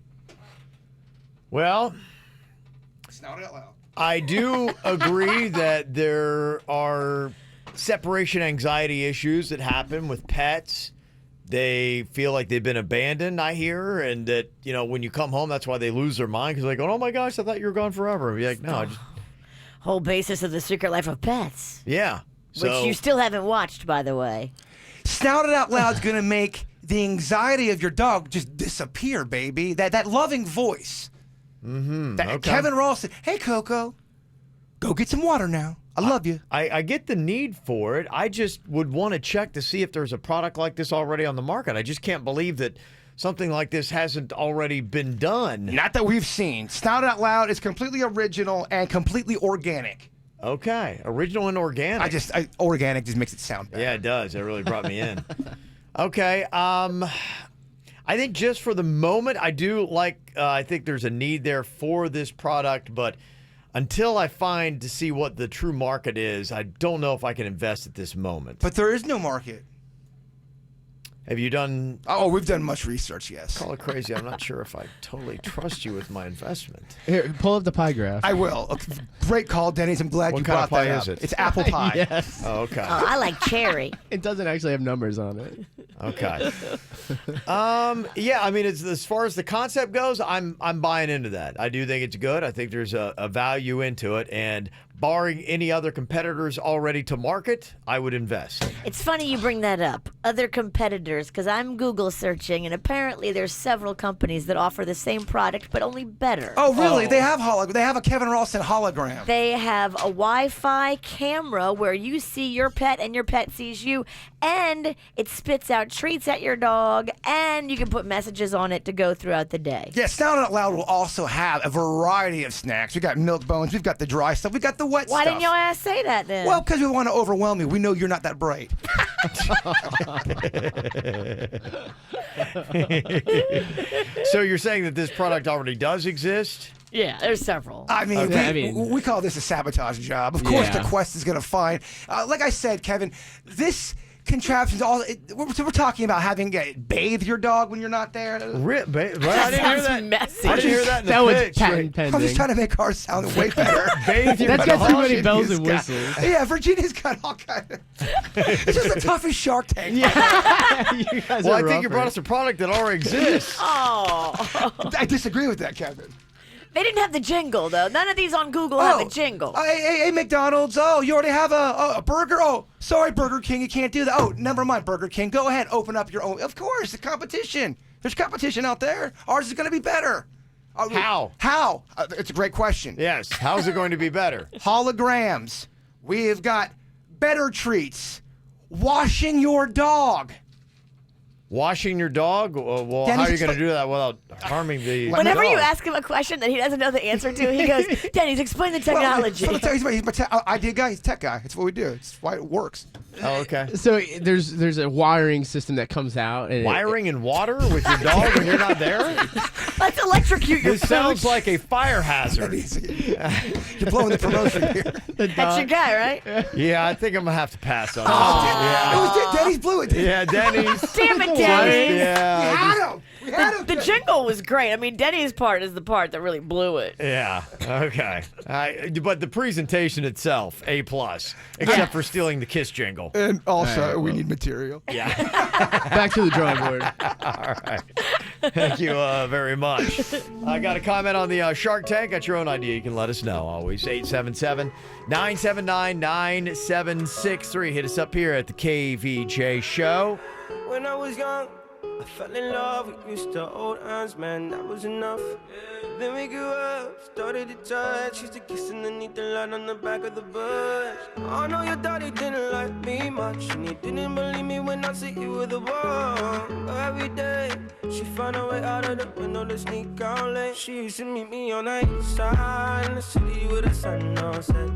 Well, Snout It Out Loud. I do agree that there are separation anxiety issues that happen with pets. They feel like they've been abandoned, I hear, and that, when you come home, that's why they lose their mind, because they're like, "Oh my gosh, I thought you were gone forever." And be like, "No, I just..." Whole basis of The Secret Life of Pets. Yeah. Which you still haven't watched, by the way. Snout It Out Loud is going to make the anxiety of your dog just disappear, baby. That loving voice. Mm-hmm. That Kevin Ralston. "Hey, Coco, go get some water now. I love you." I get the need for it. I just would want to check to see if there's a product like this already on the market. I just can't believe that something like this hasn't already been done. Not that we've seen. Snout It Out Loud is completely original and completely organic. Okay, original and organic. Organic just makes it sound better. Yeah, it does. It really brought me in. Okay, I think just for the moment, I do like, I think there's a need there for this product, but until I find to see what the true market is, I don't know if I can invest at this moment. But there is no market. Have you done... Oh, we've done much research, yes. Call it crazy. I'm not sure if I totally trust you with my investment. Here, pull up the pie graph. I will. Okay, great call, Denny's. I'm glad you brought that up. What kind of pie is it? It's apple pie. Yes. Oh, okay. Oh, I like cherry. It doesn't actually have numbers on it. Okay. Yeah, I mean, as far as the concept goes, I'm buying into that. I do think it's good. I think there's a value into it, and barring any other competitors already to market, I would invest. It's funny you bring that up. Other competitors, because I'm Google searching, and apparently there's several companies that offer the same product, but only better. Oh, really? They have They have a Kevin Ralston hologram. They have a Wi-Fi camera where you see your pet and your pet sees you, and it spits out treats at your dog, and you can put messages on it to go throughout the day. Yeah, Sound Out Loud will also have a variety of snacks. We got milk bones, we've got the dry stuff, we got the wet Why stuff. didn't your ass say that then? Well, because we want to overwhelm you. We know you're not that bright. So you're saying that this product already does exist? Yeah, there's several. I mean, we call this a sabotage job. Of course, the Quest is going to find. Like I said, Kevin, this contraption's we're talking about having bathe your dog when you're not there. I didn't hear that. Messy. I didn't hear that in the That was pitch. patent pending. I'm just trying to make ours sound way better. Bathe your That's got dog. too many bells and whistles. Yeah, Virginia's got all kind of. It's just the toughest Shark Tank. Yeah. You guys Well, are I think you rough, brought right? us a product that already exists. Oh. I disagree with that, Kevin. They didn't have the jingle, though. None of these on Google have a jingle. Hey, McDonald's. Oh, you already have a burger? Oh, sorry, Burger King. You can't do that. Oh, never mind, Burger King. Go ahead. Open up your own. Of course, the competition. There's competition out there. Ours is going to be better. How? How? It's a great question. Yes. How is it going to be better? Holograms. We have got better treats. Washing your dog. Washing your dog? Well, Dennis, how are you going to do that without harming the Whenever dog? you ask him a question that he doesn't know the answer to, he goes, Denny's, explain the technology. Well, he's my idea guy. He's a tech guy. That's what we do. It's why it works. Oh, okay. So there's a wiring system that comes out. And Wiring in water with your dog when you're not there? Let's electrocute your This sounds food. like a fire hazard. You're blowing the promotion here. That's your guy, right? Yeah, I think I'm going to have to pass on this. It was Denny's blew it. Yeah, Denny's. Damn it, Denny's. Yeah. We had him. We had him. The jingle was great. I mean, Denny's part is the part that really blew it. Yeah. Okay. But the presentation itself, A+, except for stealing the Kiss jingle. And also, we need material. Yeah. Back to the drawing board. All right. Thank you very much. I got a comment on the Shark Tank. Got your own idea. You can let us know. Always 877-979-9763. Hit us up here at the KVJ Show. When I was young, I fell in love. We used to hold hands, man, that was enough. Then we grew up, started to touch. Used to kiss underneath the light on the back of the bush. I know your daddy didn't like me much, and he didn't believe me when I said you were the one. But every day, she found a way out of the window to sneak out late. She used to meet me on the east side in the city with the sun on set.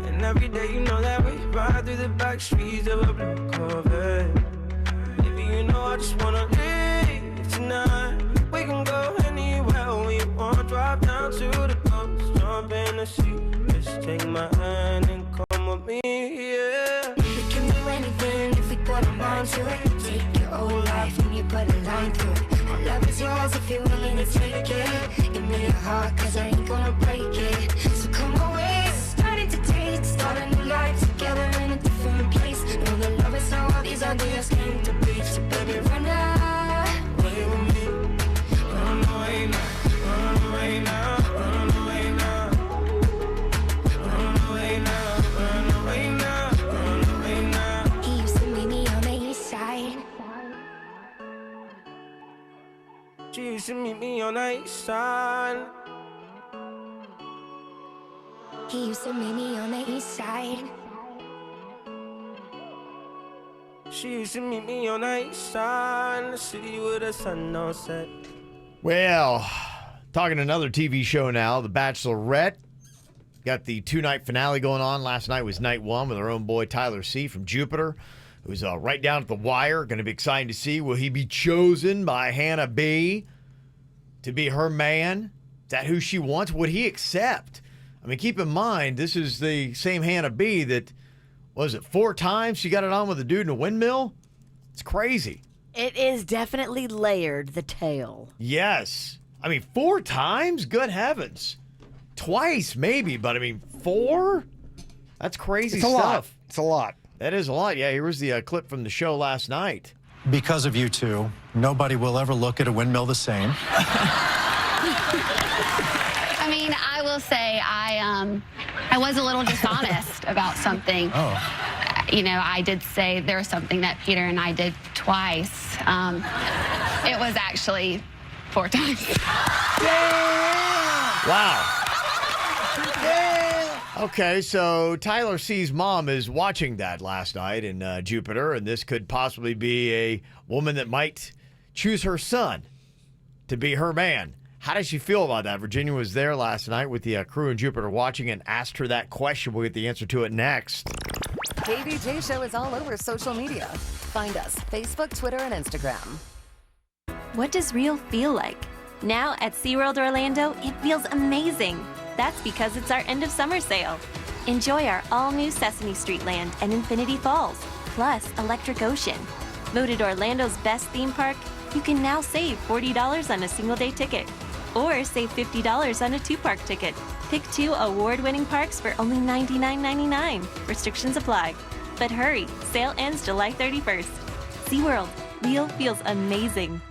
And every day, you know that we ride through the back streets of a blue Corvette. You know I just wanna leave tonight. We can go anywhere we want. Drive down to the coast, jump in the sea. Just take my hand and come with me, yeah. We can do anything if we put our mind to it. Take your whole life and you put a line through it. My love is yours if you're willing to take it. Give me your heart, cause I ain't gonna break it. So come away, starting to taste. Start a new life together in a different place. Know the love is how all these ideas came to be. So baby, run away with me. Run away now, run away now, run away now. Run away now, run away now, run away now. He used to meet me on the east side. She used to meet me on the east side. He used to meet me on the east side. She used to meet me on the east side in the city with the sun on set. Well, talking another TV show now, The Bachelorette. Got the 2-night finale going on. Last night was night 1 with our own boy Tyler C. from Jupiter, who's right down at the wire. Going to be exciting to see. Will he be chosen by Hannah B. to be her man? Is that who she wants? Would he accept? I mean, keep in mind, this is the same Hannah B. that, was it 4 times she got it on with a dude in a windmill? It's crazy. It is definitely layered, the tale. Yes. I mean, 4 times? Good heavens. Twice, maybe, but I mean, 4? That's crazy It's a stuff. lot. It's a lot. That is a lot. Yeah, here was the clip from the show last night. Because of you two, nobody will ever look at a windmill the same. I mean, I will will say I was a little dishonest about something. Oh. You know, I did say there was something that Peter and I did twice. It was actually 4 times. Wow. Okay, so Tyler C's mom is watching that last night in Jupiter, and this could possibly be a woman that might choose her son to be her man. How does she feel about that? Virginia was there last night with the crew in Jupiter watching and asked her that question. We'll get the answer to it next. KVJ Show is all over social media. Find us, Facebook, Twitter, and Instagram. What does real feel like? Now at SeaWorld Orlando, it feels amazing. That's because it's our end of summer sale. Enjoy our all-new Sesame Street Land and Infinity Falls, plus Electric Ocean. Voted Orlando's best theme park, you can now save $40 on a single-day ticket, or save $50 on a 2-park ticket. Pick 2 award-winning parks for only $99.99. Restrictions apply. But hurry, sale ends July 31st. SeaWorld, real feels amazing.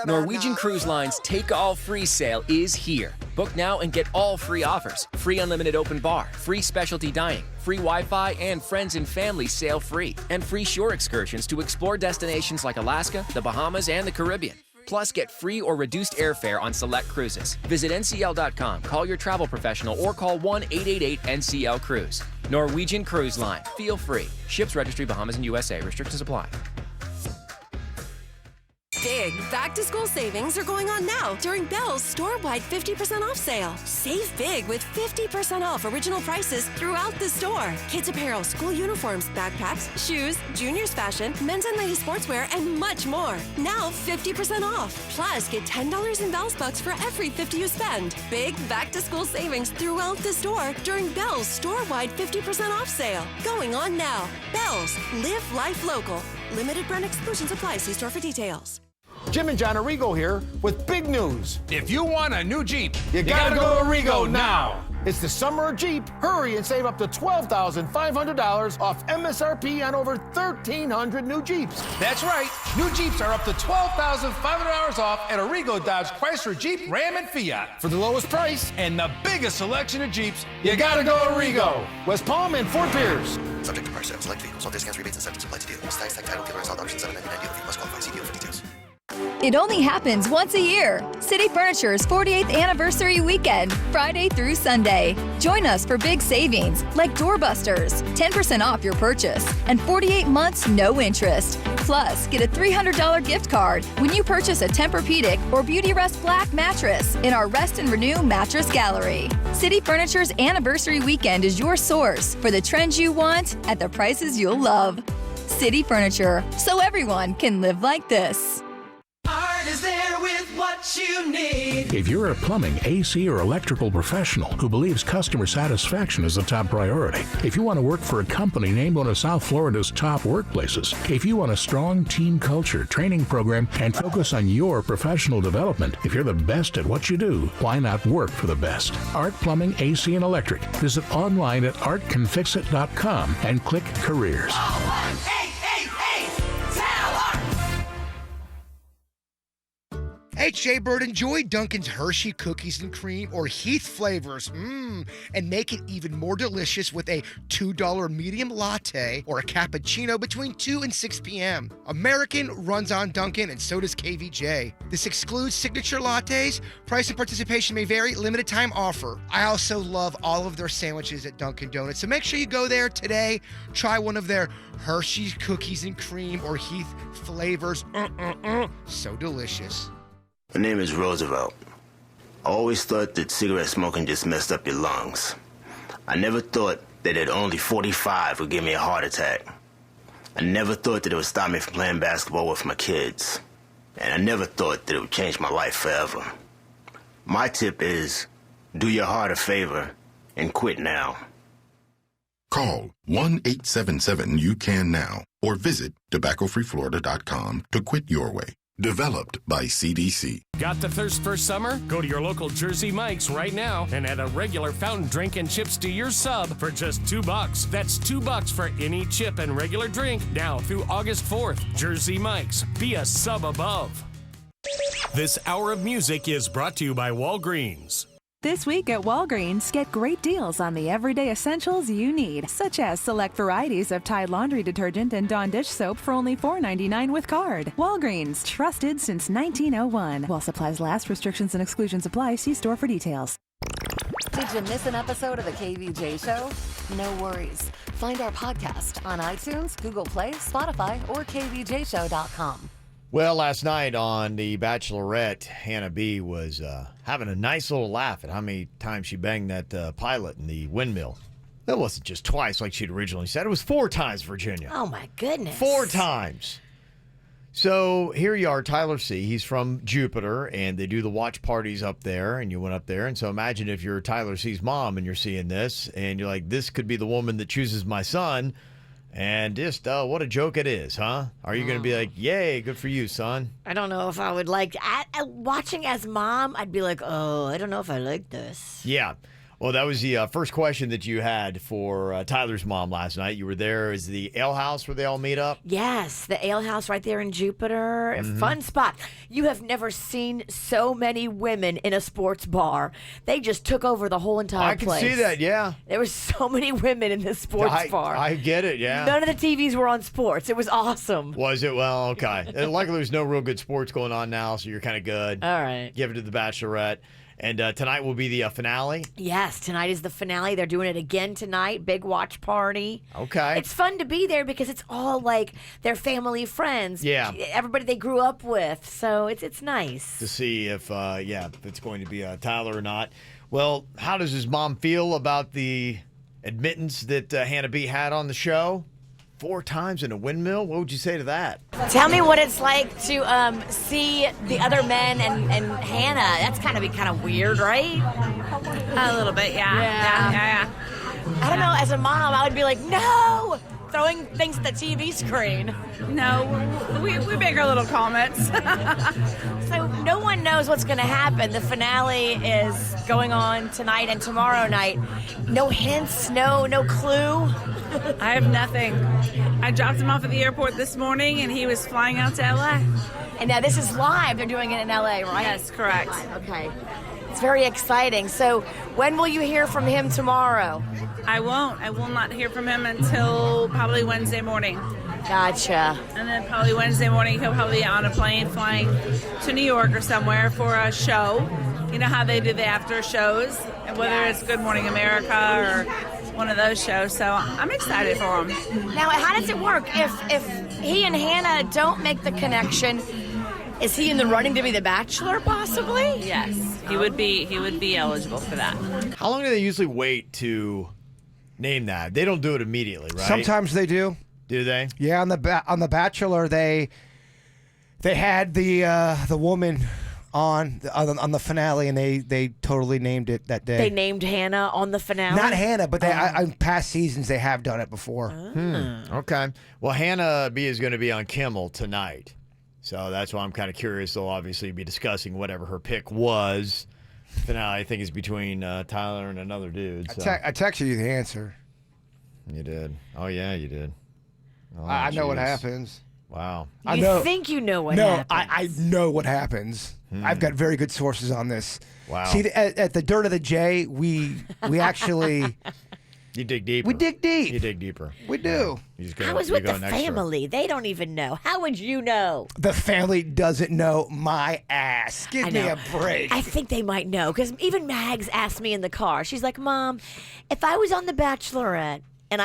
Norwegian Cruise Line's Take All Free sale is here. Book now and get all free offers. Free unlimited open bar, free specialty dining, free Wi-Fi, and friends and family sail free. And free shore excursions to explore destinations like Alaska, the Bahamas, and the Caribbean. Plus, get free or reduced airfare on select cruises. Visit ncl.com, call your travel professional, or call 1-888-NCL-CRUISE. Norwegian Cruise Line. Feel free. Ships Registry, Bahamas and USA. Restrictions apply. Big back-to-school savings are going on now during Bell's store-wide 50% off sale. Save big with 50% off original prices throughout the store. Kids apparel, school uniforms, backpacks, shoes, juniors fashion, men's and ladies sportswear, and much more. Now 50% off. Plus, get $10 in Bell's bucks for every $50 you spend. Big back-to-school savings throughout the store during Bell's store-wide 50% off sale. Going on now. Bell's. Live life local. Limited brand exclusions apply. See store for details. Jim and John Arrigo here with big news. If you want a new Jeep, you gotta go to Arrigo now. It's the summer of Jeep. Hurry and save up to $12,500 off MSRP on over 1,300 new Jeeps. That's right. New Jeeps are up to $12,500 off at Arrigo Dodge, Chrysler, Jeep, Ram, and Fiat. For the lowest price and the biggest selection of Jeeps, you gotta go Arrigo. West Palm and Fort Pierce. Subject to price sales, select vehicles, all discounts, rebates, incentives apply to dealers. Tax, title, dealer, installed option, $799 deal fee must qualify. See deal for details. It only happens once a year. City Furniture's 48th anniversary weekend, Friday through Sunday. Join us for big savings like doorbusters, 10% off your purchase, and 48 months no interest. Plus, get a $300 gift card when you purchase a Tempur-Pedic or Beauty Rest Black mattress in our Rest and Renew Mattress Gallery. City Furniture's anniversary weekend is your source for the trends you want at the prices you'll love. City Furniture, so everyone can live like this. Art is there with what you need. If you're a plumbing, AC, or electrical professional who believes customer satisfaction is a top priority, if you want to work for a company named one of South Florida's top workplaces, if you want a strong team culture, training program, and focus on your professional development, if you're the best at what you do, why not work for the best? Art Plumbing, AC, and Electric. Visit online at artcanfixit.com and click Careers. Hey, Jaybird, enjoy Dunkin's Hershey Cookies and Cream or Heath flavors. And make it even more delicious with a $2 medium latte or a cappuccino between 2 and 6 p.m. American runs on Dunkin', and so does KVJ. This excludes signature lattes. Price and participation may vary. Limited time offer. I also love all of their sandwiches at Dunkin' Donuts, so make sure you go there today. Try one of their Hershey Cookies and Cream or Heath flavors. So delicious. My name is Roosevelt. I always thought that cigarette smoking just messed up your lungs. I never thought that at only 45 would give me a heart attack. I never thought that it would stop me from playing basketball with my kids. And I never thought that it would change my life forever. My tip is, do your heart a favor and quit now. Call 1-877-YOU-CAN-NOW or visit tobaccofreeflorida.com to quit your way. Developed by CDC. Got the thirst for summer? Go to your local Jersey Mike's right now and add a regular fountain drink and chips to your sub for just $2. That's $2 for any chip and regular drink now through August 4th. Jersey Mike's. Be a sub above. This hour of music is brought to you by Walgreens. This week at Walgreens, get great deals on the everyday essentials you need, such as select varieties of Tide laundry detergent and Dawn dish soap for only $4.99 with card. Walgreens, trusted since 1901. While supplies last, restrictions and exclusions apply. See store for details. Did you miss an episode of the KVJ show? No worries. Find our podcast on iTunes, Google Play, Spotify, or kvjshow.com. Well, last night on The Bachelorette, Hannah B was having a nice little laugh at how many times she banged that pilot in the windmill. That wasn't just twice like she'd originally said. It was 4 times, Virginia. Oh, my goodness. 4 times. So here you are, Tyler C. He's from Jupiter, and they do the watch parties up there, and you went up there. And so imagine if you're Tyler C.'s mom and you're seeing this, and you're like, this could be the woman that chooses my son. And just, what a joke it is, huh? Are you going to be like, yay, good for you, son? I don't know if I would like... watching as mom, I'd be like, oh, I don't know if I like this. Yeah. Well, that was the first question that you had for Tyler's mom last night. You were there. Is the ale house where they all meet up? Yes, the ale house right there in Jupiter. Mm-hmm. Fun spot. You have never seen so many women in a sports bar. They just took over the whole entire place. I can see that, yeah. There were so many women in this sports bar. I get it, yeah. None of the TVs were on sports. It was awesome. Was it? Well, okay. And luckily, there's no real good sports going on now, so you're kind of good. All right. Give it to The Bachelorette. And tonight will be the finale? Yes, tonight is the finale. They're doing it again tonight. Big watch party. Okay. It's fun to be there because it's all like their family, friends. Yeah. Everybody they grew up with. So it's nice. To see if it's going to be Tyler or not. Well, how does his mom feel about the admittance that Hannah B had on the show? 4 times in a windmill? What would you say to that? Tell me what it's like to see the other men and Hannah. That's kind of weird, right? A little bit, yeah. I don't know. As a mom, I would be like, no, throwing things at the TV screen. No, we make our little comments. So no one knows what's going to happen. The finale is going on tonight and tomorrow night. No hints, no clue. I have nothing. I dropped him off at the airport this morning, and he was flying out to L.A. And now this is live. They're doing it in L.A., right? Yes, correct. Okay. It's very exciting. So when will you hear from him tomorrow? I won't. I will not hear from him until probably Wednesday morning. Gotcha. And then probably Wednesday morning, he'll probably be on a plane flying to New York or somewhere for a show. You know how they do the after shows, whether it's Good Morning America or one of those shows. So I'm excited for him. Now, how does it work? If he and Hannah don't make the connection, is he in the running to be the Bachelor, possibly? Yes, he would be eligible for that. How long do they usually wait to name that? They don't do it immediately, right? Sometimes they do. Do they? Yeah, on the Bachelor, they had the woman on the finale, and they totally named it that day. They named Hannah on the finale? Not Hannah, but on past seasons they have done it before. Okay. Well, Hannah B is going to be on Kimmel tonight. So that's why I'm kind of curious. They'll obviously be discussing whatever her pick was. Finale, I think, is between Tyler and another dude. So. I texted you the answer. You did. Oh, yeah, you did. Oh, I know what happens. Wow. You think you know what happens. I know what happens. I've got very good sources on this. Wow. See, at the Dirt of the J, we actually... You dig deeper. We dig deep. You dig deeper. We do. I was with the family. They don't even know. How would you know? The family doesn't know my ass. Give me a break. I think they might know, because even Mags asked me in the car. She's like, Mom, if I was on The Bachelorette, and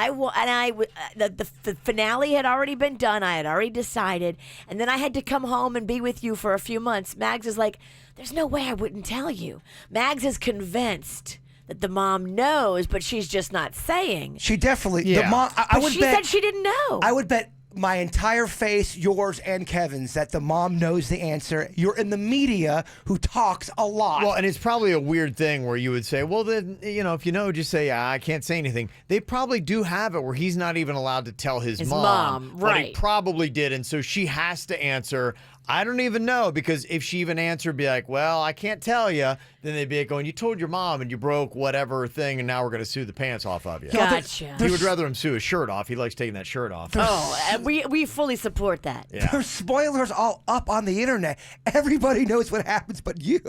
the finale had already been done. I had already decided. And then I had to come home and be with you for a few months. Mags is like, there's no way I wouldn't tell you. Mags is convinced that the mom knows, but she's just not saying. She definitely. Yeah. The mom. She said she didn't know. I would bet my entire face, yours and Kevin's, that the mom knows the answer. You're in the media who talks a lot. Well, and it's probably a weird thing where you would say, well, then, if you know, just say, I can't say anything. They probably do have it where he's not even allowed to tell his mom. Right. But he probably did, and so she has to answer, I don't even know, because if she even answered, be like, well, I can't tell you, then they'd be like going, you told your mom and you broke whatever thing, and now we're going to sue the pants off of you. Gotcha. He would rather him sue his shirt off. He likes taking that shirt off. Oh, and we fully support that. Yeah. There's spoilers all up on the internet. Everybody knows what happens but you.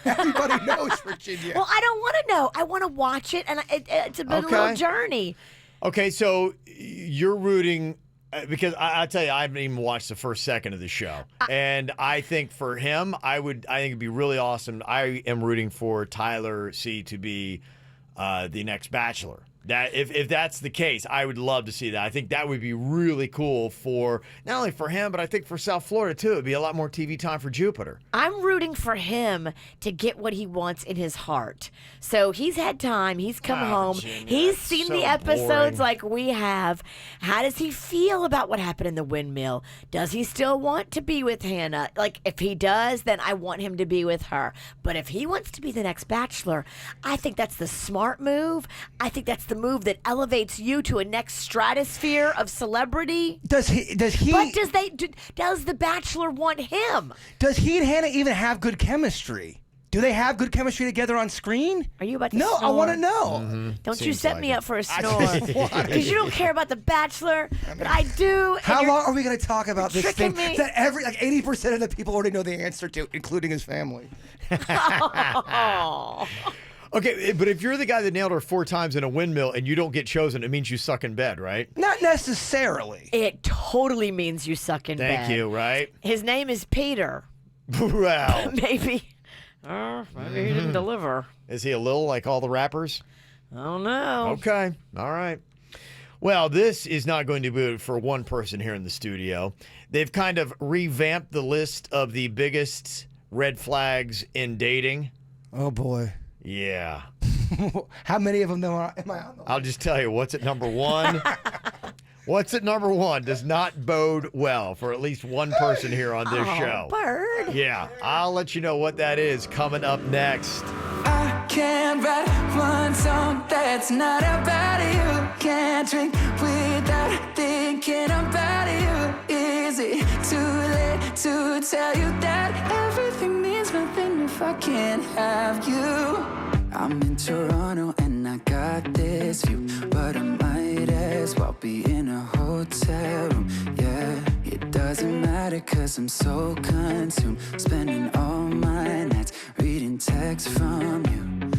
Everybody knows, Virginia. Well, I don't want to know. I want to watch it, and it's been a little journey. Okay, so you're rooting... Because I tell you, I haven't even watched the first second of the show, and I think for him, I think it'd be really awesome. I am rooting for Tyler C to be the next Bachelor. That if that's the case, I would love to see that. I think that would be really cool for not only for him, but I think for South Florida too. It'd be a lot more TV time for Jupiter. I'm rooting for him to get what he wants in his heart. So he's had time. He's come home. Virginia, He's that's seen so the episodes boring. like we have. How does he feel about what happened in the windmill? Does he still want to be with Hannah? Like, if he does, then I want him to be with her. But if he wants to be the next Bachelor, I think that's the smart move. I think that's the move that elevates you to a next stratosphere of celebrity. Does he? But does the Bachelor want him? Does he and Hannah even have good chemistry? Do they have good chemistry together on screen? Are you about to No, I snore? want to know. Mm-hmm. Don't you set me up for a snore. Why? Because you don't care about The Bachelor, but I do. and How you're long are we going to talk about this tricking thing me. that 80% of the people already know the answer to, including his family? Oh. Okay, but if you're the guy that nailed her 4 times in a windmill and you don't get chosen, it means you suck in bed, right? Not necessarily. It totally means you suck in bed. Thank you, right? His name is Peter. Well, Maybe. Maybe he didn't deliver. is he a little like all the rappers? I don't know. Okay, all right. Well, this is not going to be for one person here in the studio. They've kind of revamped the list of the biggest red flags in dating. Oh, boy. Yeah. How many of them am I on? I'll just tell you, what's at number 1? What's at number 1 does not bode well for at least one person here on this show. Bird. Yeah, I'll let you know what that is coming up next. I can't write one song that's not about you. Can't drink without thinking about you. Is it too late to tell you that everything means nothing if I can't have you? I'm in Toronto and I got this view, but I might as well be in a hotel room. Yeah, it doesn't matter 'cause I'm so consumed, spending all my nights reading texts from you.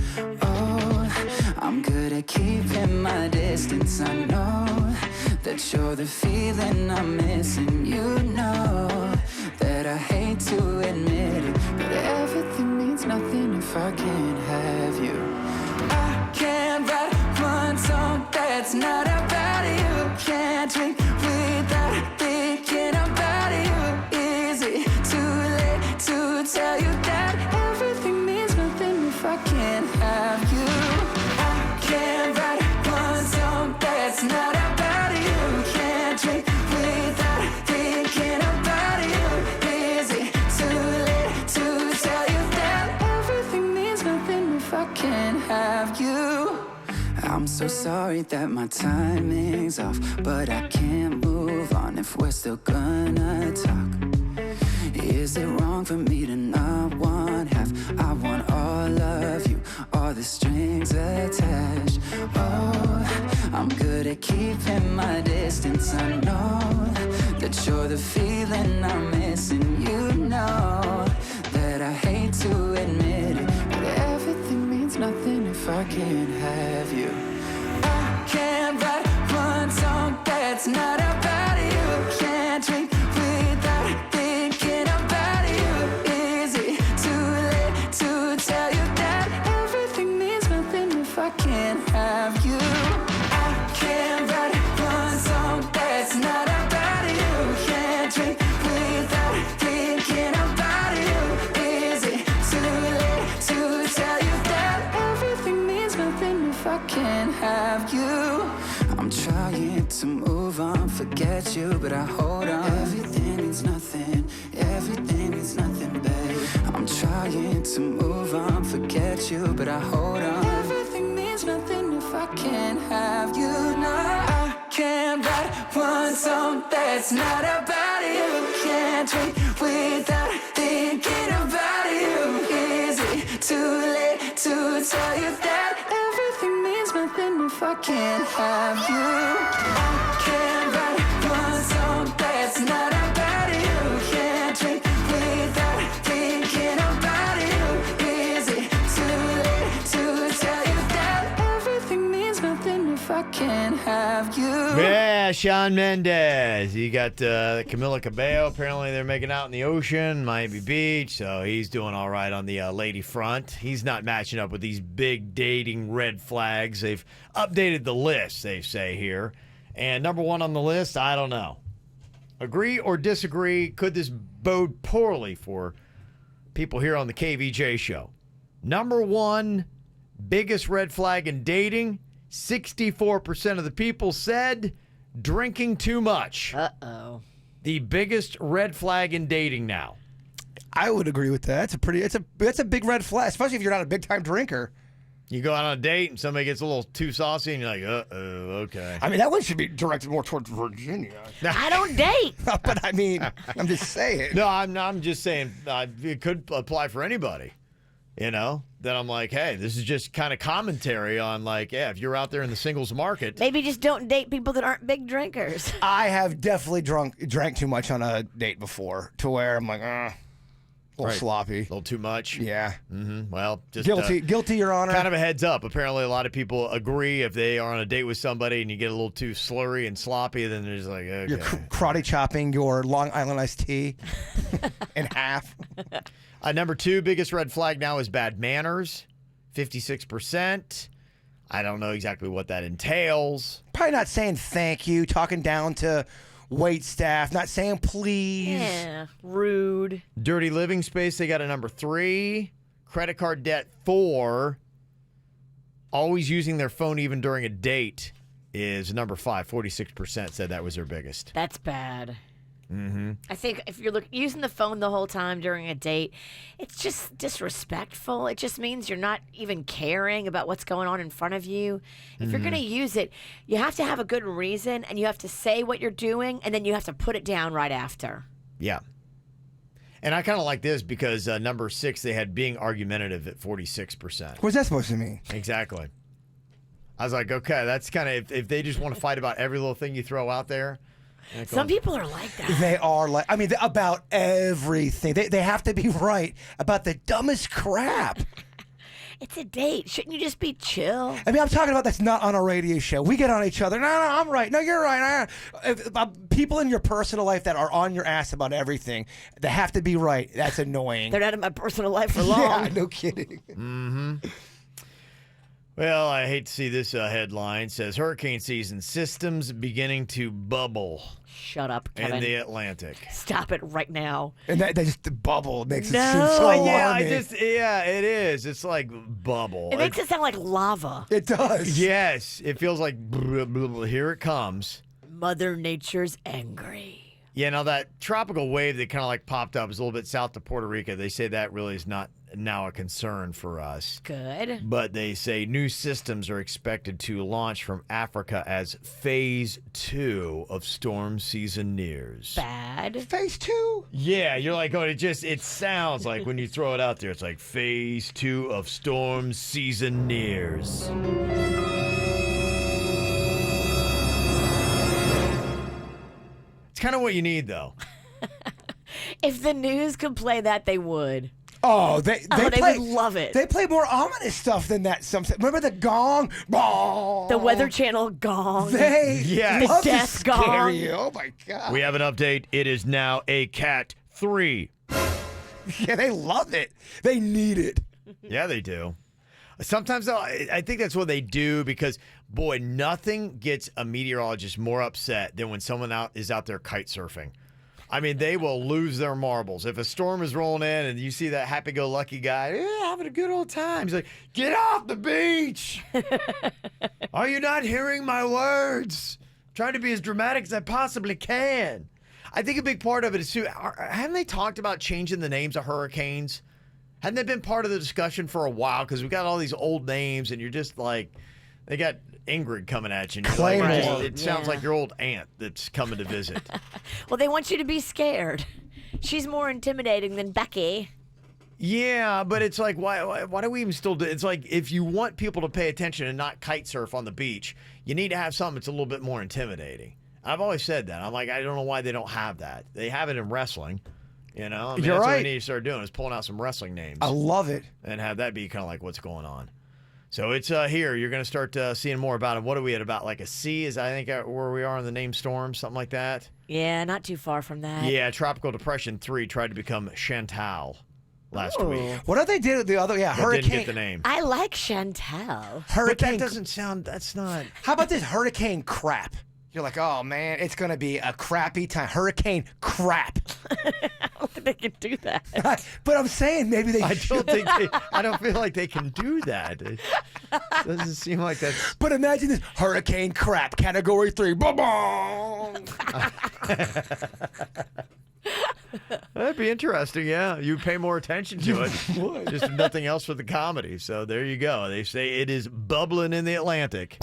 Oh, I'm good at keeping my distance. I know that you're the feeling I'm missing. You know that I hate to admit it, but everything means nothing if I can't have you. I can't write one song that's not about you. Can't drink without thinking about you. Is it too late to tell you that everything means nothing if I can't have you? I can't write one song that's not about you. Can't drink without thinking about you. Is it too late to tell you that everything means nothing if I can't have you? I'm so sorry that my timing's off, but I can't move on if we're still gonna talk. Is it wrong for me to not want half? I want all of you, all the strings attached. Oh, I'm good at keeping my distance. I know that you're the feeling I'm missing. You know that I hate to admit it, but everything means nothing if I can't have you. I can't write one song that's not about you. Can't drink without thinking about you. Is it too late to tell you that everything means nothing if I can't have you? I can't write one song that's not about you. Can't drink without thinking about you. Is it too late to tell you that everything means nothing if I can't have you? I'm trying to move on, forget you, but I hold on. Everything means nothing, everything means nothing, babe. I'm trying to move on, forget you, but I hold on. Everything means nothing if I can't have you now. I can't write one song that's not about you. Can't drink without thinking about you. Is it too late to tell you that everything means nothing if I can't have you? I can't write one song that's not about you. Can't drink without thinking about you. Is it too late to tell you that everything means nothing if I can't have you? Yeah, Shawn Mendes. You got Camila Cabello. Apparently, they're making out in the ocean, Miami Beach. So he's doing all right on the lady front. He's not matching up with these big dating red flags. They've updated the list, they say here. And number one on the list, I don't know. Agree or disagree? Could this bode poorly for people here on the KVJ show? Number one biggest red flag in dating, 64% of the people said drinking too much. Uh-oh. The biggest red flag in dating now. I would agree with that. That's a big red flag, especially if you're not a big time drinker. You go out on a date and somebody gets a little too saucy and you're like, uh-oh, okay. I mean, that one should be directed more towards Virginia. I don't date. But I mean, I'm just saying. No, I'm just saying it could apply for anybody. You know, that I'm like, hey, this is just kind of commentary on like, yeah, if you're out there in the singles market. Maybe just don't date people that aren't big drinkers. I have definitely drank too much on a date before to where I'm like, a little sloppy. A little too much. Yeah. Mm-hmm. Well, just guilty, Your Honor. Kind of a heads up. Apparently, a lot of people agree if they are on a date with somebody and you get a little too slurry and sloppy, then they're just like, okay. You're karate chopping your Long Island iced tea in half. Number two biggest red flag now is bad manners, 56%. I don't know exactly what that entails. Probably not saying thank you, talking down to wait staff, not saying please. Yeah, rude. Dirty living space, they got a number 3. Credit card debt 4. Always using their phone even during a date is number 5. 46% said that was their biggest. That's bad. Mm-hmm. I think if you're using the phone the whole time during a date, it's just disrespectful. It just means you're not even caring about what's going on in front of you. If you're going to use it, you have to have a good reason, and you have to say what you're doing, and then you have to put it down right after. Yeah. And I kind of like this because number 6, they had being argumentative at 46%. What's that supposed to mean? Exactly. I was like, okay, that's kind of, if they just want to fight about every little thing you throw out there. Some people are like that. They are like, I mean, about everything. They have to be right about the dumbest crap. It's a date. Shouldn't you just be chill? I mean, I'm talking about that's not on a radio show. We get on each other. No, I'm right. No, you're right. People in your personal life that are on your ass about everything, they have to be right. That's annoying. They're not in my personal life for long. Yeah, no kidding. Mm-hmm. Well, I hate to see this headline. It says hurricane season, systems beginning to bubble. Shut up, Kevin. In the Atlantic. Stop it right now. And that just the bubble makes it seem so yeah, alarming. Yeah, it is. It's like bubble. It makes it sound like lava. It does. Yes, it feels like here it comes. Mother Nature's angry. Yeah, now that tropical wave that kind of like popped up is a little bit south of Puerto Rico. They say that really is not now a concern for us. Good. But they say new systems are expected to launch from Africa as phase 2 of storm season nears. Bad. Phase 2? Yeah, you're like, oh, it sounds like when you throw it out there, it's like phase 2 of storm season nears. It's kind of what you need, though. If the news could play that, they would. Oh, they would love it. They play more ominous stuff than that. Remember the gong? The Weather Channel gong. They love the to death scare gong. you. Oh my God. We have an update. It is now a Cat 3. Yeah, they love it. They need it. Yeah, they do. Sometimes, though, I think that's what they do because, boy, nothing gets a meteorologist more upset than when someone is out there kite surfing. I mean, they will lose their marbles. If a storm is rolling in and you see that happy-go-lucky guy, having a good old time, he's like, get off the beach. Are you not hearing my words? I'm trying to be as dramatic as I possibly can. I think a big part of it is, too, haven't they talked about changing the names of hurricanes? Hadn't they been part of the discussion for a while? Because we got all these old names, and you're just like, they got Ingrid coming at you. And you're Claymore. like, it sounds like your old aunt that's coming to visit. Well, they want you to be scared. She's more intimidating than Becky. Yeah, but it's like, why do we even still do it? It's like, if you want people to pay attention and not kite surf on the beach, you need to have something that's a little bit more intimidating. I've always said that. I'm like, I don't know why they don't have that. They have it in wrestling. You know, I mean, You're that's what right. we need to start doing is pulling out some wrestling names. I love it. And have that be kind of like what's going on. So it's here. You're going to start seeing more about it. What are we at? About like a C is, I think, where we are on the name storm, something like that. Yeah, not too far from that. Yeah, Tropical Depression 3 tried to become Chantal last week. What did they do the other? Yeah, But Hurricane. didn't get the name. I like Chantal. Hurricane. But that doesn't sound. That's not. How about this Hurricane crap? You're like, oh man, it's gonna be a crappy time. Hurricane crap. I don't think they can do that. But I'm saying maybe they. I should. don't think. I don't feel like they can do that. It doesn't seem like that's. But imagine this Hurricane crap, Category 3. Boom, boom. That'd be interesting, yeah. You pay more attention to it. Just if nothing else for the comedy. So there you go. They say it is bubbling in the Atlantic.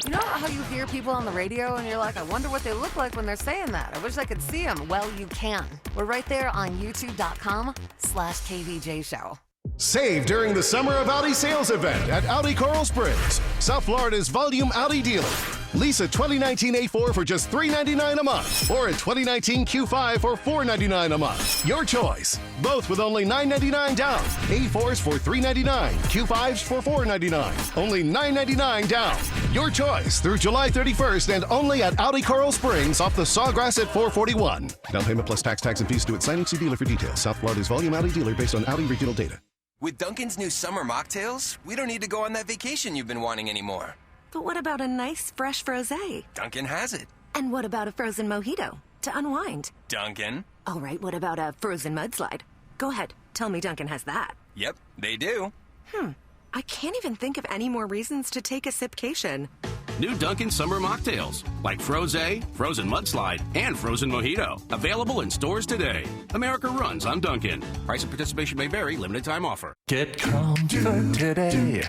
You know how you hear people on the radio and you're like, I wonder what they look like when they're saying that. I wish I could see them. Well, you can. We're right there on youtube.com/KVJ Show. Save during the Summer of Audi sales event at Audi Coral Springs, South Florida's volume Audi dealer. Lease a 2019 A4 for just $399 a month, or a 2019 Q5 for $499 a month. Your choice. Both with only $999 down. A4s for $399, Q5s for $499. Only $999 down. Your choice through July 31st and only at Audi Coral Springs off the Sawgrass at 441. Down payment plus tax and fees due at signing. See dealer for details. South Florida's volume Audi dealer based on Audi regional data. With Dunkin's new summer mocktails, we don't need to go on that vacation you've been wanting anymore. But what about a nice fresh frosé? Dunkin' has it. And what about a frozen mojito to unwind? Dunkin'. All right, what about a frozen mudslide? Go ahead, tell me Dunkin' has that. Yep, they do. I can't even think of any more reasons to take a sipcation. New Dunkin' Summer Mocktails, like Frosé, Frozen Mudslide, and Frozen Mojito. Available in stores today. America runs on Dunkin'. Price and participation may vary. Limited time offer. Get comfort today,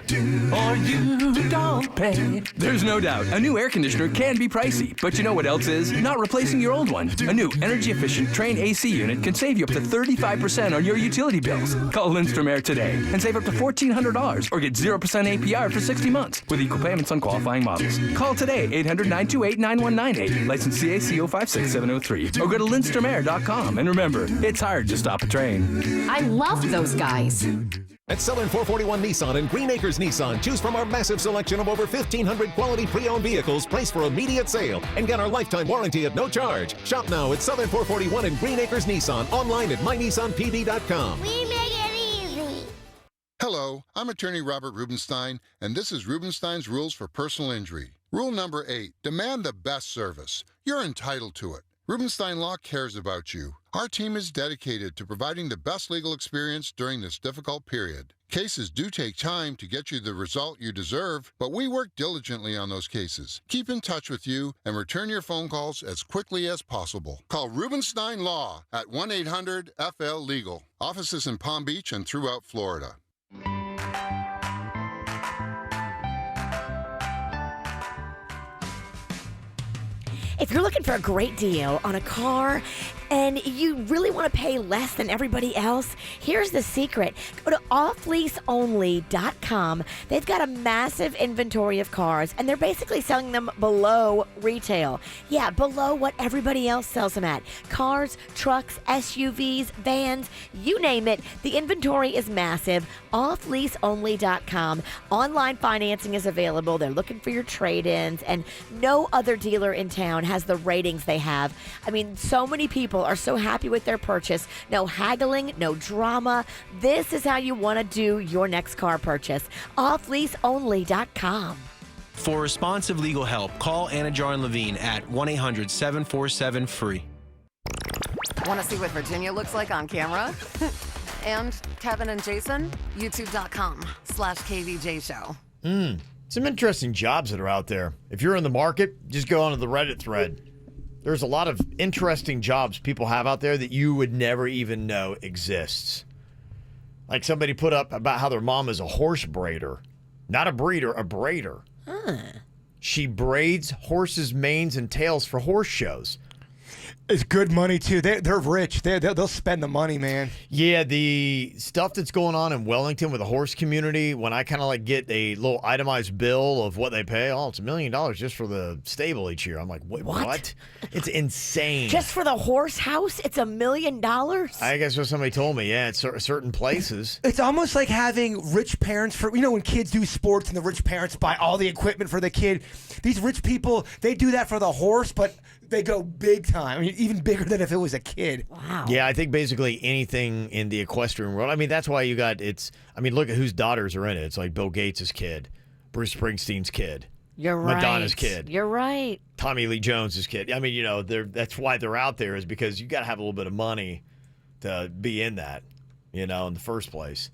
or you don't pay. There's no doubt, a new air conditioner can be pricey, but you know what else is? Not replacing your old one. A new energy-efficient Trane AC unit can save you up to 35% on your utility bills. Call Lindstrom Air today and save up to $1,400 or get 0% APR for 60 months with equal payments on qualifying models. Call today, 800-928-9198, license CAC 056703, or go to LindstromAir.com. And remember, it's hard to stop a train. I love those guys. At Southern 441 Nissan and Green Acres Nissan, choose from our massive selection of over 1,500 quality pre-owned vehicles placed for immediate sale and get our lifetime warranty at no charge. Shop now at Southern 441 and Green Acres Nissan, online at mynissanpd.com. We make it easy. Hello, I'm attorney Robert Rubenstein, and this is Rubenstein's Rules for Personal Injury. Rule number 8, demand the best service. You're entitled to it. Rubenstein Law cares about you. Our team is dedicated to providing the best legal experience during this difficult period. Cases do take time to get you the result you deserve, but we work diligently on those cases. Keep in touch with you and return your phone calls as quickly as possible. Call Rubenstein Law at 1-800-FL-LEGAL. Offices in Palm Beach and throughout Florida. If you're looking for a great deal on a car and you really want to pay less than everybody else, here's the secret. Go to offleaseonly.com. They've got a massive inventory of cars, and they're basically selling them below retail. Yeah, below what everybody else sells them at. Cars, trucks, SUVs, vans, you name it. The inventory is massive. Offleaseonly.com. Online financing is available. They're looking for your trade-ins, and no other dealer in town has the ratings they have. I mean, so many people are so happy with their purchase. No haggling, no drama. This is how you want to do your next car purchase. Offleaseonly.com. For responsive legal help, call Anna Jarn Levine at 1-800-747-FREE. Want to see what Virginia looks like on camera? And Kevin and Jason? YouTube.com/KVJ Show. Some interesting jobs that are out there. If you're in the market, just go onto the Reddit thread. There's a lot of interesting jobs people have out there that you would never even know exists. Like somebody put up about how their mom is a horse braider. Not a breeder, a braider. She braids horses' manes and tails for horse shows. It's good money, too. They're rich. They'll spend the money, man. Yeah, the stuff that's going on in Wellington with the horse community, when I kind of like get a little itemized bill of what they pay, it's $1 million just for the stable each year. I'm like, wait, what? It's insane. Just for the horse house, it's $1 million? I guess what somebody told me. Yeah, it's certain places. It's almost like having rich parents for, when kids do sports and the rich parents buy all the equipment for the kid. These rich people, they do that for the horse, but they go big time. I mean, even bigger than if it was a kid. Wow. Yeah, I think basically anything in the equestrian world. I mean, that's why look at whose daughters are in it. It's like Bill Gates' kid, Bruce Springsteen's kid. You're right. Madonna's kid. You're right. Tommy Lee Jones's kid. I mean, that's why they're out there, is because you got to have a little bit of money to be in that, in the first place.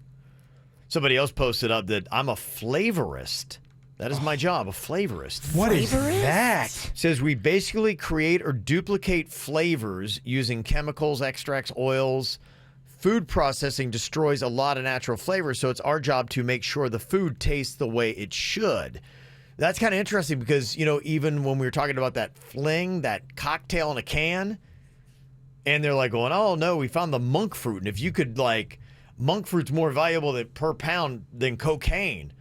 Somebody else posted up that I'm a flavorist. That is my job, a flavorist. What is that? Says we basically create or duplicate flavors using chemicals, extracts, oils. Food processing destroys a lot of natural flavors, so it's our job to make sure the food tastes the way it should. That's kind of interesting because, even when we were talking about that fling, that cocktail in a can, and they're like going, oh, no, we found the monk fruit. And if you could, monk fruit's more valuable per pound than cocaine.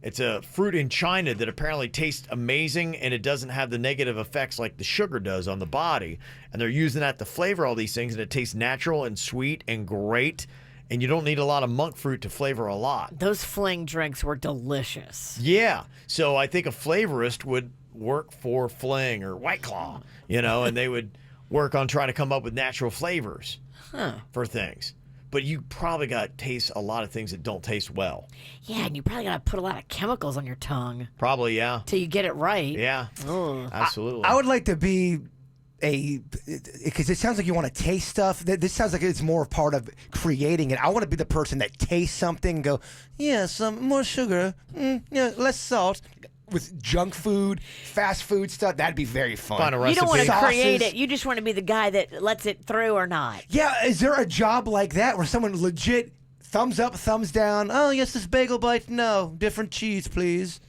It's a fruit in China that apparently tastes amazing, and it doesn't have the negative effects like the sugar does on the body. And they're using that to flavor all these things, and it tastes natural and sweet and great. And you don't need a lot of monk fruit to flavor a lot. Those fling drinks were delicious. Yeah. So I think a flavorist would work for Fling or White Claw, and they would work on trying to come up with natural flavors for things. But you probably got to taste a lot of things that don't taste well. Yeah, and you probably got to put a lot of chemicals on your tongue. Probably, yeah. Till you get it right. Yeah, absolutely. I would like to be because it sounds like you want to taste stuff. This sounds like it's more part of creating it. I want to be the person that tastes something and go, yeah, some more sugar, less salt. With junk food, fast food stuff, that'd be very fun. Find a recipe. You don't want to create it. You just want to be the guy that lets it through or not. Yeah, is there a job like that where someone legit thumbs up, thumbs down? Oh, yes, this bagel bite. No, different cheese, please.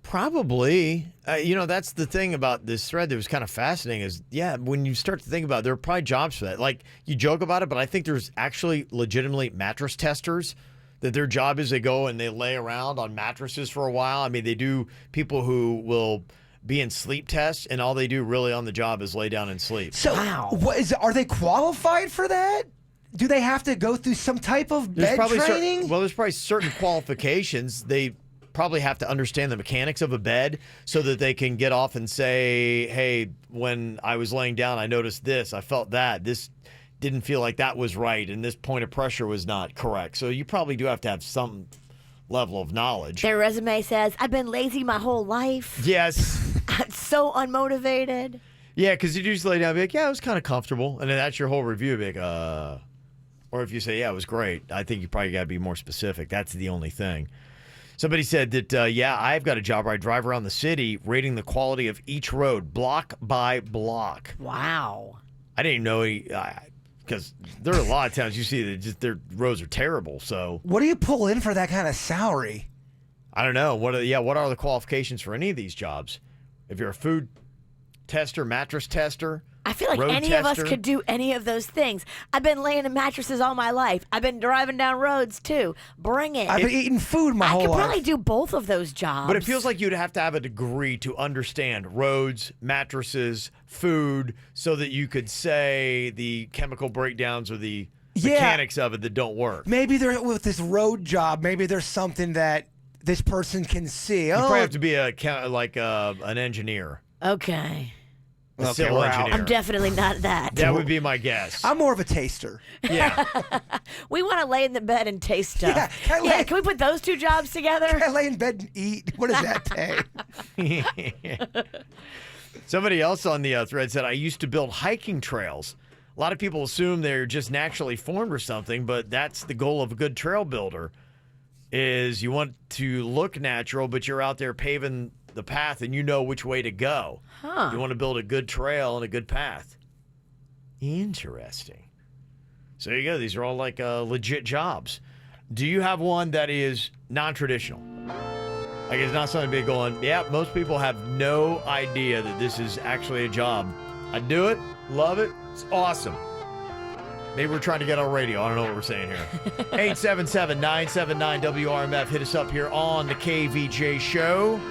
Probably. That's the thing about this thread that was kind of fascinating is, when you start to think about it, there are probably jobs for that. Like, you joke about it, but I think there's actually legitimately mattress testers that their job is they go and they lay around on mattresses for a while. I mean, they do people who will be in sleep tests, and all they do really on the job is lay down and sleep. So, are they qualified for that? Do they have to go through some type of bed training? There's probably certain qualifications. They probably have to understand the mechanics of a bed so that they can get off and say, hey, when I was laying down, I noticed this, I felt that, this didn't feel like that was right, and this point of pressure was not correct. So you probably do have to have some level of knowledge. Their resume says, I've been lazy my whole life. Yes. I'm so unmotivated. Yeah, because you just lay down and be like, yeah, it was kind of comfortable. And then that's your whole review. Be like, or if you say, yeah, it was great, I think you probably got to be more specific. That's the only thing. Somebody said that, I've got a job where I drive around the city rating the quality of each road block by block. Wow. I didn't even know because there are a lot of towns you see that just their roads are terrible. So what do you pull in for that kind of salary? I don't know. What are the qualifications for any of these jobs? If you're a food tester, mattress tester, I feel like any of us could do any of those things. I've been laying in mattresses all my life. I've been driving down roads too. Bring it. I've been eating food my whole life. I could probably do both of those jobs. But it feels like you'd have to have a degree to understand roads, mattresses, food, so that you could say the chemical breakdowns or the mechanics of it that don't work. Maybe with this road job, maybe there's something that this person can see. You probably have to be an engineer. Okay. A civil engineer. I'm definitely not that. That would be my guess. I'm more of a taster. Yeah. We want to lay in the bed and taste stuff. Can we put those two jobs together? Can I lay in bed and eat? What does that pay? Somebody else on the thread said, I used to build hiking trails. A lot of people assume they're just naturally formed or something, but that's the goal of a good trail builder, is you want to look natural, but you're out there paving the path and you know which way to go. Huh. You want to build a good trail and a good path. Interesting. So there you go. These are all legit jobs. Do you have one that is non-traditional? Like, it's not something to be going, yeah, most people have no idea that this is actually a job. I do it, love it, it's awesome. Maybe we're trying to get on radio. I don't know what we're saying here. 877-979-WRMF. Hit us up here on the KVJ Show.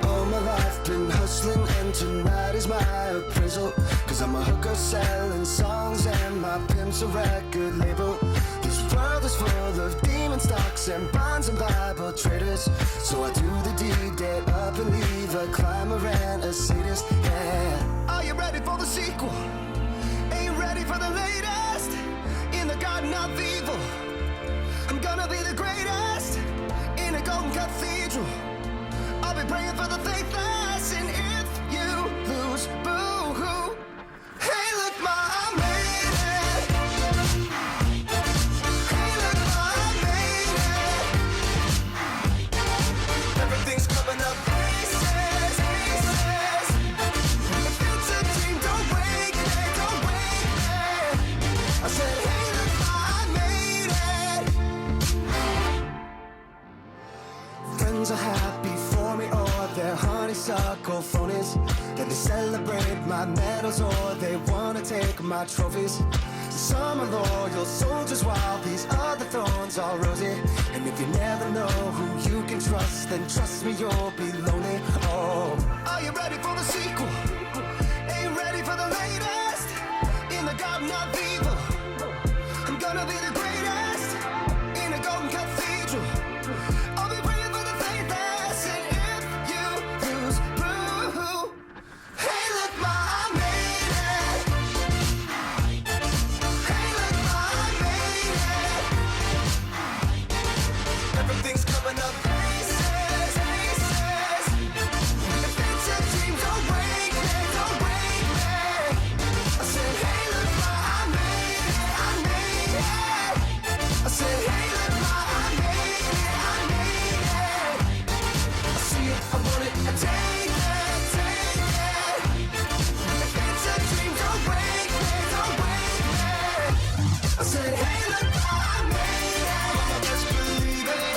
All my life been hustling, and tonight is my appraisal. Cause I'm a hooker selling songs, and my pimp's a record label. This world is full of demon stocks and bonds and Bible traders. So I do the deed, get up and leave a climber and a sadist. Yeah. Are you ready for the sequel? Ain't ready for the latest in the garden of evil. I'm gonna be the greatest in a golden cathedral. I'll be praying for the faithless, and if you lose, boo-hoo. Hey, look, Ma, I made it. Hey, look, Ma, I made it. Everything's coming up pieces, pieces. If it's a dream, don't wake me, don't wake me. I said, hey, look, Ma, I made it. Friends are happy for me, or they're honeysuckle phonies. Then they celebrate my medals, or they wanna take my trophies. Some are loyal soldiers, while these other thorns are rosy. And if you never know who you can trust, then trust me, you'll be lonely. Oh, are you ready for the sequel? Ain't ready for the latest in the garden of evil. I'm gonna be the greatest in a golden cathedral. I'll be praying for the faithless, and if you lose, boo-hoo. Hey, look, Ma, I made it. Hey, look, Ma, I made it. Everything's coming up pieces, pieces. If it's a dream, don't wake me, don't wake me. I said, hey, look, Ma, I made it, I made it. I said, hey, look, Ma, I made it, I made it. I see it, I want it, I take it, take it. If it's a dream, don't wake me, don't wake me. I said, hey, look, I made it. Mama, best believe it.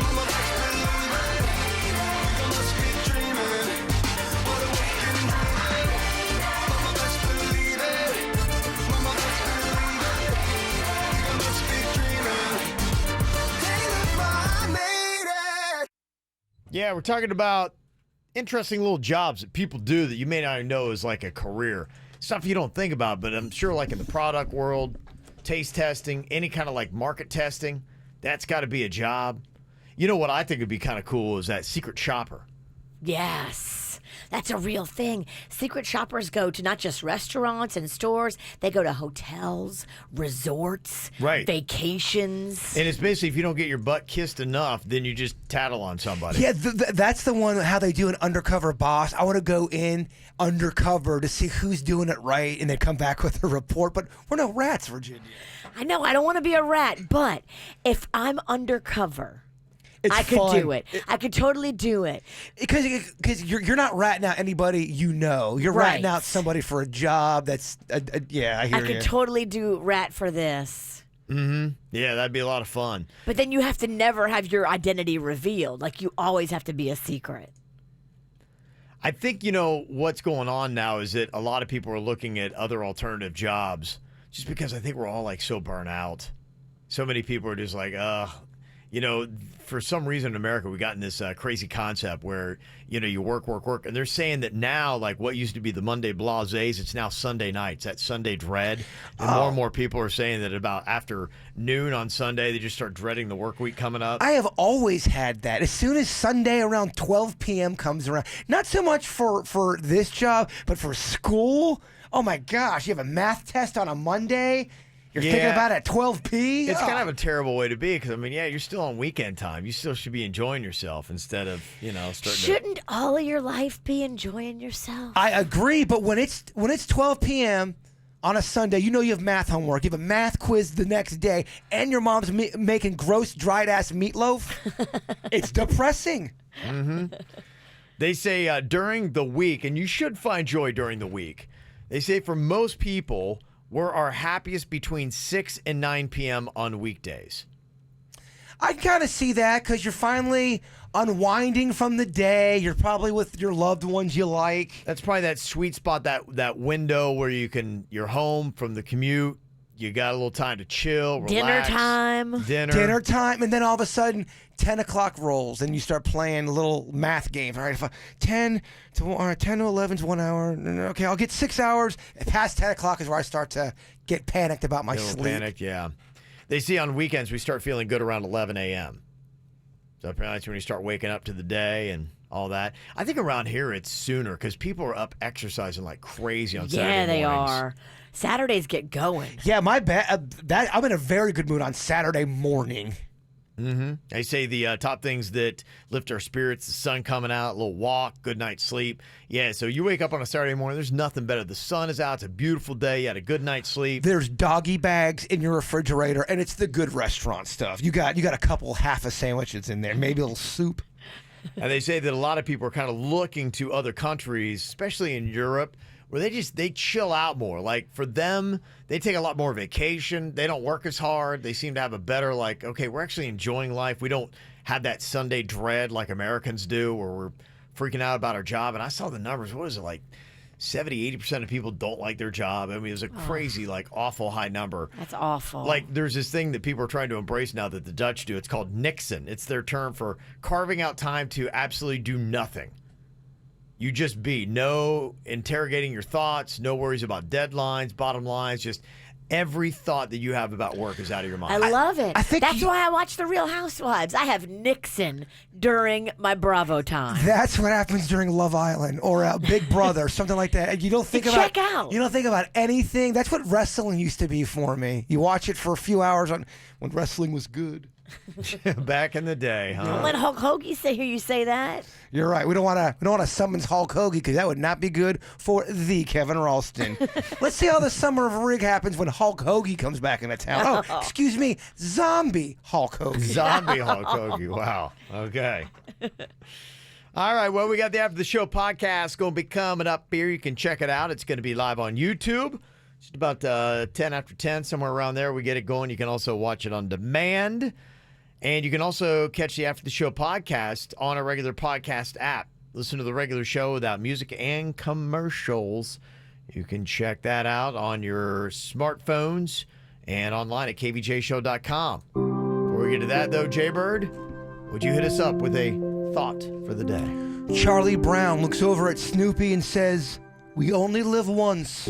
Mama, best believe it. I must be dreaming. What a waking moment. Mama, best believe it. Mama, best believe it. I must be dreaming. Hey, look, I made it. Yeah, we're talking about interesting little jobs that people do that you may not even know is like a career. Stuff you don't think about, but I'm sure like in the product world, taste testing, any kind of like market testing, that's got to be a job. You know what I think would be kind of cool is that secret shopper. Yes, that's a real thing. Secret shoppers go to not just restaurants and stores, they go to hotels, resorts, Right. vacations. And it's basically if you don't get your butt kissed enough, then you just tattle on somebody. Yeah, that's the one, how they do an undercover boss. I want to go in undercover to see who's doing it right and then come back with a report. But we're no rats, Virginia. I know, I don't want to be a rat, but if I'm undercover, It's I could fun. do it. I could totally do it. Because you're not ratting out anybody you know. You're ratting Right. out somebody for a job that's, yeah, I hear I you. could totally do rat for this. Mm-hmm. Yeah, that'd be a lot of fun. But then you have to never have your identity revealed. Like, you always have to be a secret. I think, you know, what's going on now is that a lot of people are looking at other alternative jobs just because I think we're all like so burnt out. So many people are just like, you know, for some reason in America, we got in this crazy concept where, you know, you work. And they're saying that now, like what used to be the Monday blasés, it's now Sunday nights, that Sunday dread. And more people are saying that about after noon on Sunday, they just start dreading the work week coming up. I have always had that. As soon as Sunday around 12 p.m. comes around, not so much for this job, but for school. Oh, my gosh, you have a math test on a Monday. You're thinking about it at 12 p.m.? It's kind of a terrible way to be because, I mean, yeah, you're still on weekend time. You still should be enjoying yourself instead of, you know, starting Shouldn't all of your life be enjoying yourself? I agree, but when it's 12 p.m. on a Sunday, you know you have math homework, you have a math quiz the next day, and your mom's making gross, dried-ass meatloaf, it's depressing. Mm-hmm. They say during the week, and you should find joy during the week, they say for most people, we're our happiest between 6 and 9 p.m. on weekdays. I kind of see that because you're finally unwinding from the day. You're probably with your loved ones you like. That's probably that sweet spot, that window where you're home from the commute. You got a little time to chill, relax. Dinner time. And then all of a sudden, 10 o'clock rolls and you start playing little math games. All right, if 10 to 11 is 1 hour. Okay, I'll get 6 hours. Past 10 o'clock is where I start to get panicked about my sleep. Panicked, yeah. They see on weekends we start feeling good around 11 a.m. So apparently that's when you start waking up to the day and all that. I think around here it's sooner because people are up exercising like crazy on Saturday mornings. Yeah, they are. Saturdays get going. Yeah, my bad. I'm in a very good mood on Saturday morning. Mm-hmm. They say the top things that lift our spirits: the sun coming out, a little walk, good night's sleep. Yeah, so you wake up on a Saturday morning, there's nothing better. The sun is out, it's a beautiful day, you had a good night's sleep. There's doggy bags in your refrigerator, and it's the good restaurant stuff. You got a couple half of sandwiches in there, maybe a little soup. And they say that a lot of people are kind of looking to other countries, especially in Europe, where they chill out more. Like for them, they take a lot more vacation. They don't work as hard. They seem to have a better okay, we're actually enjoying life. We don't have that Sunday dread like Americans do where we're freaking out about our job. And I saw the numbers. What is it, 70, 80% of people don't like their job. I mean, it was a crazy, awful high number. That's awful. There's this thing that people are trying to embrace now that the Dutch do. It's called Nixon. It's their term for carving out time to absolutely do nothing. You just be. No interrogating your thoughts, no worries about deadlines, bottom lines, just every thought that you have about work is out of your mind. I love it. That's why I watch The Real Housewives. I have Nixon during my Bravo time. That's what happens during Love Island or Big Brother, something like that. You don't think about You don't think about anything. That's what wrestling used to be for me. You watch it for a few hours when wrestling was good. Back in the day, huh? Don't let Hulk Hogan hear you say that. You're right. We don't want to summons Hulk Hogan because that would not be good for the Kevin Ralston. Let's see how the summer of Rig happens when Hulk Hogan comes back into town. Oh, excuse me, zombie Hulk Hogan. Zombie Hulk Hogan. Wow. Okay. All right. Well, we got the After the Show podcast going to be coming up here. You can check it out. It's going to be live on YouTube. Just about 10 after 10, somewhere around there. We get it going. You can also watch it on demand. And you can also catch the After the Show podcast on a regular podcast app. Listen to the regular show without music and commercials. You can check that out on your smartphones and online at kvjshow.com. Before we get to that, though, Jaybird, would you hit us up with a thought for the day? Charlie Brown looks over at Snoopy and says, "We only live once."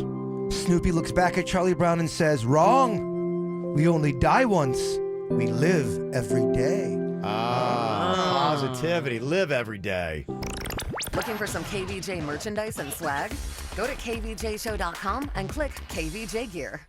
Snoopy looks back at Charlie Brown and says, "Wrong. We only die once. We live every day." Positivity. Live every day. Looking for some KVJ merchandise and swag? Go to kvjshow.com and click KVJ Gear.